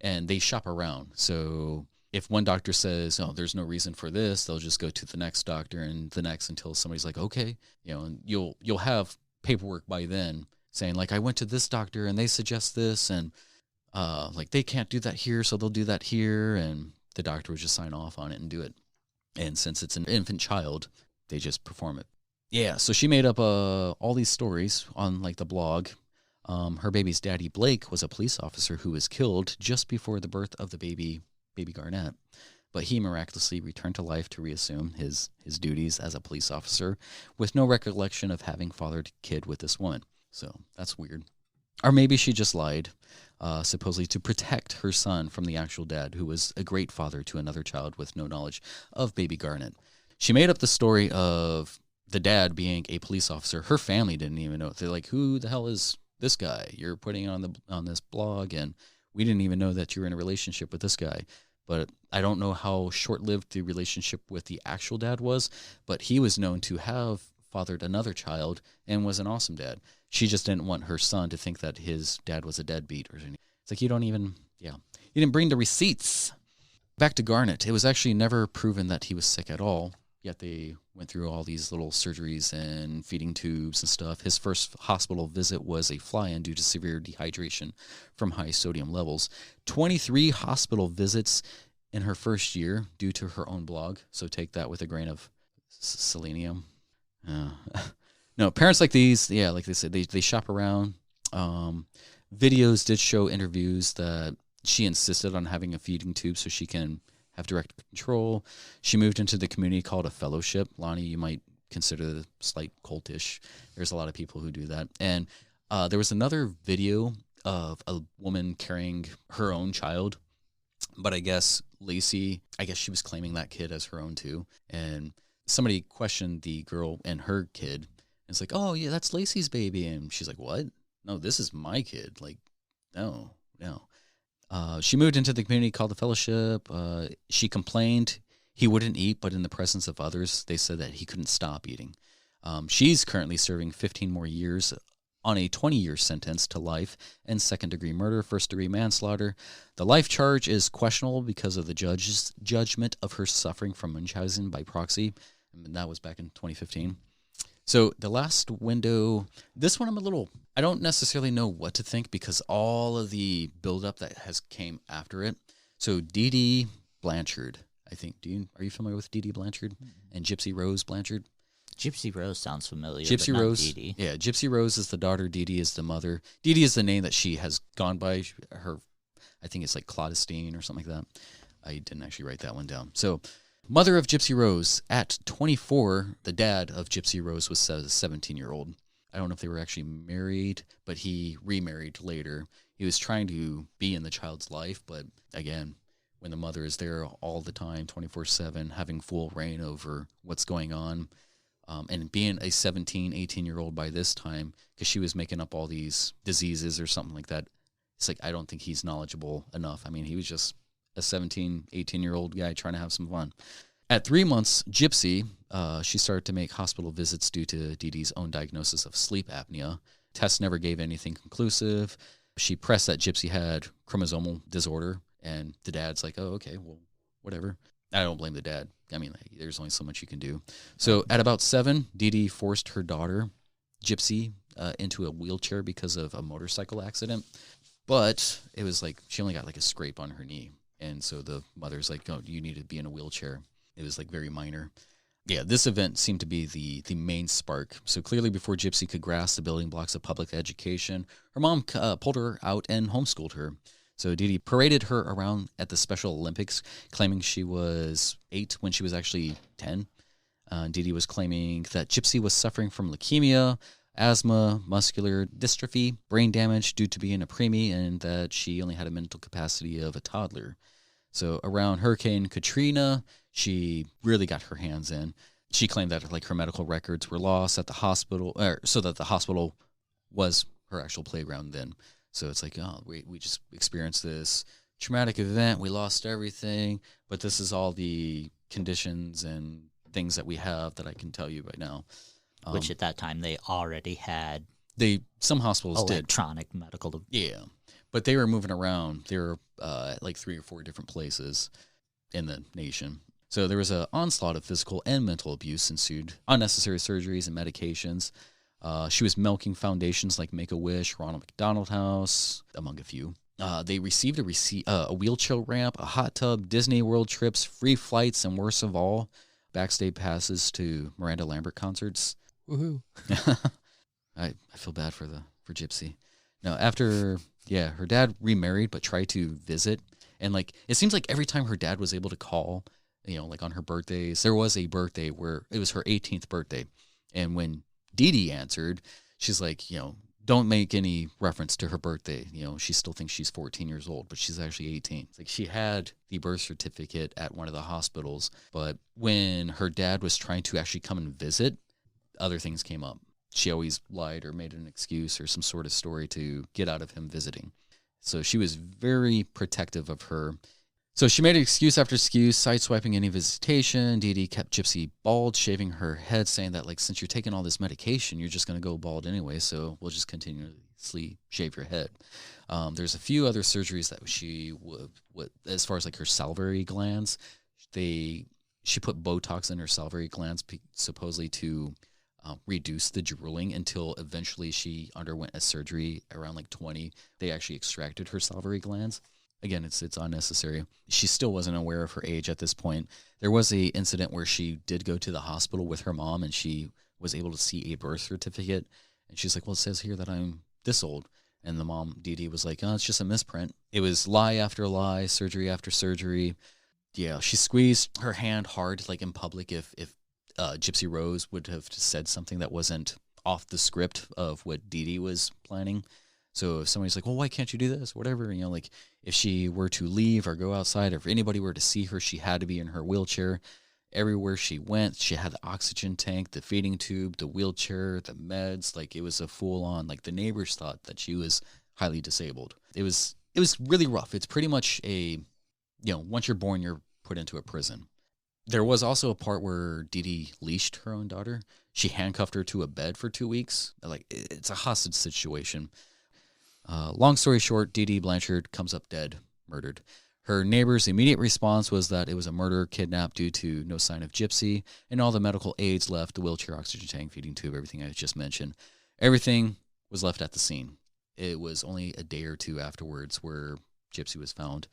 And they shop around. So if one doctor says, oh, there's no reason for this, they'll just go to the next doctor and the next until somebody's like, okay, and you'll have paperwork by then saying like, I went to this doctor and they suggest this, and like they can't do that here, so they'll do that here, and the doctor would just sign off on it and do it. And since it's an infant child, they just perform it. Yeah, so she made up all these stories on like the blog. Her baby's daddy, Blake, was a police officer who was killed just before the birth of the baby Garnett. But he miraculously returned to life to reassume his duties as a police officer with no recollection of having fathered a kid with this woman. So that's weird. Or maybe she just lied, supposedly to protect her son from the actual dad, who was a great father to another child with no knowledge of baby Garnett. She made up the story of the dad being a police officer. Her family didn't even know. They're like, who the hell is this guy you're putting on this blog? And we didn't even know that you were in a relationship with this guy. But I don't know how short-lived the relationship with the actual dad was, but he was known to have fathered another child and was an awesome dad. She just didn't want her son to think that his dad was a deadbeat or anything. It's like, you didn't bring the receipts. Back to Garnett. It was actually never proven that he was sick at all, yet they went through all these little surgeries and feeding tubes and stuff. His first hospital visit was a fly-in due to severe dehydration from high sodium levels. 23 hospital visits in her first year due to her own blog. So take that with a grain of selenium. No, parents like these, like they said, they shop around. Videos did show interviews that she insisted on having a feeding tube so she can have direct control. She moved into the community called a fellowship. Lonnie, you might consider slight cultish. There's a lot of people who do that. And there was another video of a woman carrying her own child. But I guess Lacey, she was claiming that kid as her own too. And somebody questioned the girl and her kid. It's like, oh, yeah, that's Lacey's baby. And she's like, what? No, this is my kid. Like, no. She moved into the community called the Fellowship. She complained he wouldn't eat, but in the presence of others, they said that he couldn't stop eating. She's currently serving 15 more years on a 20-year sentence to life and second-degree murder, first-degree manslaughter. The life charge is questionable because of the judge's judgment of her suffering from Munchausen by proxy. And that was back in 2015. So the last window, this one I don't necessarily know what to think because all of the buildup that has came after it. So Dee Dee Blanchard, I think. Are you familiar with Dee Dee Blanchard and Gypsy Rose Blanchard? Gypsy Rose sounds familiar. Gypsy but not Rose, Dee Dee. Yeah, Gypsy Rose is the daughter. Dee Dee is the mother. Dee Dee is the name that she has gone by. I think it's like Claudestine or something like that. I didn't actually write that one down. So, mother of Gypsy Rose at 24. The dad of Gypsy Rose was a 17-year-old. I don't know if they were actually married, but he remarried later. He was trying to be in the child's life, but again, when the mother is there all the time, 24/7, having full reign over what's going on. And being a 17, 18-year-old by this time, because she was making up all these diseases or something like that, it's like, I don't think he's knowledgeable enough. I mean, he was just a 17, 18-year-old guy trying to have some fun. At 3 months, Gypsy, she started to make hospital visits due to Dee Dee's own diagnosis of sleep apnea. Tests never gave anything conclusive. She pressed that Gypsy had chromosomal disorder, and the dad's like, oh, okay, well, whatever. I don't blame the dad. I mean, there's only so much you can do. So at about 7, Dee Dee forced her daughter, Gypsy, into a wheelchair because of a motorcycle accident. But it was like she only got like a scrape on her knee. And so the mother's like, oh, you need to be in a wheelchair. It was like very minor. Yeah, this event seemed to be the main spark. So clearly before Gypsy could grasp the building blocks of public education, her mom pulled her out and homeschooled her. So Dee Dee paraded her around at the Special Olympics, claiming she was 8 when she was actually 10. Dee Dee was claiming that Gypsy was suffering from leukemia, asthma, muscular dystrophy, brain damage due to being a preemie, and that she only had a mental capacity of a toddler. So around Hurricane Katrina, she really got her hands in. She claimed that like her medical records were lost at the hospital, so that the hospital was her actual playground then. So it's like, oh, we just experienced this traumatic event. We lost everything, but this is all the conditions and things that we have that I can tell you right now. Which at that time they already had. Some hospitals did electronic medical. Yeah, but they were moving around. They were at like 3 or 4 different places in the nation. So there was an onslaught of physical and mental abuse ensued, unnecessary surgeries and medications. She was milking foundations like Make-A-Wish, Ronald McDonald House, among a few. They received a wheelchair ramp, a hot tub, Disney World trips, free flights, and worst of all, backstage passes to Miranda Lambert concerts. Woohoo! I feel bad for Gypsy. Now, after her dad remarried but tried to visit, and like it seems like every time her dad was able to call, like on her birthdays, there was a birthday where it was her 18th birthday, and when Dee Dee answered, she's like, don't make any reference to her birthday. She still thinks she's 14 years old, but she's actually 18. It's like she had the birth certificate at one of the hospitals, but when her dad was trying to actually come and visit, other things came up. She always lied or made an excuse or some sort of story to get out of him visiting. So she was very protective of her. So she made excuse after excuse, sideswiping any visitation. Dee Dee kept Gypsy bald, shaving her head, saying that, like, since you're taking all this medication, you're just going to go bald anyway, so we'll just continuously shave your head. There's a few other surgeries that she would as far as, like, her salivary glands, she put Botox in her salivary glands supposedly to reduce the drooling until eventually she underwent a surgery around, like, 20. They actually extracted her salivary glands. Again, it's unnecessary. She still wasn't aware of her age at this point. There was a incident where she did go to the hospital with her mom, and she was able to see a birth certificate. And she's like, well, it says here that I'm this old. And the mom, Dee Dee, was like, oh, it's just a misprint. It was lie after lie, surgery after surgery. Yeah, she squeezed her hand hard, like in public, if Gypsy Rose would have said something that wasn't off the script of what Dee Dee was planning. So if somebody's like, well, why can't you do this? Whatever, like if she were to leave or go outside, or if anybody were to see her, she had to be in her wheelchair. Everywhere she went, she had the oxygen tank, the feeding tube, the wheelchair, the meds. Like it was a full on, like the neighbors thought that she was highly disabled. It was really rough. It's pretty much once you're born, you're put into a prison. There was also a part where Dee Dee leashed her own daughter. She handcuffed her to a bed for 2 weeks. Like it's a hostage situation. Long story short, Dee Dee Blanchard comes up dead, murdered. Her neighbor's immediate response was that it was a murder, kidnap due to no sign of Gypsy, and all the medical aids left, the wheelchair, oxygen tank, feeding tube, everything I just mentioned. Everything was left at the scene. It was only a day or two afterwards where Gypsy was found.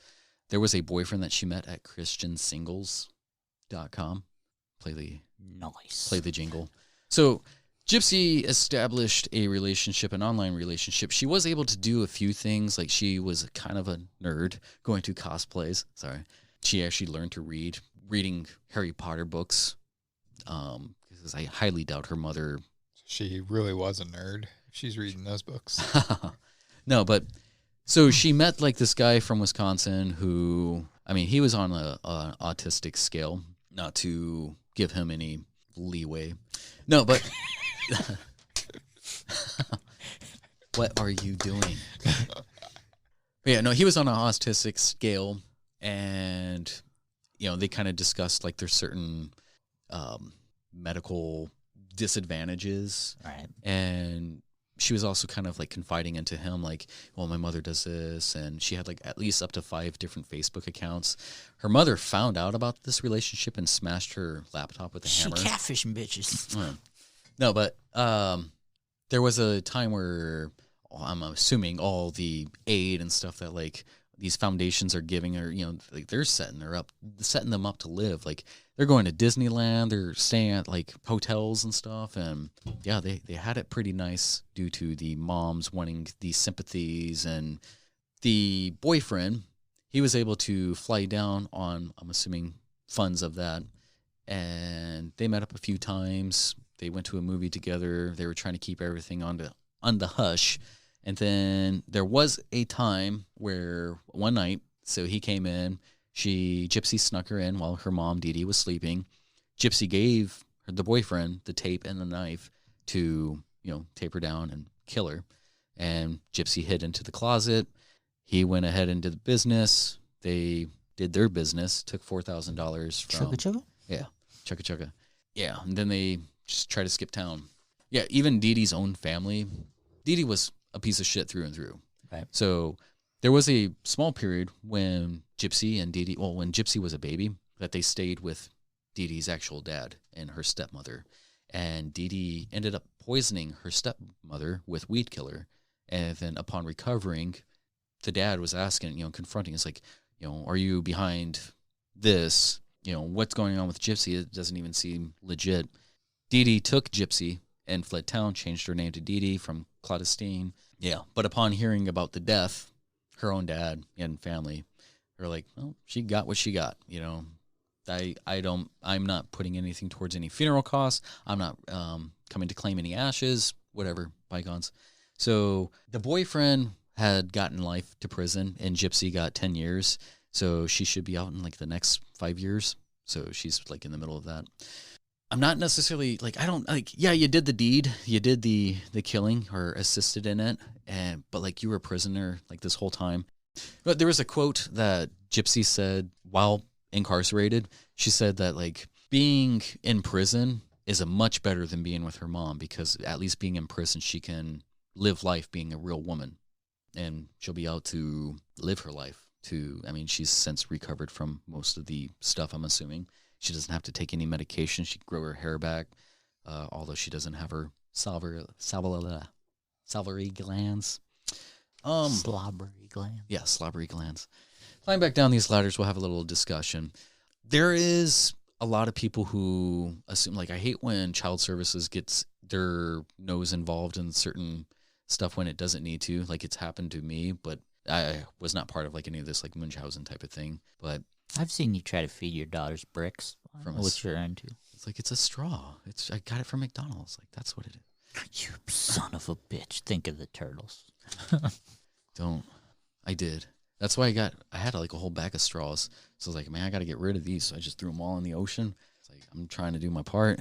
There was a boyfriend that she met at christiansingles.com. Play the jingle. So Gypsy established a relationship, an online relationship. She was able to do a few things. Like she was kind of a nerd going to cosplays. Sorry. She actually learned to reading Harry Potter books. Because I highly doubt her mother. She really was a nerd. She's reading those books. No, but so she met like this guy from Wisconsin who, he was on an autistic scale, not to give him any leeway. No, but what are you doing? Yeah, no, he was on an autistic scale, and they kind of discussed like there's certain medical disadvantages, right? And she was also kind of like confiding into him, like, well, my mother does this, and she had like at least up to 5 different Facebook accounts. Her mother found out about this relationship and smashed her laptop with a hammer. She catfishing bitches. No, but there was a time where I'm assuming all the aid and stuff that like these foundations are giving her, like they're setting them up to live. Like they're going to Disneyland, they're staying at like hotels and stuff, and yeah, they had it pretty nice due to the moms wanting these sympathies. And the boyfriend, he was able to fly down on, I'm assuming, funds of that, and they met up a few times. They went to a movie together. They were trying to keep everything on the hush. And then there was a time where one night, so he came in, Gypsy snuck her in while her mom, Dee Dee, was sleeping. Gypsy gave the boyfriend the tape and the knife to, tape her down and kill her. And Gypsy hid into the closet. He went ahead and did the business, they did their business, took $4,000 from Chugga chugga? Yeah, chugga chugga. Yeah, and then they just try to skip town. Yeah, even Dee Dee's own family, Dee Dee was a piece of shit through and through. Right. So there was a small period when Gypsy and Dee Dee, well, when Gypsy was a baby, that they stayed with Dee Dee's actual dad and her stepmother. And Dee Dee ended up poisoning her stepmother with weed killer. And then upon recovering, the dad was asking, confronting, it's like, are you behind this? What's going on with Gypsy? It doesn't even seem legit. Dee Dee took Gypsy and fled town, changed her name to Dee Dee from Clandestine. Yeah, but upon hearing about the death, her own dad and family, they're like, well, she got what she got, I'm not putting anything towards any funeral costs. I'm not coming to claim any ashes, whatever, bygones. So the boyfriend had gotten life to prison and Gypsy got 10 years. So she should be out in like the next 5 years. So she's like in the middle of that. I'm not necessarily yeah, you did the deed. You did the killing or assisted in it. But like you were a prisoner like this whole time. But there was a quote that Gypsy said while incarcerated. She said that like being in prison is a much better than being with her mom, because at least being in prison, she can live life being a real woman and she'll be able to live her life she's since recovered from most of the stuff, I'm assuming. She doesn't have to take any medication. She can grow her hair back, although she doesn't have her salivary glands. Slobbery glands. Yeah, slobbery glands. Climb back down these ladders, we'll have a little discussion. There is a lot of people who assume, like, I hate when child services gets their nose involved in certain stuff when it doesn't need to. Like, it's happened to me, but I was not part of like any of this like Munchausen type of thing. But I've seen you try to feed your daughters bricks. From what you're into. It's like, it's a straw. I got it from McDonald's. Like, that's what it is. You son of a bitch. Think of the turtles. Don't. I did. That's why I had like a whole bag of straws. So I was like, man, I got to get rid of these. So I just threw them all in the ocean. It's like, I'm trying to do my part.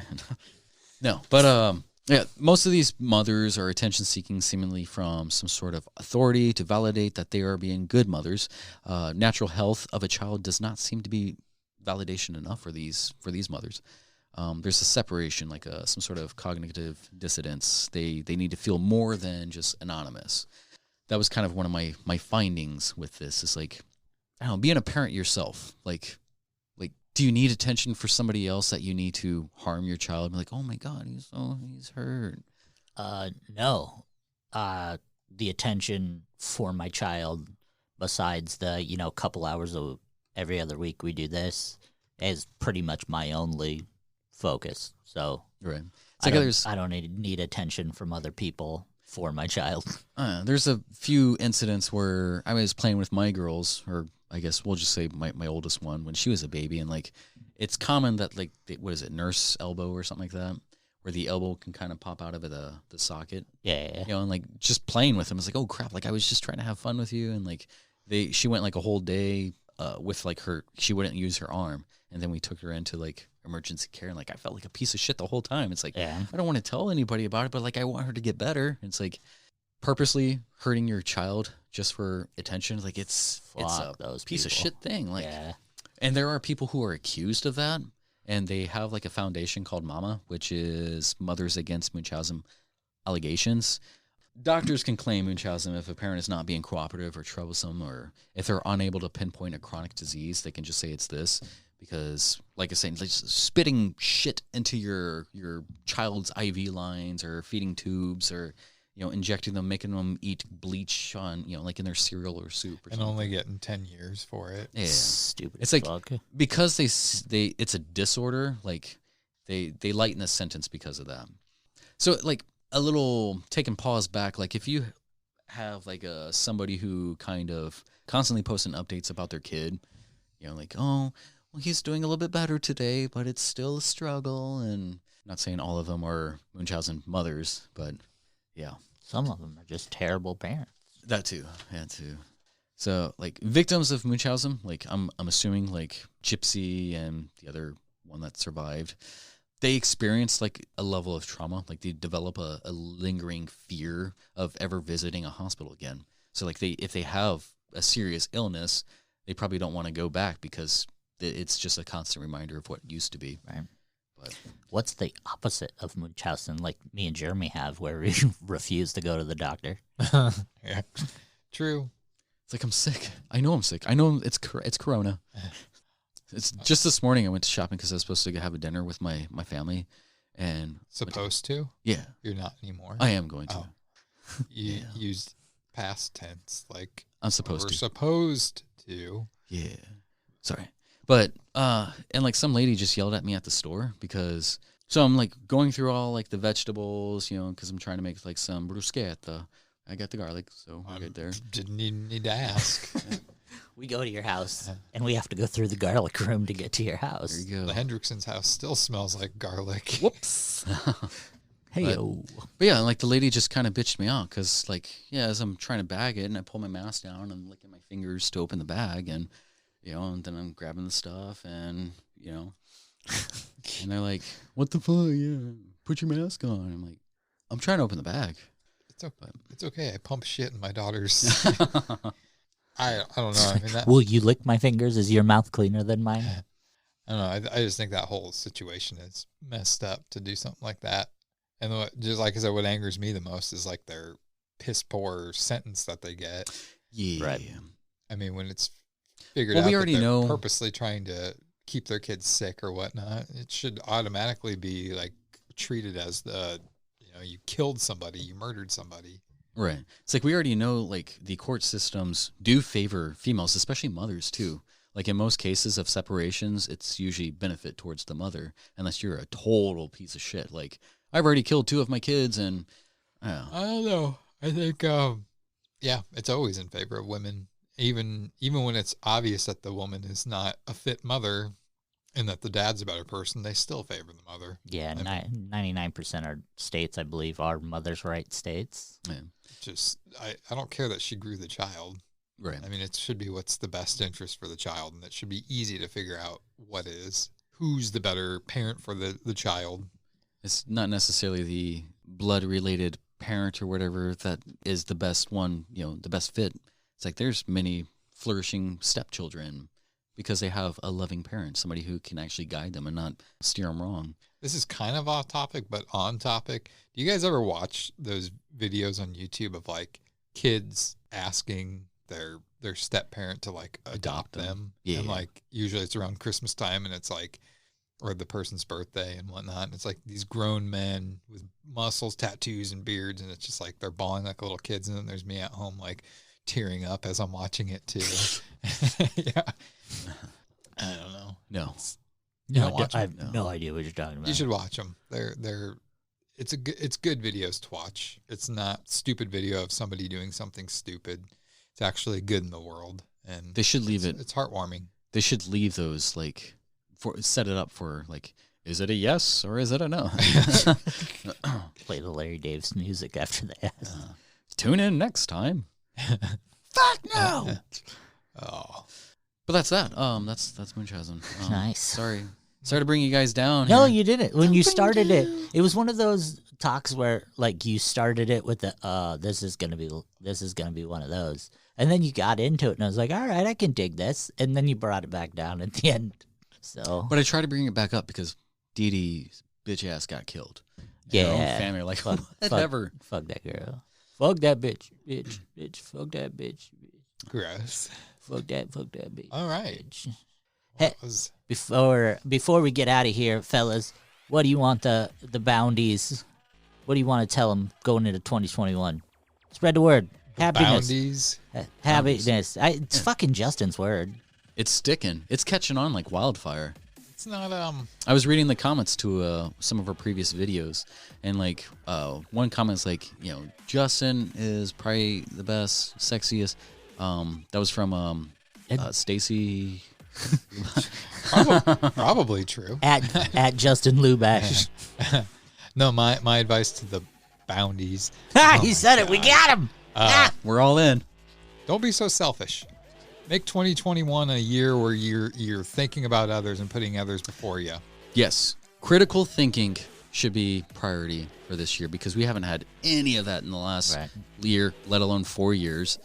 No, but yeah, most of these mothers are attention seeking seemingly from some sort of authority to validate that they are being good mothers. Natural health of a child does not seem to be validation enough for these mothers. There's a separation, like some sort of cognitive dissonance. They need to feel more than just anonymous. That was kind of one of my findings with this. Is like, I don't know, being a parent yourself, like, do you need attention for somebody else that you need to harm your child? Be like, oh my God, he's hurt. No. The attention for my child, besides the, couple hours of every other week we do this, is pretty much my only focus. So right. I don't need attention from other people for my child. There's a few incidents where I was playing with my girls, or I guess we'll just say my oldest one, when she was a baby, and like it's common that like what is it, nurse elbow or something like that, where the elbow can kind of pop out of the socket. Yeah. And like just playing with them, it's like, oh crap, like I was just trying to have fun with you, and like she went like a whole day with like she wouldn't use her arm, and then we took her into like emergency care, and like I felt like a piece of shit the whole time. It's like, I don't want to tell anybody about it, but like I want her to get better. It's like purposely hurting your child just for attention. Like it's a piece of shit thing. Like, and there are people who are accused of that, and they have like a foundation called MAMA, which is Mothers Against Munchausen Allegations. Doctors can claim Munchausen if a parent is not being cooperative or troublesome, or if they're unable to pinpoint a chronic disease, they can just say it's this. Because, like I was saying, like spitting shit into your child's IV lines, or feeding tubes, or injecting them, making them eat bleach on like in their cereal or soup, or and something. Only getting 10 years for it. Yeah, stupid. It's like because they it's a disorder. Like they lighten the sentence because of that. So like a little take and pause back. Like if you have like somebody who kind of constantly posting updates about their kid, like, oh, well, he's doing a little bit better today, but it's still a struggle. And I'm not saying all of them are Munchausen mothers, but yeah. Some of them are just terrible parents. That too. So, like, victims of Munchausen, like, I'm assuming, like, Gypsy and the other one that survived, they experience, like, a level of trauma. Like, they develop a lingering fear of ever visiting a hospital again. So, like, if they have a serious illness, they probably don't want to go back because it's just a constant reminder of what used to be. Right. But what's the opposite of Munchausen, like me and Jeremy have, where we refuse to go to the doctor? Yeah, true. It's like I'm sick. I know I'm sick. I know it's Corona. It's just this morning I went to shopping because I was supposed to have a dinner with my family, and Supposed to? Yeah, You're not anymore. I am going to. Oh. You used past tense, like I'm supposed we're to. supposed to. Yeah. Sorry. But and like some lady just yelled at me at the store because so I'm like going through all like the vegetables, you know, because I'm trying to make like some bruschetta. I got the garlic, so we're good there. Didn't even need to ask. We go to your house, and we have to go through the garlic room to get to your house. There you go. The Hendrickson's house still smells like garlic. Whoops. Hey-o. But yeah, like the lady just kind of bitched me out because like, yeah, as I'm trying to bag it and I pull my mask down and licking my fingers to open the bag and, you know, and then I'm grabbing the stuff and, you know, and they're like, what the fuck? Yeah, put your mask on. I'm like, I'm trying to open the bag. It's okay. I pump shit in my daughter's. I don't know. I mean, Will you lick my fingers? Is your mouth cleaner than mine? I don't know. I just think that whole situation is messed up to do something like that. And just like I said, what angers me the most is like their piss poor sentence that they get. Yeah. Right. I mean, when it's figured Well, out we that already they're know- purposely trying to keep their kids sick or whatnot, it should automatically be like treated as you killed somebody, you murdered somebody. Right. It's like we already know like the court systems do favor females, especially mothers too. Like in most cases of separations, it's usually benefit towards the mother unless you're a total piece of shit. Like I've already killed 2 of my kids and I don't know. I think yeah, it's always in favor of women. Even when it's obvious that the woman is not a fit mother and that the dad's a better person, they still favor the mother. Yeah, 99% of states, I believe, are mother's right states. Yeah. Just I don't care that she grew the child. Right. I mean, it should be what's the best interest for the child, and it should be easy to figure out what is. Who's the better parent for the child. It's not necessarily the blood-related parent or whatever that is the best one, you know, the best fit. It's like there's many flourishing stepchildren because they have a loving parent, somebody who can actually guide them and not steer them wrong. This is kind of off topic, but on topic. Do you guys ever watch those videos on YouTube of like kids asking their step parent to like adopt them? Yeah. And like usually it's around Christmas time and it's like, or the person's birthday and whatnot. And it's like these grown men with muscles, tattoos, and beards. And it's just like they're bawling like little kids. And then there's me at home like tearing up as I'm watching it too. Yeah. I don't know. No. You don't watch I them? have no idea what you're talking about. You should watch them. It's good videos to watch. It's not stupid video of somebody doing something stupid. It's actually good in the world, and They should leave it. It's heartwarming. They should leave those like set it up for like, is it a yes or is it a no? Play the Larry Dave's music after that. Tune in next time. Fuck no! Oh, But that's that. That's Munchausen. Nice. Sorry to bring you guys down. No, here. you didn't. When you started it, it was one of those talks where like you started it with the this is gonna be one of those, and then you got into it, and I was like, all right, I can dig this, and then you brought it back down at the end. So, But I tried to bring it back up because Dee Dee's bitch ass got killed. And yeah, her own family are like, whatever. Fuck that girl. Fuck that bitch. Fuck that bitch. gross. Fuck that bitch. All right. Bitch. Well, Hey, before we get out of here, fellas, what do you want the boundies? What do you want to tell them going into 2021? Spread the word. Happiness. Boundies. Happiness. It's fucking Justin's word. It's sticking. It's catching on like wildfire. It's not I was reading the comments to some of our previous videos, and like one comment's like, you know, Justin is probably the best, sexiest. That was from Stacy. probably true. At Justin Lubash. No, my advice to the boundies. He said it. We got him. We're all in. Don't be so selfish. Make 2021 a year where you're thinking about others and putting others before you. Yes, critical thinking should be priority for this year because we haven't had any of that in the last year, let alone 4 years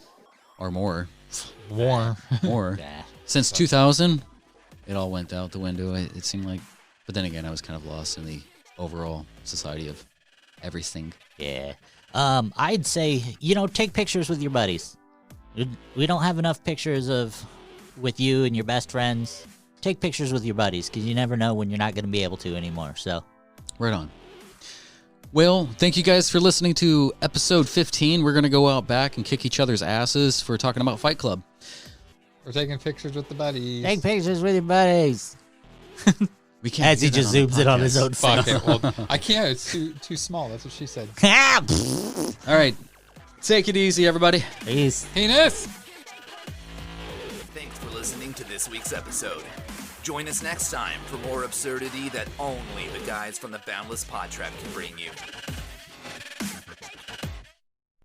or more. More. More. Since 2000, it all went out the window, it seemed like. But then again, I was kind of lost in the overall society of everything. Yeah. I'd say, take pictures with your buddies. We don't have enough pictures with you and your best friends. Take pictures with your buddies, because you never know when you're not going to be able to anymore. So, right on. Well, thank you guys for listening to episode 15. We're going to go out back and kick each other's asses for talking about Fight Club. We're taking pictures with the buddies. Take pictures with your buddies. We can't. As he just zooms it on his own phone. Fuck it. Well, I can't. It's too small. That's what she said. All right. Take it easy, everybody. Peace. Penis. Thanks for listening to this week's episode. Join us next time for more absurdity that only the guys from the Boundless PodTrap can bring you.